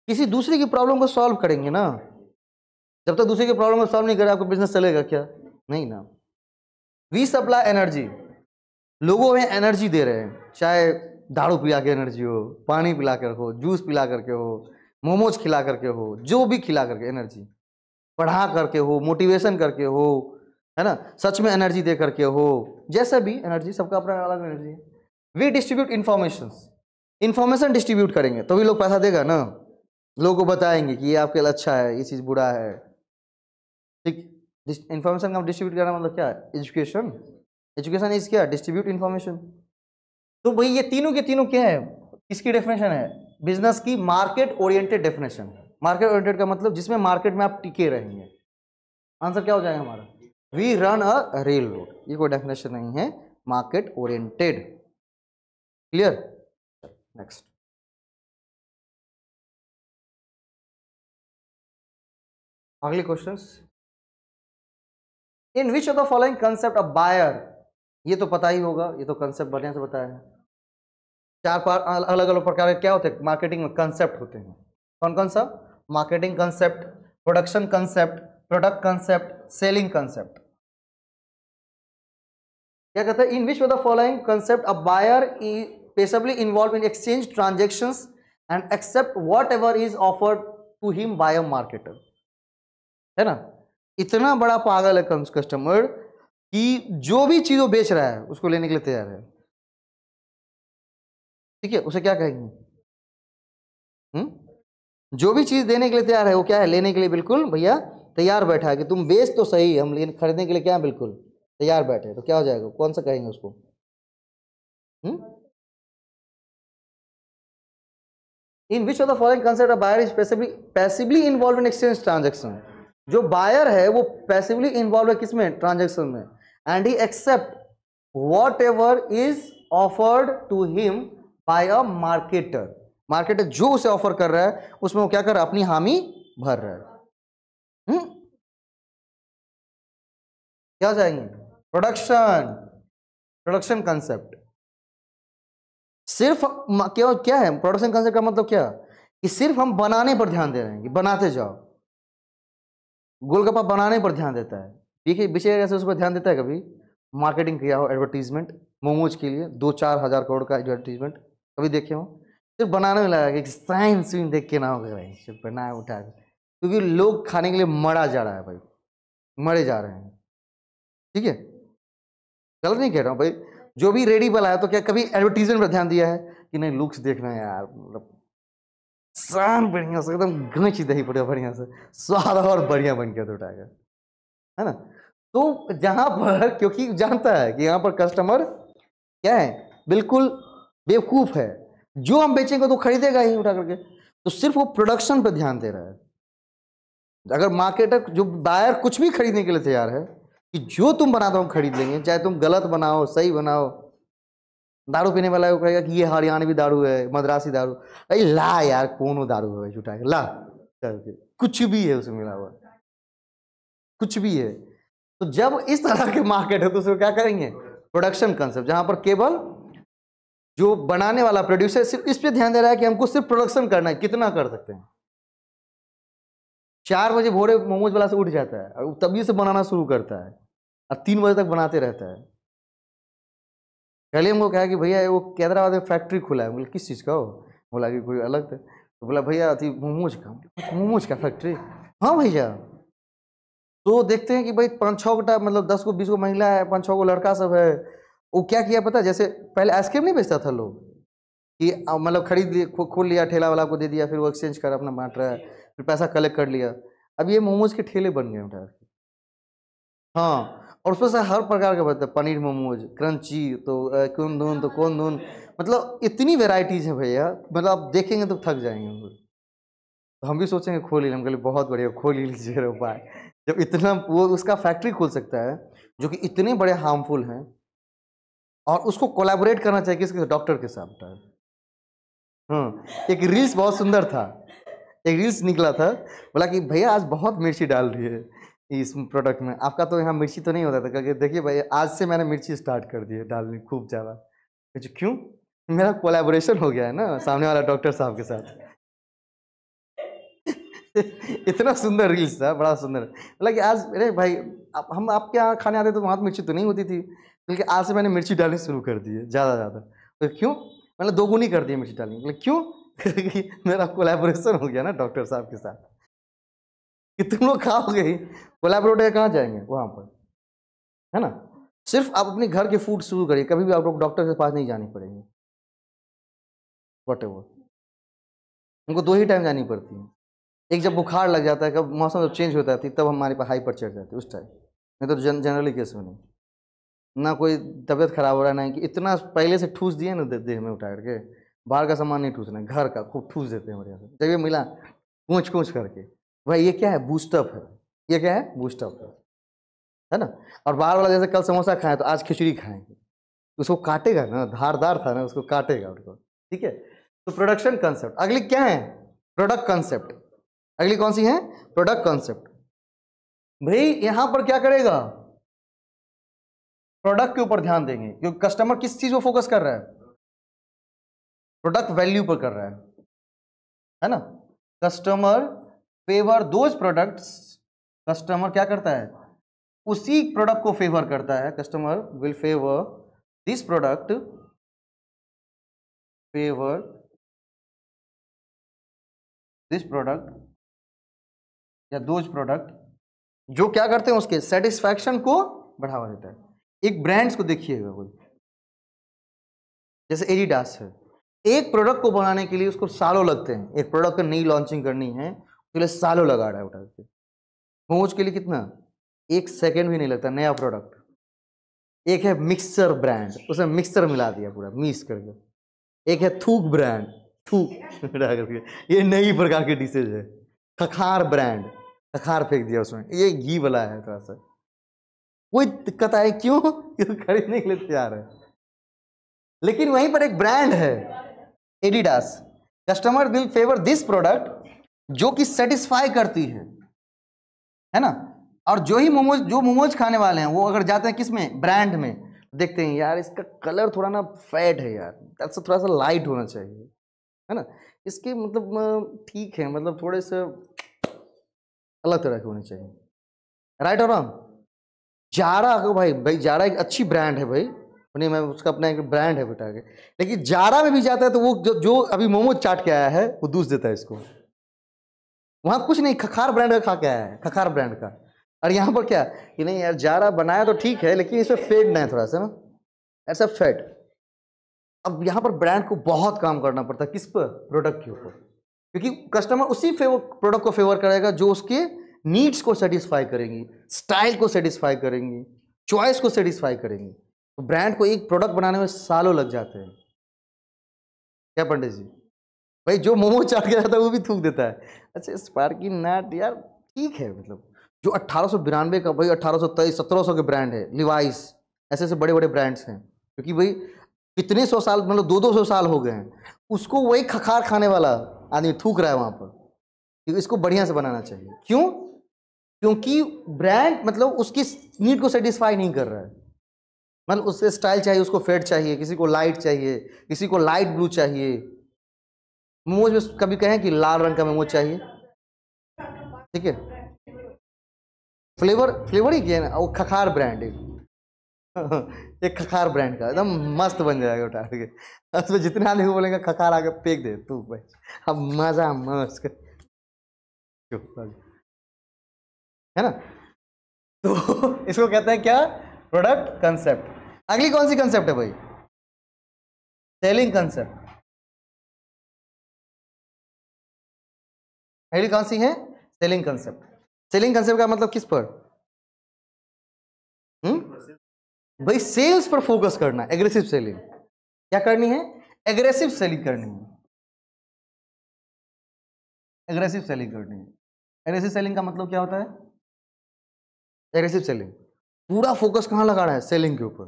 किसी दूसरे की प्रॉब्लम को सॉल्व करेंगे ना। जब तक दूसरे की प्रॉब्लम को सॉल्व नहीं करे आपका बिजनेस चलेगा क्या? नहीं ना। वी सप्लाई एनर्जी, लोगों में एनर्जी दे रहे हैं, चाहे दारू पिला के एनर्जी हो, पानी पिला कर हो, जूस पिला करके हो, मोमोज खिला करके हो, जो भी खिला करके एनर्जी, पढ़ा करके हो, मोटिवेशन करके हो, है ना, सच में एनर्जी दे करके हो, जैसा भी एनर्जी, सबका अपना अलग एनर्जी है। We distribute information, information distribute करेंगे तो भी लोग पैसा देगा ना, लोगों को बताएंगे कि ये आपके लिए अच्छा है, ये चीज़ बुरा है। ठीक, इंफॉर्मेशन का डिस्ट्रीब्यूट करना मतलब क्या है? एजुकेशन। एजुकेशन इज क्या? Distribute information. तो भाई ये तीनों के तीनों क्या है, किसकी डेफिनेशन है? बिजनेस की market oriented definition. Market oriented का मतलब जिसमें मार्केट में आप टिके रहेंगे। आंसर क्या हो जाएगा हमारा? We run a rail road. ये कोई डेफिनेशन नहीं है मार्केट ओरिएंटेड। क्लियर? नेक्स्ट, अगले questions. In which of the following concept of buyer, ये तो पता ही होगा, ये तो कंसेप्ट बढ़िया से बताया है। चार अलग अलग प्रकार के क्या होते हैं मार्केटिंग में? कंसेप्ट होते हैं। कौन कौन सा? Marketing concept, production concept, product concept, selling concept. क्या कहते हैं, in which of the following concept a buyer passively involve in exchange transactions and accept whatever is offered to him by a marketer. है ना, इतना बड़ा पागल है customer कि जो भी चीज वो बेच रहा है उसको लेने के लिए तैयार है। ठीक है, उसे क्या कहेंगे? जो भी चीज देने के लिए तैयार है वो क्या है? लेने के लिए बिल्कुल भैया तैयार बैठा है कि तुम बेच तो सही, हम लेने खरीदने के लिए क्या है? बिल्कुल तैयार बैठे। तो क्या हो जाएगा, कौन सा कहेंगे उसको? In which of the following concept buyer is passively involve in exchange transaction. जो बायर है वो पैसिवली इन्वॉल्व है किसमें? ट्रांजेक्शन में। And he accept whatever is offered to him by a marketer. Marketer जो उसे ऑफर कर रहा है उसमें वो क्या कर रहा है? अपनी हामी भर रहा है। क्या हो जाएंगे? Production, production concept. सिर्फ क्या क्या है प्रोडक्शन कंसेप्ट का मतलब? क्या कि सिर्फ हम बनाने पर ध्यान दे रहे हैं कि बनाते जाओ। गोलगप्पा बनाने पर ध्यान देता है, देखिए बेचेगा कैसे उस पर ध्यान देता है कभी? मार्केटिंग किया हो, एडवर्टीजमेंट, मोमोज के लिए 2-4 हज़ार करोड़ का एडवर्टीजमेंट कभी देखे हो? सिर्फ बनाने में लगा कि साइन सीन देख के ना हो गया भाई, सिर्फ बनाए उठा के, क्योंकि लोग खाने के लिए मरा जा रहा है भाई, मरे जा रहे हैं। ठीक है, गलत नहीं कह रहा हूँ भाई, जो भी रेडी वाला है तो क्या कभी एडवर्टीजमेंट पर ध्यान दिया है कि नहीं? लुक्स देखना है यार, मतलब सान बढ़िया से एकदम गच दही पड़ेगा बढ़िया से, स्वाद और बढ़िया बन के तो उठाएगा, है ना। तो जहां पर, क्योंकि जानता है कि यहाँ पर कस्टमर क्या है, बिल्कुल बेवकूफ है, जो हम बेचेंगे तो खरीदेगा ही उठा करके। तो सिर्फ वो प्रोडक्शन पे ध्यान दे रहा है। अगर मार्केटर जो बायर कुछ भी खरीदने के लिए तैयार है कि जो तुम बना दो हम खरीद लेंगे, चाहे तुम गलत बनाओ सही बनाओ। दारू पीने वाला कहेगा कि ये हरियाणवी दारू है, मद्रासी दारू, अरे ला यार कौन दारू है झूठा ला, कुछ भी है उसमें मिला हुआ, कुछ भी है। तो जब इस तरह के मार्केट है तो उसको क्या करेंगे, प्रोडक्शन कंसेप्ट, जहां पर केवल जो बनाने वाला प्रोड्यूसर सिर्फ इस पे ध्यान दे रहा है कि हमको सिर्फ प्रोडक्शन करना है, कितना कर सकते हैं। 4 बजे भोरे मोमोज वाला से उठ जाता है और तभी से बनाना शुरू करता है और 3 बजे तक बनाते रहता है। पहले हमको कहा कि भैया वो हैदराबाद में फैक्ट्री खुला है। बोले किस चीज़ का हो? बोला कि कोई अलग था। तो बोला भैया अति मोमोज का। मोमोज का फैक्ट्री? हाँ भैया। तो देखते हैं कि भाई 5-6 गोटा मतलब 10 को 20 को महिला है, 5-6 को लड़का सब है। वो क्या किया पता, जैसे पहले आइसक्रीम नहीं बेचता था लोग कि मतलब खरीद लिया, खोल लिया, ठेला वाला को दे दिया, फिर वो एक्सचेंज कर अपना बांट रहा है, फिर पैसा कलेक्ट कर लिया। अब ये मोमोज के ठेले बन गए उठा। हाँ, और उसमें से हर प्रकार के बनते हैं, पनीर मोमोज, क्रंची, तो कौन दून, तो कौन दून, मतलब इतनी वेराइटीज है भैया, मतलब आप देखेंगे तो थक जाएंगे हम लोग। तो हम भी सोचेंगे खोल ही, हम कहे बहुत बढ़िया खोल ही लीजिए उपाय। जब इतना वो उसका फैक्ट्री खोल सकता है जो कि इतने बड़े हार्मफुल हैं, और उसको कोलैबोरेट करना चाहिए किसके, डॉक्टर के साथ। हाँ, एक रील्स बहुत सुंदर था, एक रील्स निकला था, बोला कि भैया आज बहुत मिर्ची डाल रही है इस प्रोडक्ट में, आपका तो यहाँ मिर्ची तो नहीं होता था। क्योंकि देखिए भाई आज से मैंने मिर्ची स्टार्ट कर दी है डालनी खूब ज़्यादा। क्यों? मेरा कोलैबोरेशन हो गया है ना सामने वाला डॉक्टर साहब के साथ। इतना सुंदर रील्स था, बड़ा सुंदर। बोला कि आज अरे भाई हम आपके यहाँ खाने आते तो वहाँ तो मिर्ची तो नहीं होती थी, बल्कि आज से मैंने मिर्ची डालनी शुरू कर दी है ज़्यादा। तो क्यों? मैंने 2 गुनी कर दी मिर्ची डालनी। बोले क्यों? मेरा कोलैबोरेशन हो गया ना डॉक्टर साहब के साथ। कि तुम लोग खाओगे ही, कोलैबोरेट कहाँ जाएंगे वहाँ पर, है ना। सिर्फ आप अपने घर के फूड शुरू करिए, कभी भी आप लोग डॉक्टर के पास नहीं जानी पड़ेगी। वॉटेवर उनको 2 ही टाइम जानी पड़ती है। एक जब बुखार लग जाता है, कब मौसम जब चेंज होता है तब हमारे पास हाइपर चढ़ जाती है उस टाइम, नहीं तो जनरली केस में नहीं। ना कोई तबीयत खराब हो रहा है, ना कि इतना पहले से ठूस दिए ना देह में उठा करके, बाहर का सामान नहीं ठूसना, घर का खूब ठूस देते हैं बढ़िया से। जब ये मिला कूच कूच करके, भाई ये क्या है, बूस्टअप है, ये क्या है, बूस्टअप है ना। और बाहर वाला जैसे कल समोसा खाए तो आज खिचड़ी खाएंगे, उसको काटेगा ना, धारदार था ना, उसको काटेगा उसको, ठीक है। तो प्रोडक्शन कंसेप्ट, अगली क्या है, प्रोडक्ट कंसेप्ट। अगली कौन सी है, प्रोडक्ट कंसेप्ट। भाई यहां पर क्या करेगा, प्रोडक्ट के ऊपर ध्यान देंगे, क्योंकि कस्टमर किस चीज को फोकस कर रहा है, प्रोडक्ट वैल्यू पर कर रहा है ना। Customer favour those products, customer क्या करता है, उसी प्रोडक्ट को फेवर करता है। Customer will favour this product, favour this product या दोज प्रोडक्ट जो क्या करते हैं, उसके सेटिस्फैक्शन को बढ़ावा देता है। एक ब्रांड्स को देखिएगा, कोई जैसे एडिडास है, एक प्रोडक्ट को बनाने के लिए उसको सालों लगते हैं। एक प्रोडक्ट का नई लॉन्चिंग करनी है उसके लिए सालों लगा रहा है उठा के। मोमोज के लिए कितना, 1 सेकेंड भी नहीं लगता नया प्रोडक्ट। एक है मिक्सर ब्रांड, उसमें मिक्सर मिला दिया पूरा मिक्स करके। एक है थूक ब्रांड, थूक करके, ये नई प्रकार की डिशेज है। खखार ब्रांड, खखार फेंक दिया उसमें, ये घी वाला है थोड़ा सा। कोई दिक्कत आए क्यों, खरीदने के लिए तैयार है। लेकिन वहीं पर एक ब्रांड है Adidas, customer will favour this product जो कि सेटिस्फाई करती है ना। और जो ही मोमोज, जो मोमोज खाने वाले हैं वो अगर जाते हैं किस में, ब्रांड में, देखते हैं यार इसका कलर थोड़ा ना फेड है यार, दैट्स थोड़ा सा लाइट होना चाहिए, है ना। इसके मतलब ठीक है, मतलब थोड़े से अलग तरह के होने चाहिए, राइट और रॉन्ग। जारा को भाई, जारा एक अच्छी ब्रांड है भाई, नहीं मैं उसका अपना एक ब्रांड है बेटा के, लेकिन जारा में भी जाता है तो वो जो अभी मोमोज चाट के आया है वो दूस देता है इसको। वहां कुछ नहीं, खखार ब्रांड का खा के आया है, खखार ब्रांड का। और यहाँ पर क्या कि नहीं यार जारा बनाया तो ठीक है, लेकिन इसमें फेड नहीं है थोड़ा सा ना, ऐसा फेड। अब यहाँ पर ब्रांड को बहुत काम करना पड़ता है, किस पर, प्रोडक्ट के ऊपर, क्योंकि कस्टमर उसी प्रोडक्ट को फेवर करेगा जो उसके नीड्स को सेटिस्फाई करेंगी, स्टाइल को सेटिस्फाई करेंगी, चॉइस को सेटिस्फाई करेंगी। तो ब्रांड को एक प्रोडक्ट बनाने में सालों लग जाते हैं। क्या पंडित जी? भाई जो मोमो चाट के जाता है वो भी थूक देता है। अच्छा स्पार्की नट यार ठीक है, मतलब जो 1892 का भाई 1823 1700 के ब्रांड है, लिवाइस ऐसे ऐसे बड़े बड़े ब्रांड्स हैं, क्योंकि भाई कितने सौ साल मतलब 200 साल हो गए हैं, उसको वही खखार खाने वाला आदमी थूक रहा है वहां पर कि इसको बढ़िया से बनाना चाहिए। क्यों? क्योंकि ब्रांड मतलब उसकी नीड को सेटिस्फाई नहीं कर रहा है, मतलब उससे स्टाइल चाहिए, उसको फेड चाहिए, किसी को लाइट चाहिए, किसी को लाइट ब्लू चाहिए। मोमोज में कभी कहें कि लाल रंग का मोमोज चाहिए, ठीक है, फ्लेवर फ्लेवर ही किया ना, वो खखार ब्रांड है एक खखार ब्रांड का एकदम मस्त बन जाएगा उठा के, उसमें जितने आदमी को बोलेंगे खखार आके फेंक दे तू भाई, अब मजा मस्त है ना। तो इसको कहते हैं क्या? Product concept. अगली कौन सी कंसेप्ट है भाई? Selling concept. अगली कौन सी है? Selling concept. सेलिंग कंसेप्ट का मतलब किस पर? भाई सेल्स पर फोकस करना, एग्रेसिव सेलिंग। क्या करनी है? एग्रेसिव सेलिंग करनी है, एग्रेसिव सेलिंग करनी है। एग्रेसिव सेलिंग का मतलब क्या होता है? एग्रेसिव सेलिंग पूरा फोकस कहां लगा रहा है? सेलिंग के ऊपर।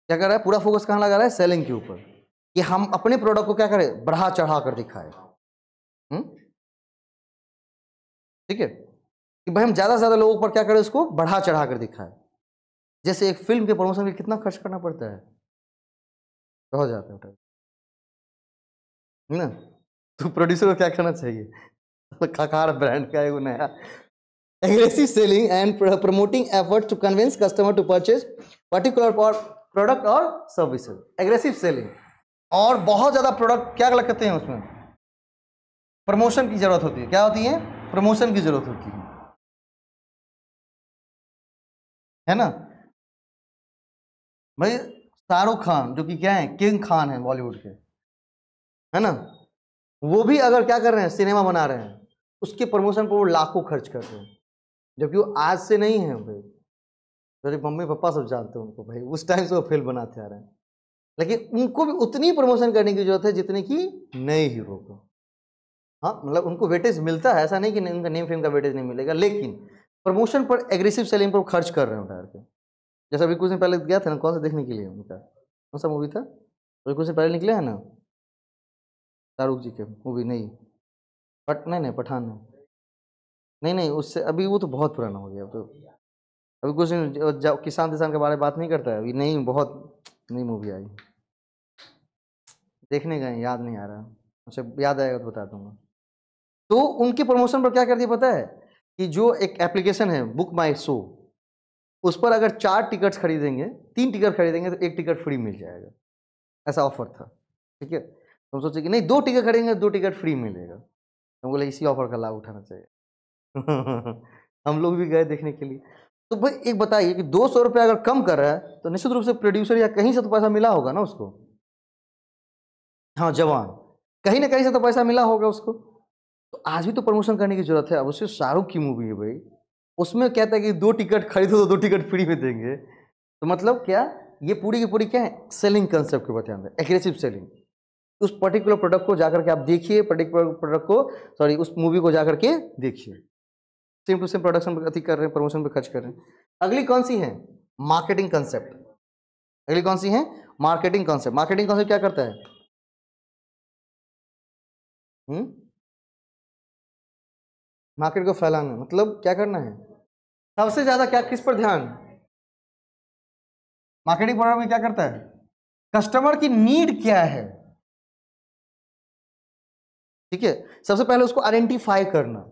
क्या कर रहा है? पूरा फोकस कहां लगा रहा है? सेलिंग के ऊपर, कि हम अपने प्रोडक्ट को क्या करें? बढ़ा चढ़ा कर दिखाए। ठीक है, कि भाई हम ज्यादा से ज्यादा लोगों पर क्या करें? उसको बढ़ा चढ़ा कर दिखाए। जैसे एक फिल्म के प्रमोशन में कितना खर्च करना पड़ता है, बहुत जाता है ना। तो प्रोड्यूसर को क्या करना चाहिए? खकार ब्रांड का एक नया aggressive selling and promoting efforts to convince customer to purchase particular product or services। aggressive selling और बहुत ज्यादा प्रोडक्ट क्या लगते हैं उसमें? प्रमोशन की जरूरत होती है। क्या होती है? प्रमोशन की जरूरत होती है ना। भाई शाहरुख खान जो कि क्या है? किंग खान है बॉलीवुड के, है ना, वो भी अगर क्या कर रहे हैं? सिनेमा बना रहे हैं, उसके प्रमोशन पर वो लाखों खर्च कर रहे हैं, जबकि वो आज से नहीं है भाई, मेरे मम्मी पापा सब जानते हैं उनको भाई, उस टाइम से वो फिल्म बनाते आ रहे हैं, लेकिन उनको भी उतनी प्रमोशन करने की जरूरत है जितनी कि नए हीरो को। हाँ मतलब उनको वेटेज मिलता है, ऐसा नहीं कि उनका नेम फेम का वेटेज नहीं मिलेगा, लेकिन प्रमोशन पर एग्रेसिव सेलिंग पर खर्च कर रहे हैं उठा के। जैसा अभी कुछ दिन पहले गया था ना, कौन सा देखने के लिए उनका, कौन सा मूवी था अभी कुछ दिन पहले निकले है ना, शाहरुख जी के मूवी, नहीं नहीं पठान नहीं, उससे अभी वो तो बहुत पुराना हो गया, तो अभी कुछ दिन किसान किसान के बारे में बात नहीं करता है अभी, नहीं बहुत नई मूवी आई, देखने गए, याद नहीं आ रहा, मुझे याद आएगा तो बता दूंगा। तो उनके प्रमोशन पर क्या कर दिया पता है? कि जो एक एप्लीकेशन है बुक माई शो, उस पर अगर 4 टिकट्स खरीदेंगे, 3 टिकट खरीदेंगे तो 1 टिकट फ्री मिल जाएगा, ऐसा ऑफर था। ठीक है, तो हम सोचे कि नहीं 2 टिकट खरीदेंगे 2 टिकट फ्री मिलेगा, हम बोले इसी ऑफर का लाभ उठाना चाहिए हम लोग भी गए देखने के लिए। तो भाई एक बताइए कि 200 रुपये अगर कम कर रहा है तो निश्चित रूप से प्रोड्यूसर या कहीं से तो पैसा मिला होगा ना उसको। हाँ जवान, कहीं ना कहीं से तो पैसा मिला होगा उसको, तो आज भी तो प्रमोशन करने की जरूरत है। अब उससे शाहरुख की मूवी है भाई, उसमें कहता है कि 2 टिकट खरीदो तो 2 टिकट फ्री में देंगे, तो मतलब क्या? ये पूरी की पूरी क्या है? सेलिंग कंसेप्ट के ऊपर ध्यान दें, एग्रेसिव सेलिंग। उस पर्टिकुलर प्रोडक्ट को जाकर के आप देखिए, पर्टिकुलर प्रोडक्ट को, सॉरी उस मूवी को जाकर के देखिए, सेम टू सेम प्रोडक्शन पर अति कर रहे हैं, प्रमोशन पे खर्च कर रहे हैं। अगली कौन सी है? Marketing concept. अगली कौन सी है? Marketing concept. मार्केटिंग कंसेप्ट क्या करता है? मार्केट को फैलाना, मतलब क्या करना है? सबसे ज्यादा क्या किस पर ध्यान? मार्केटिंग प्रोग्राम में क्या करता है? कस्टमर की नीड क्या है, ठीक है, सबसे पहले उसको आइडेंटिफाई करना,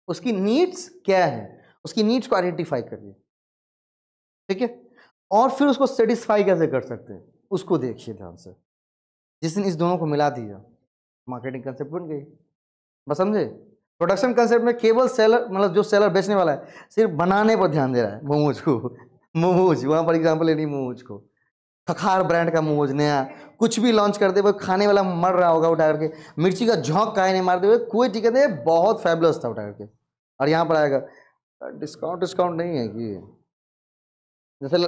उसकी नीड्स क्या है, उसकी नीड्स को आइडेंटिफाई करिए, ठीक है, और फिर उसको सेटिस्फाई कैसे कर सकते हैं उसको देखिए ध्यान से। जिस दिन इस दोनों को मिला दिया, मार्केटिंग कंसेप्ट बन गई। बस समझे? प्रोडक्शन कंसेप्ट में केवल सेलर, मतलब जो सेलर बेचने वाला है सिर्फ बनाने पर ध्यान दे रहा है, मोमोज को मोमोज वहां पर एग्जाम्पल लेनी, मोमोज को, खखार ब्रांड का मोमोज नया कुछ भी लॉन्च कर दे, वो खाने वाला मर रहा होगा उठा करके, मिर्ची का झोंक काहे नहीं मार दे, कोई टिकट नहीं, बहुत फैबुलस था उठा करके, और यहाँ पर आएगा डिस्काउंट, डिस्काउंट नहीं है कि जैसे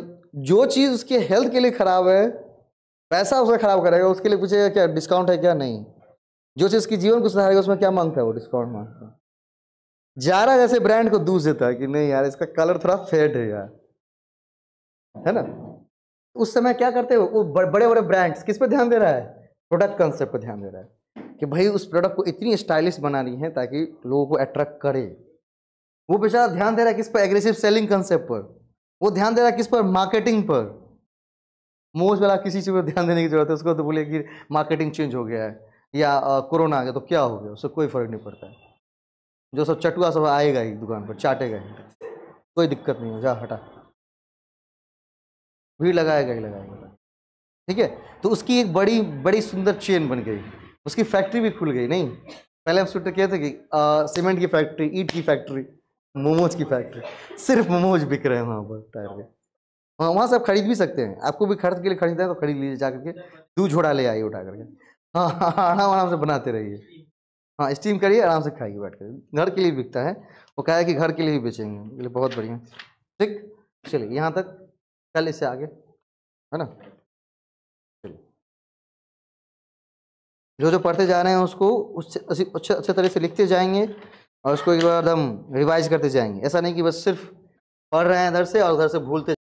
जो चीज़ उसके हेल्थ के लिए खराब है पैसा उसे खराब करेगा, उसके लिए पूछेगा क्या डिस्काउंट है क्या, नहीं। जो चीज़ उसकी जीवन को सुधारेगा उसमें क्या मांगता है वो, डिस्काउंट मांगता है। जारा जैसे ब्रांड को दूस देता है कि नहीं यार इसका कलर थोड़ा फेड है यार, है ना। उस समय क्या करते हो वो बड़े बड़े ब्रांड्स किस पे ध्यान दे रहा है, प्रोडक्ट कंसेप्ट पर ध्यान दे रहा है कि भाई उस प्रोडक्ट को इतनी स्टाइलिश बनानी है ताकि लोगों को अट्रैक्ट करे। वो बेचारा ध्यान दे रहा है किस पर, एग्रेसिव सेलिंग कंसेप्ट पर। वो ध्यान दे रहा है किस पर, मार्केटिंग पर। मोज वाला किसी चीज़ पर ध्यान देने की जरूरत है, उसको तो बोले कि मार्केटिंग चेंज हो गया है या कोरोना आ गया तो क्या हो गया, उससे कोई फर्क नहीं पड़ता है। जो सब चटुआ सब आएगा ही दुकान पर, चाटेगा ही, कोई दिक्कत नहीं है, जा हटा, भीड़ लगाएगा ही लगाएगा। ठीक है, तो उसकी एक बड़ी बड़ी सुंदर चेन बन गई, उसकी फैक्ट्री भी खुल गई। नहीं, पहले हम सोचते कहते कि सीमेंट की फैक्ट्री, ईंट की फैक्ट्री, मोमोज की फैक्ट्री, सिर्फ मोमोज बिक रहे हैं वहाँ पर टायर के। वहाँ से आप खरीद भी सकते हैं, आपको भी खर्च के लिए खरीदना है तो खरीद लीजिए, जा करके 2 झोड़ा ले आइए उठा करके। हाँ हाँ, आराम आराम से बनाते रहिए, हाँ स्टीम करिए, आराम से खाइए बैठ कर। घर के लिए बिकता है, वो कहा है कि घर के लिए ही बेचेंगे, बोले बहुत बढ़िया। ठीक, चलिए यहाँ तक, कल इससे आगे, है ना। चलिए, जो जो पढ़ते जा रहे हैं उसको उससे अच्छे तरह से लिखते जाएंगे और उसको एक बार एकदम रिवाइज करते जाएंगे। ऐसा नहीं कि बस सिर्फ पढ़ रहे हैं इधर से और उधर से भूलते